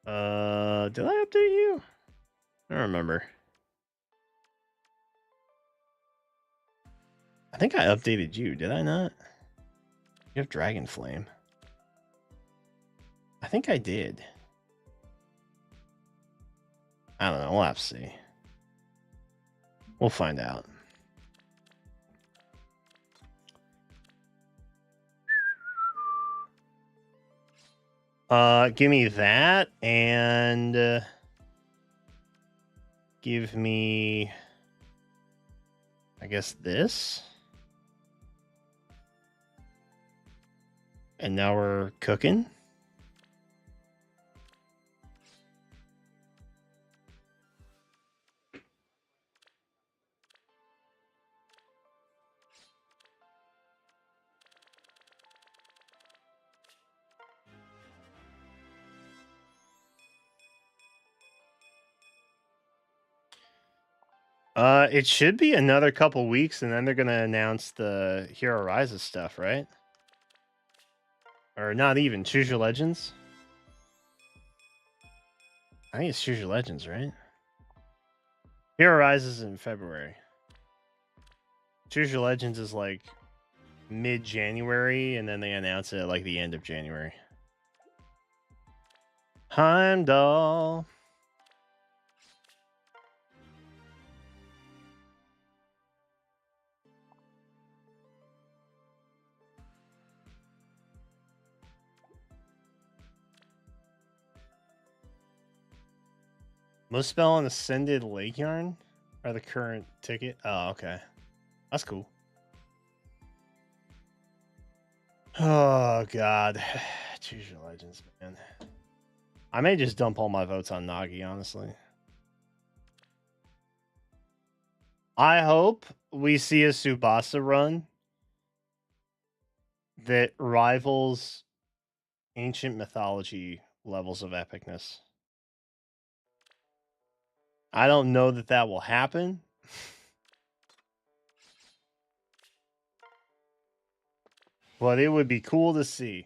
Did I update you? I don't remember. I think I updated you, did I not? You have Dragon Flame. I think I did. I don't know. We'll have to see. We'll find out. Give me that and give me, I guess, this. And now we're cooking. It should be another couple weeks, and then they're gonna announce the Hero Rises stuff, right? Or not even Choose Your Legends. I think it's Choose Your Legends, right? Hero Rises in February. Choose Your Legends is like mid-January, and then they announce it at like the end of January. Heimdall. Most spell on Ascended Lake Yarn are the current ticket. Oh, okay. That's cool. Oh, God. Choose Your Legends, man. I may just dump all my votes on Nagi, honestly. I hope we see a Tsubasa run that rivals ancient mythology levels of epicness. I don't know that that will happen. But it would be cool to see.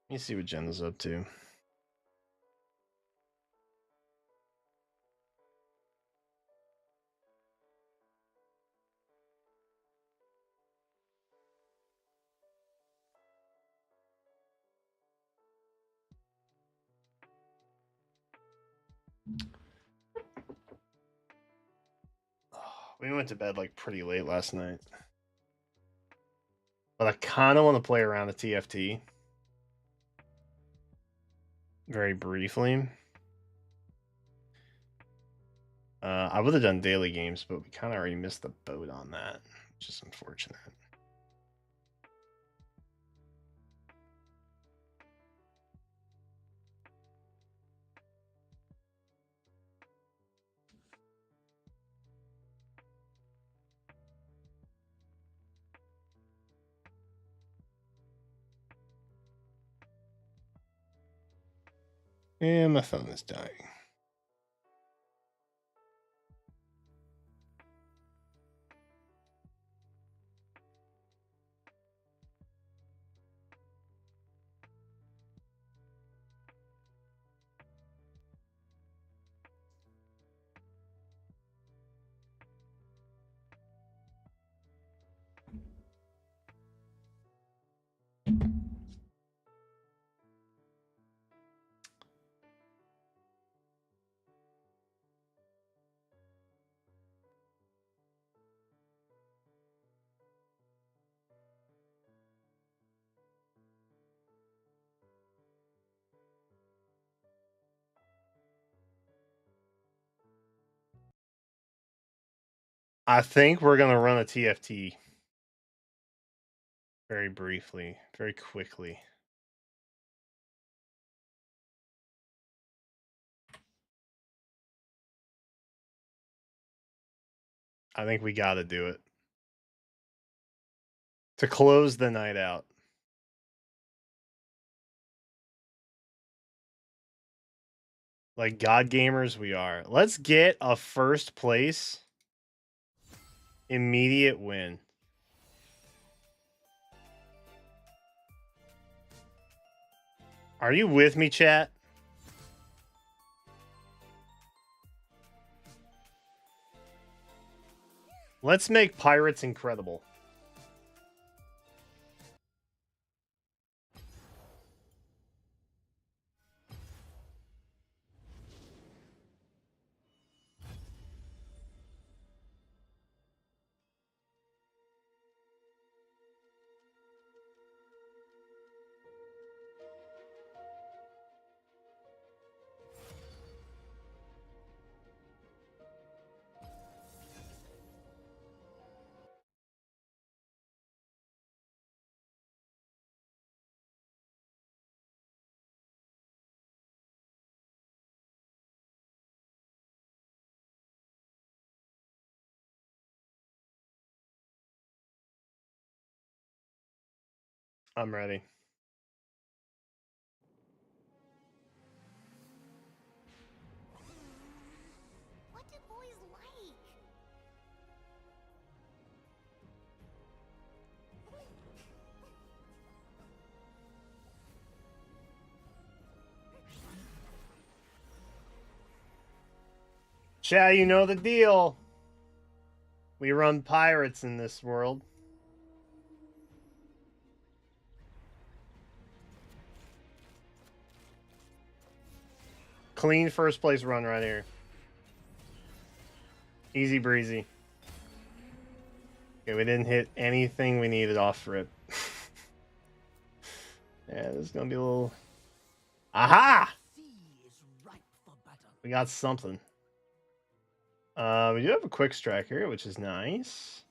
Let me see what Jen is up to. We went to bed like pretty late last night. But I kind of want to play around the TFT. Very briefly. I would have done daily games, but we kind of already missed the boat on that, which is unfortunate. And my phone is dying. I think we're gonna run a TFT Very briefly, very quickly. I think we got to do it to close the night out. Like God gamers we are. Let's get a first place immediate win. Are you with me, chat? Let's make pirates incredible. I'm ready. What do boys like? Chat, you know the deal. We run pirates in this world. Clean first place run right here. Easy breezy. Okay, we didn't hit anything we needed off rip. Yeah, this is gonna be a little. Aha! We got something. We do have a quick striker, which is nice.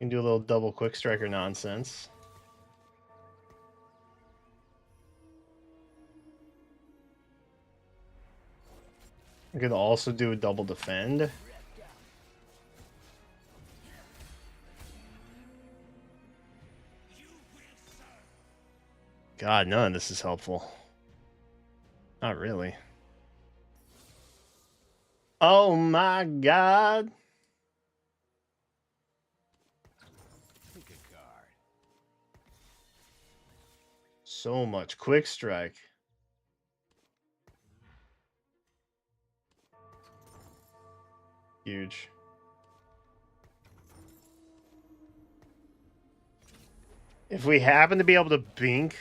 We can do a little double quick striker nonsense. We could also do a double defend. God, none of this is helpful. Not really. Oh my God. So much quick strike. Huge. If we happen to be able to bink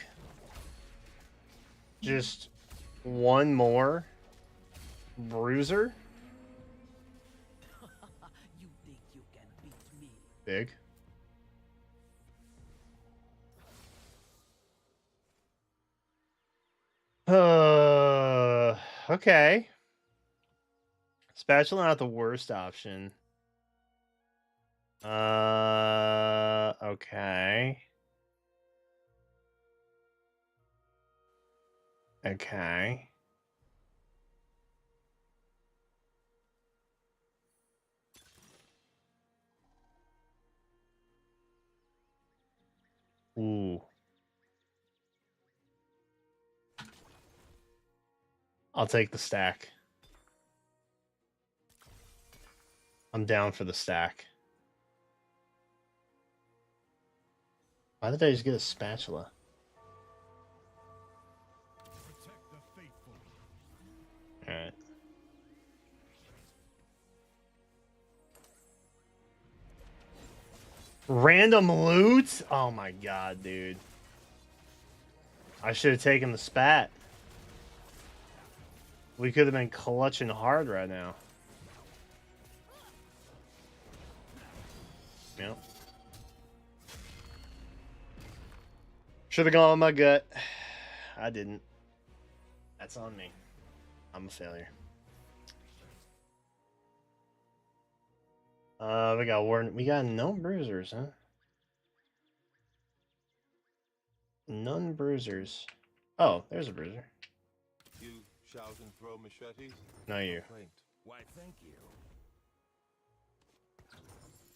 just one more bruiser. You think you can beat me? Big. Okay. Spatula not the worst option. Okay. Okay. Ooh. I'll take the stack. I'm down for the stack. Why did I just get a spatula? Alright. Random loot? Oh my god, dude. I should have taken the spat. We could have been clutching hard right now. Yep. Should have gone on my gut. I didn't. That's on me. I'm a failure. We got no bruisers, huh? None bruisers. Oh, there's a bruiser. You shout and throw machetes? Not you. Quaint. Why, thank you. Gotta hit the trail.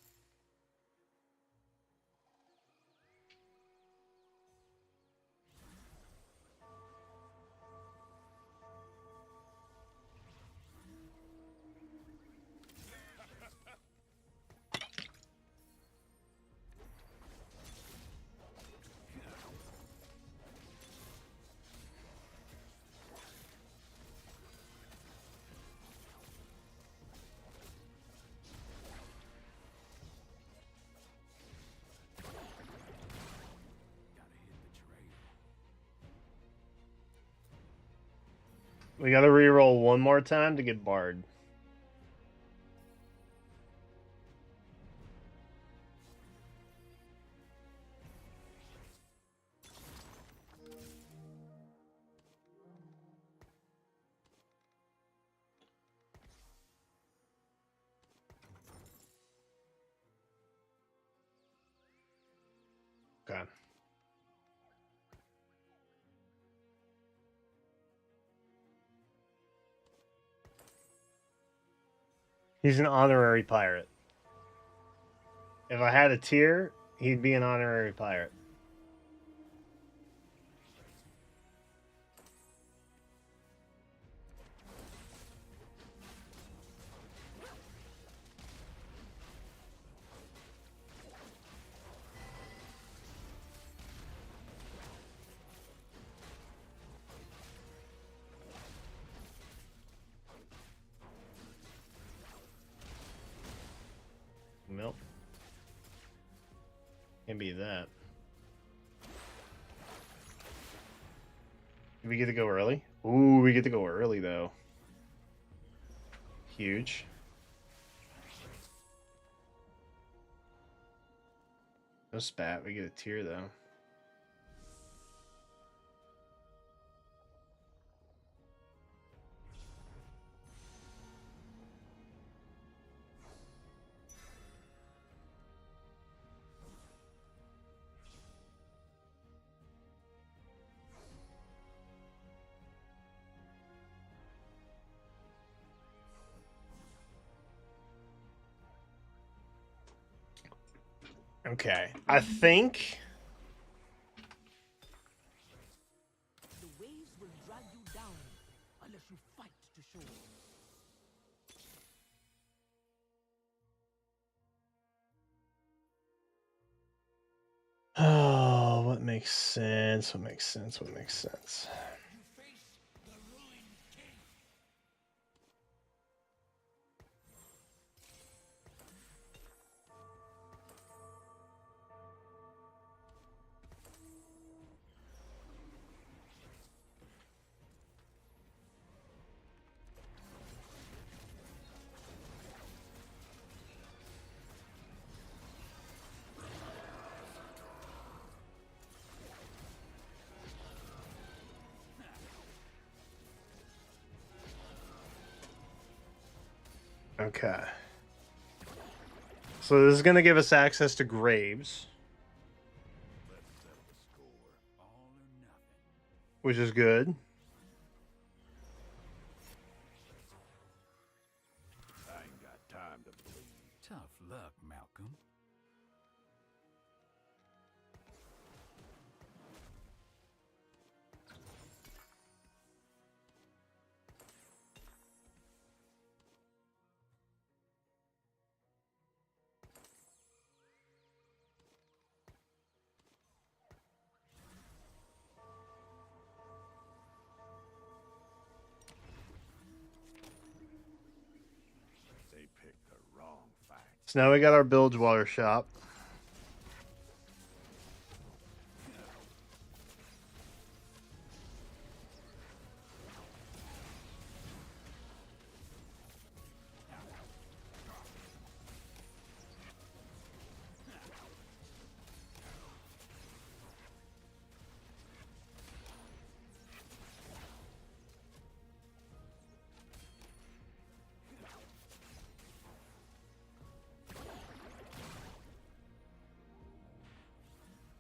We gotta reroll one more time to get Bard. Okay. He's an honorary pirate. If I had a tier, he'd be an honorary pirate. Milk. Can be that. Do we get to go early? Ooh, we get to go early though. Huge. No spat. We get a tier though. Okay. I think The waves will drag you down unless you fight to shore. oh, what makes sense? What makes sense? What makes sense? You face the ruined king. Okay. So this is gonna give us access to graves, Let's settle the score. All or nothing. which is good. I ain't got time to bleed. Tough luck, Malcolm. They picked the wrong fight. So now we got our Bilgewater shop.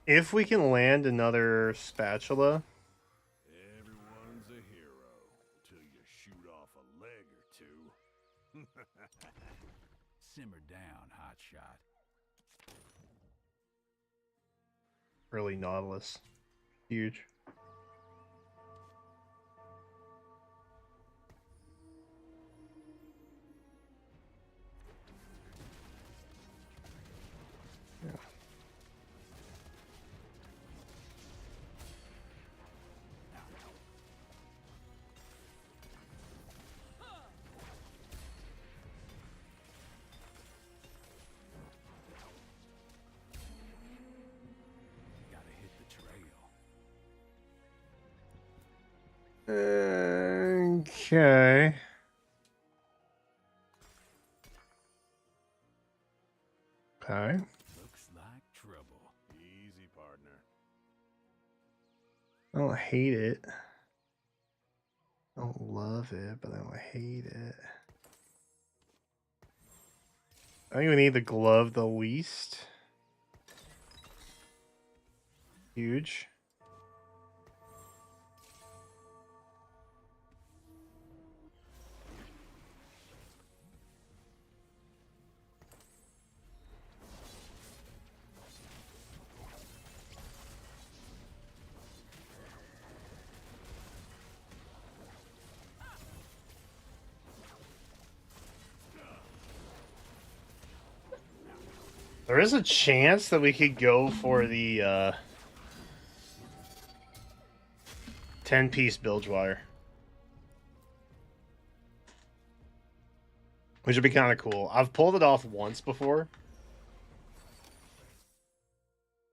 If we can land another spatula, Everyone's a hero until you shoot off a leg or two. Simmer down, hotshot. early Nautilus, huge. Gotta hit the trail. Okay. Okay. Looks like trouble. Easy, partner. I don't hate it. I don't love it, but I don't hate it. I think we need the glove the least. Huge. There is a chance that we could go for the 10-piece Bilgewater. Which would be kind of cool. I've pulled it off once before.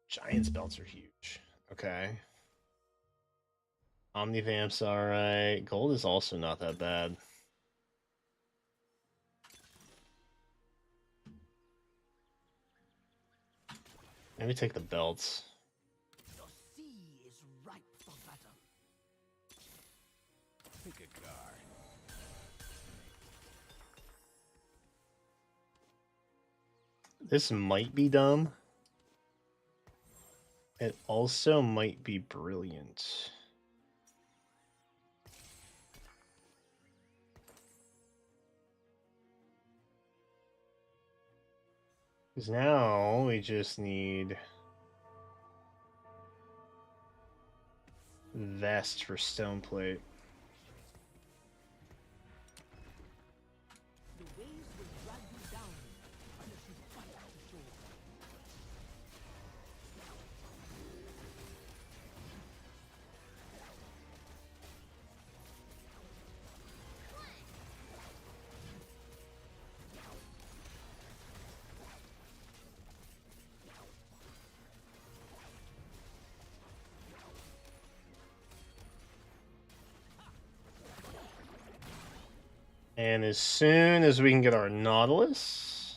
Giant's belts are huge. Okay. Omnivamp's alright. Gold is also not that bad. Maybe take the belts. The sea is ripe for battle. Pick a card. This might be dumb. It also might be brilliant. Because now we just need vest for stone plate. The waves will drag you down unless you fight to shore. And as soon as we can get our Nautilus,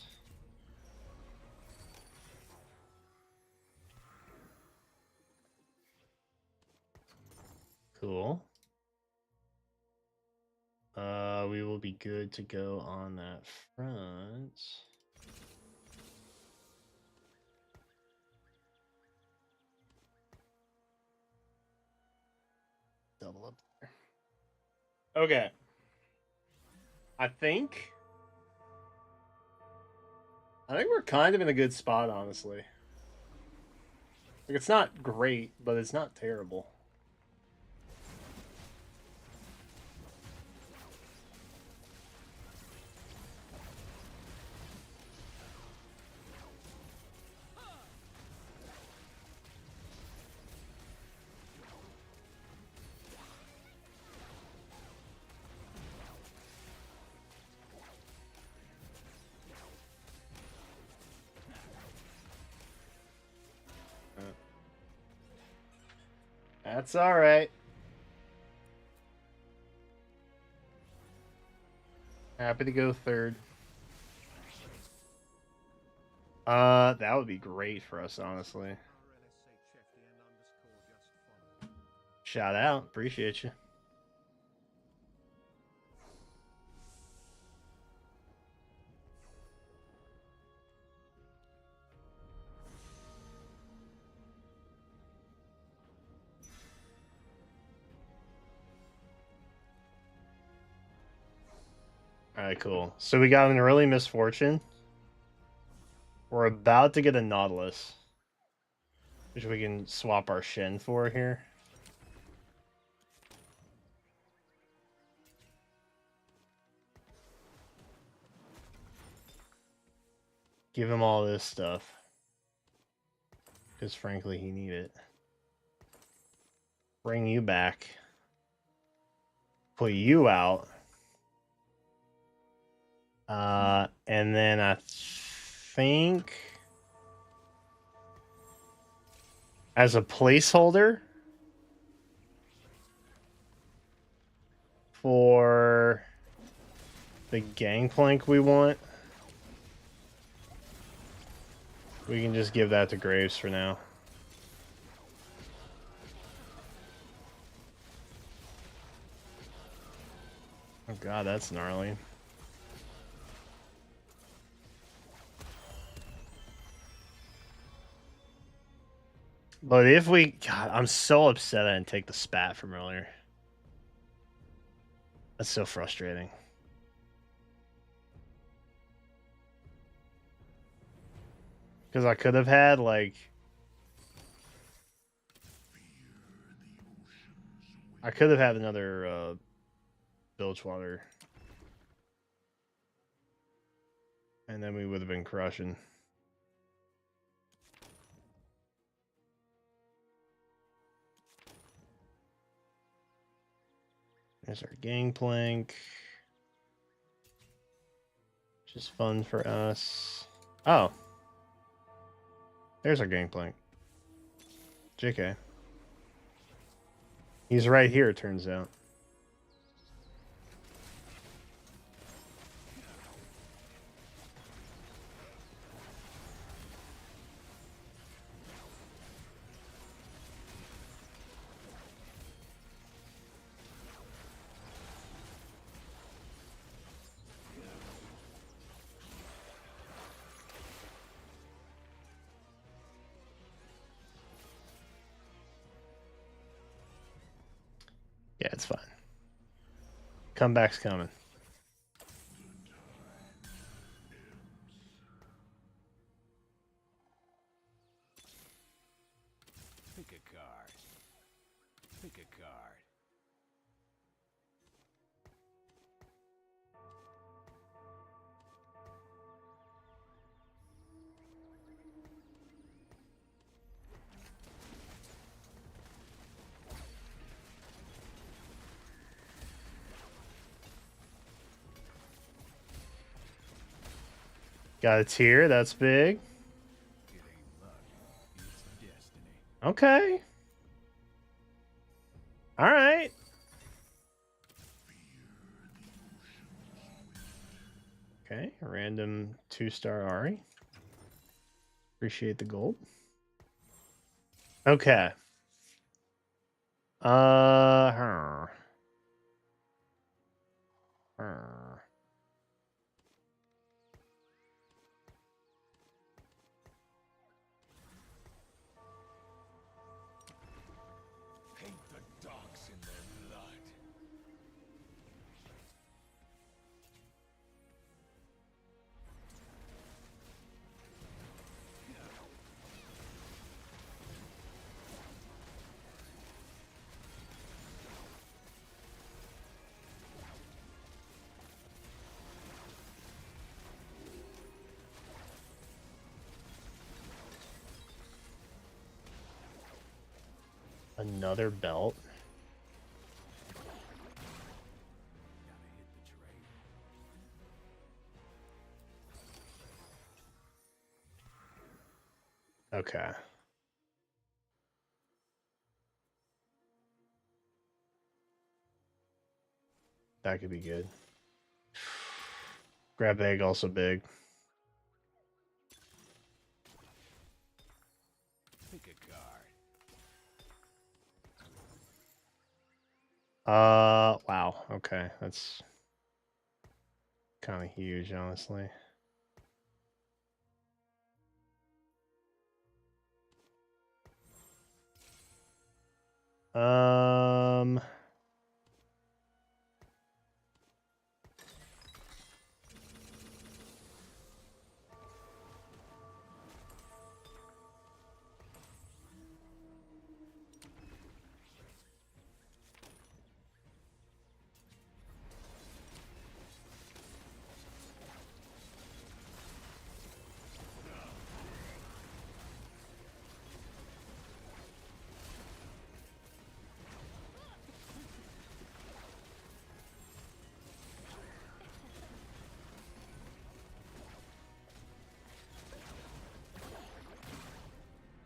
cool. We will be good to go on that front. Double up there. Okay. I think we're kind of in a good spot, honestly. Like, it's not great, but it's not terrible. That's all right. Happy to go third. That would be great for us, honestly. Shout out. Appreciate you. All right, cool. So we got an early misfortune. We're about to get a Nautilus, which we can swap our Shen for here. Give him all this stuff. Because frankly, he need it. Bring you back. Put you out. And then I think as a placeholder for the gangplank we want, we can just give that to Graves for now. Oh god, that's gnarly. But if we... God, I'm so upset I didn't take the spat from earlier. That's so frustrating. Because I could have had, like... I could have had another, Bilgewater. And then we would have been crushing. There's our gangplank. Which is fun for us. Oh. There's our gangplank. JK. He's right here, it turns out. Yeah, it's fine. Comeback's coming. Pick a card. Pick a card. Got a tier, that's big. It ain't luck. It's destiny. Okay. Alright. Okay, random 2-star Ari. Appreciate the gold. Okay. Huh. Paint the dogs in their blood. Another belt. Gotta hit the trade. Okay. That could be good. Grab egg also big. Pick a card. Wow. Okay, that's kind of huge, honestly.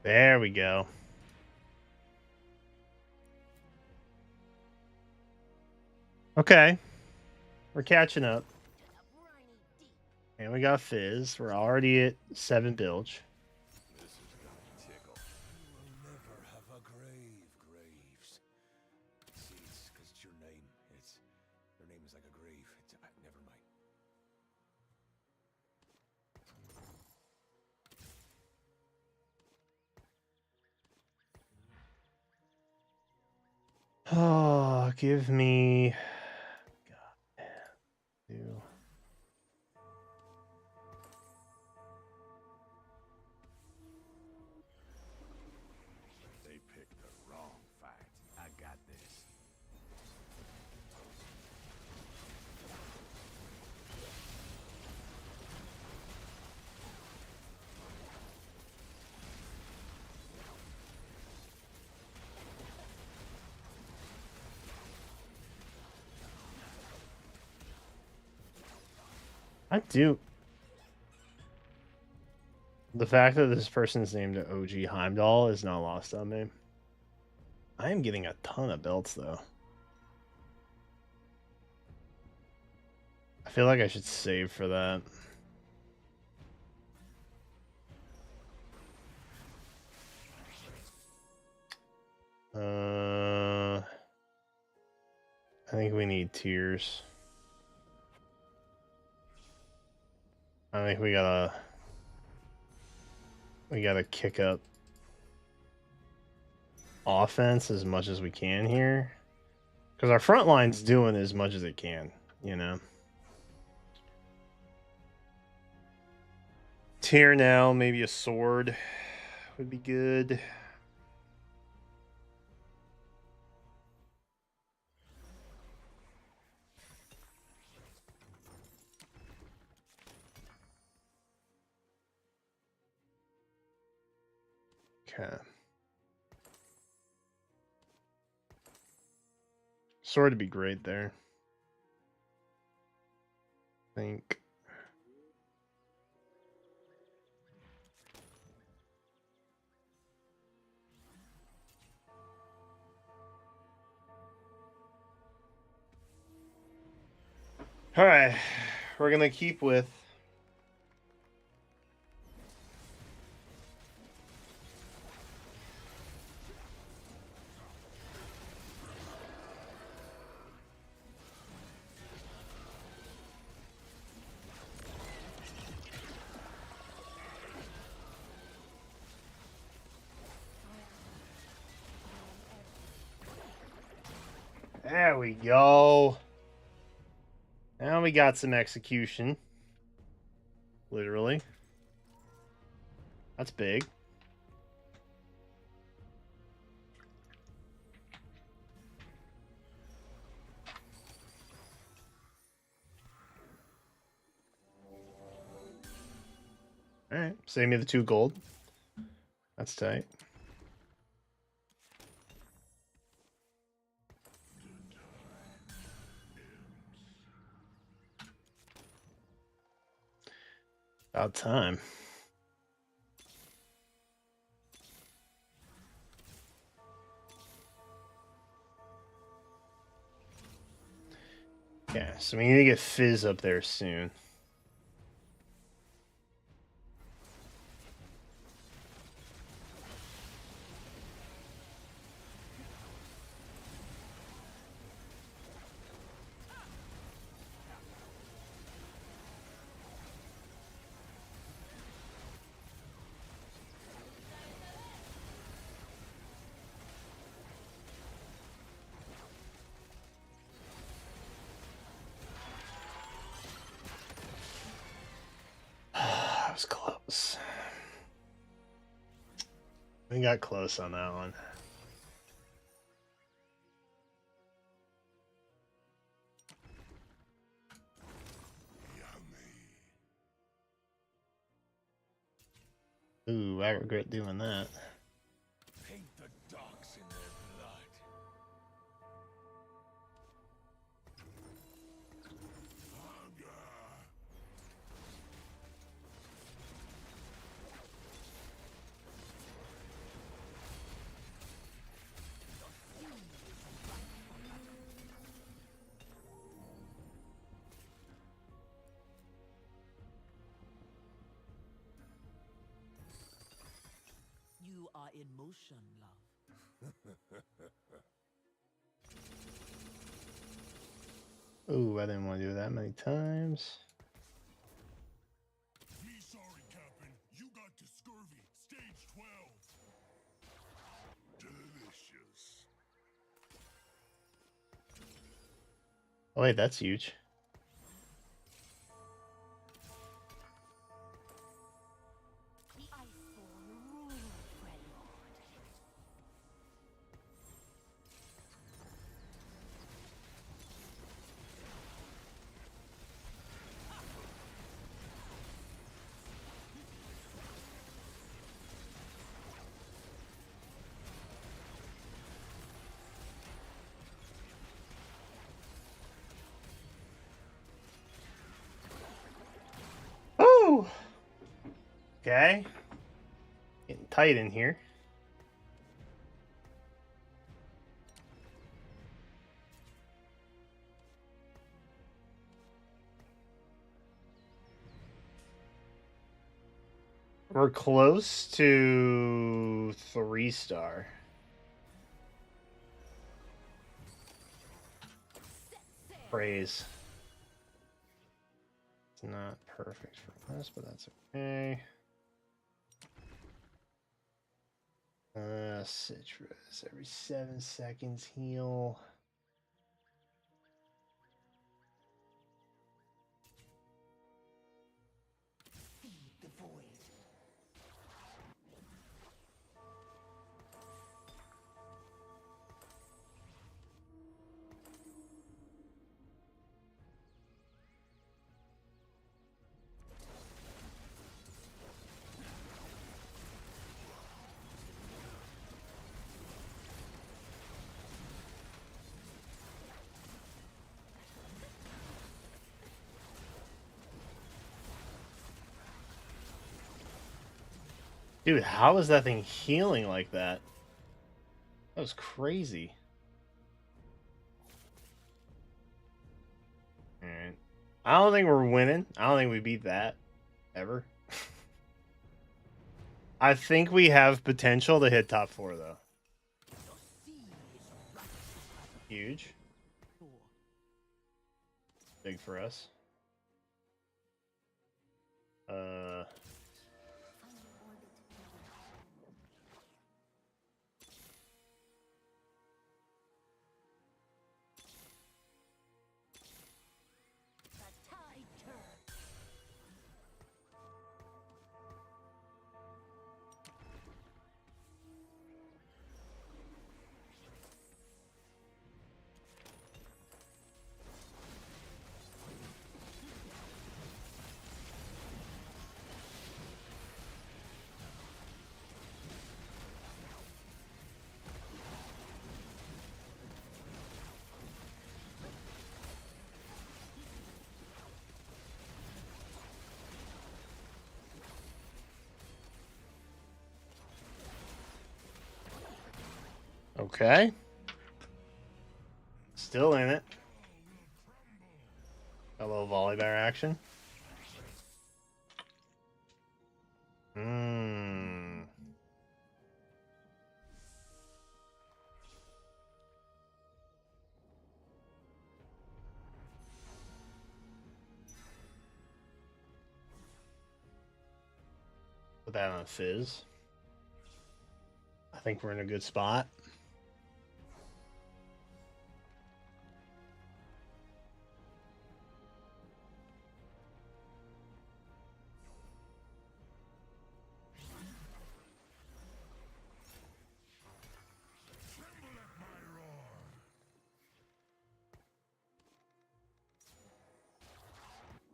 There we go. Okay. We're catching up. To the briny deep. And we got Fizz. We're already at 7 bilge. This is gonna tickle. You will never have a grave, Graves. See, it's 'cause it's your name. Your name is like a grave. Never mind. Oh, give me. God. Two. They picked the wrong fight. I got this. I do. The fact that this person's named OG Heimdall is not lost on me. I am getting a ton of belts, though. I feel like I should save for that. I think we need tiers. I think we gotta kick up offense as much as we can here, because our front line's doing as much as it can, you know. Tier now, maybe a sword would be good. Okay. Sword would be great there. I think. All right, we're gonna keep with There we go. Now we got some execution. Literally. That's big. Alright, save me the 2 gold. That's tight. About time. Yeah, so we need to get Fizz up there soon. That was close. We got close on that one. Ooh, I regret doing that. Paint the dogs in their blood. are in motion, love. Ooh, I didn't want to do that many times. Me sorry, Captain. You got to scurvy. Stage 12. Delicious. Oh wait, that's huge. The Iceborn rule, Freljord. Ooh. Okay. Getting tight in here. We're close to 3-star. Praise. It's not perfect for us, but that's okay. Citrus every 7 seconds heal. Feed the void. Dude, how is that thing healing like that? That was crazy. Alright. I don't think we're winning. I don't think we beat that. Ever. I think we have potential to hit top 4, though. The sea is right to Huge. shore. Big for us. Final orbit. The tide turns. Okay. Still in it. A little volley bear action. Mmm. Put that on a fizz. I think we're in a good spot.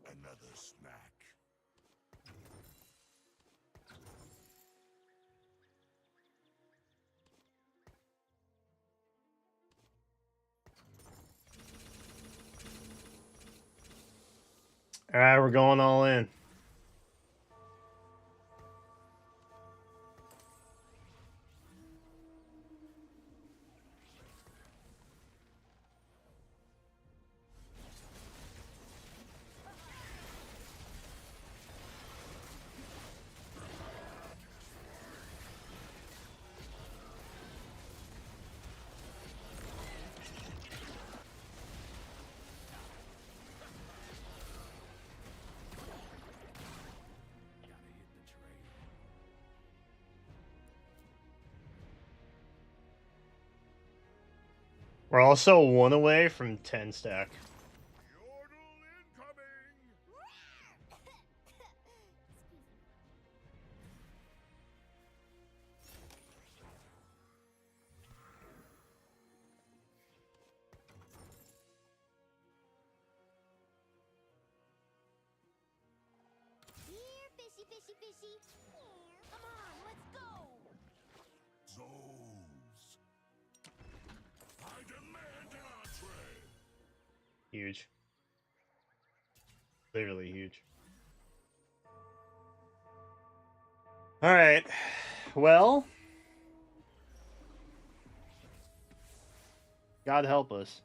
Another snack. All right, we're going all in. We're also 1 away from 10 stack. Yordle incoming! Here, fishy, fishy, fishy. Come on, let's go. Zones! I demand an entree! Huge. Literally huge. All right. Well, God help us.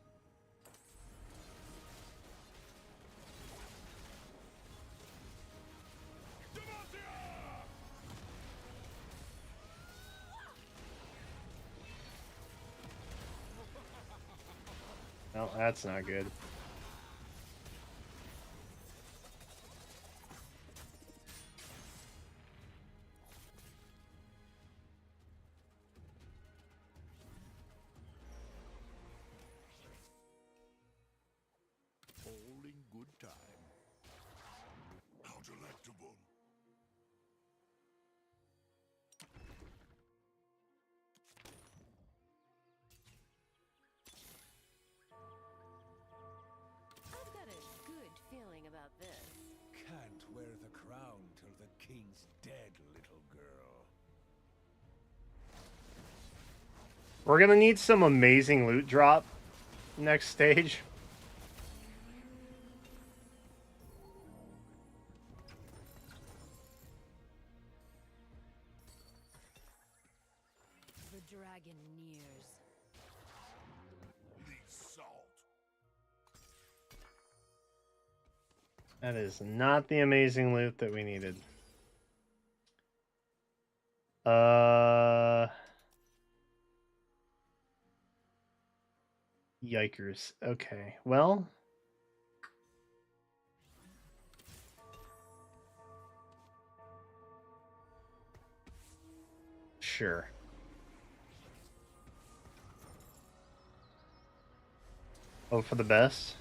No, that's not good. All in good time. How delectable. I've got a good feeling about this. Can't wear the crown till the king's dead, little girl. We're gonna need some amazing loot drop next stage. The dragon nears. Need salt. That is not the amazing loot that we needed. Yikers. Okay, well. Sure. Hope for the best.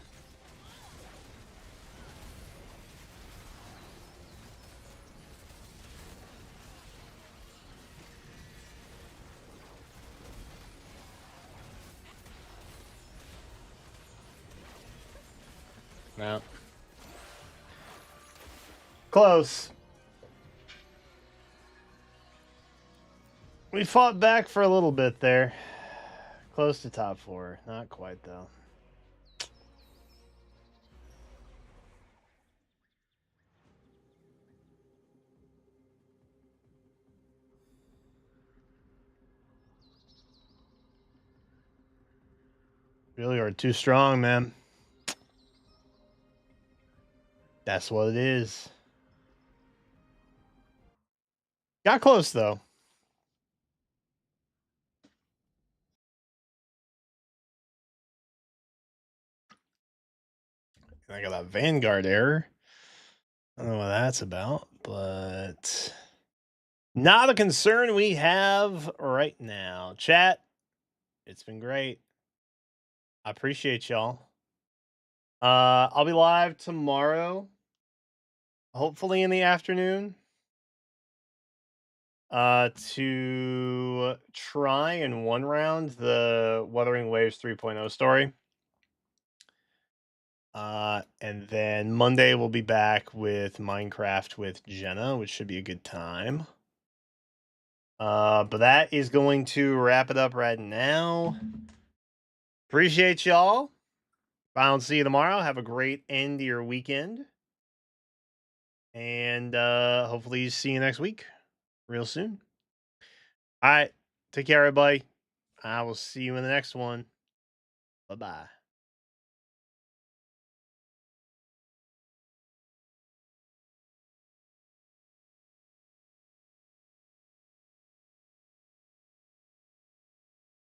No. Close. We fought back for a little bit there. Close to top 4. Not quite, though. Really are too strong, man. That's what it is. Got close, though. I got a Vanguard error. I don't know what that's about, but not a concern we have right now. Chat, it's been great. I appreciate y'all. I'll be live tomorrow, hopefully in the afternoon, to try in one round the Wuthering Waves 3.0 story. And then Monday we'll be back with Minecraft with Jenna, which should be a good time. But that is going to wrap it up right now. Appreciate y'all. If I don't see you tomorrow, have a great end to your weekend. And hopefully see you next week real soon. All right. Take care, everybody. I will see you in the next one. Bye-bye.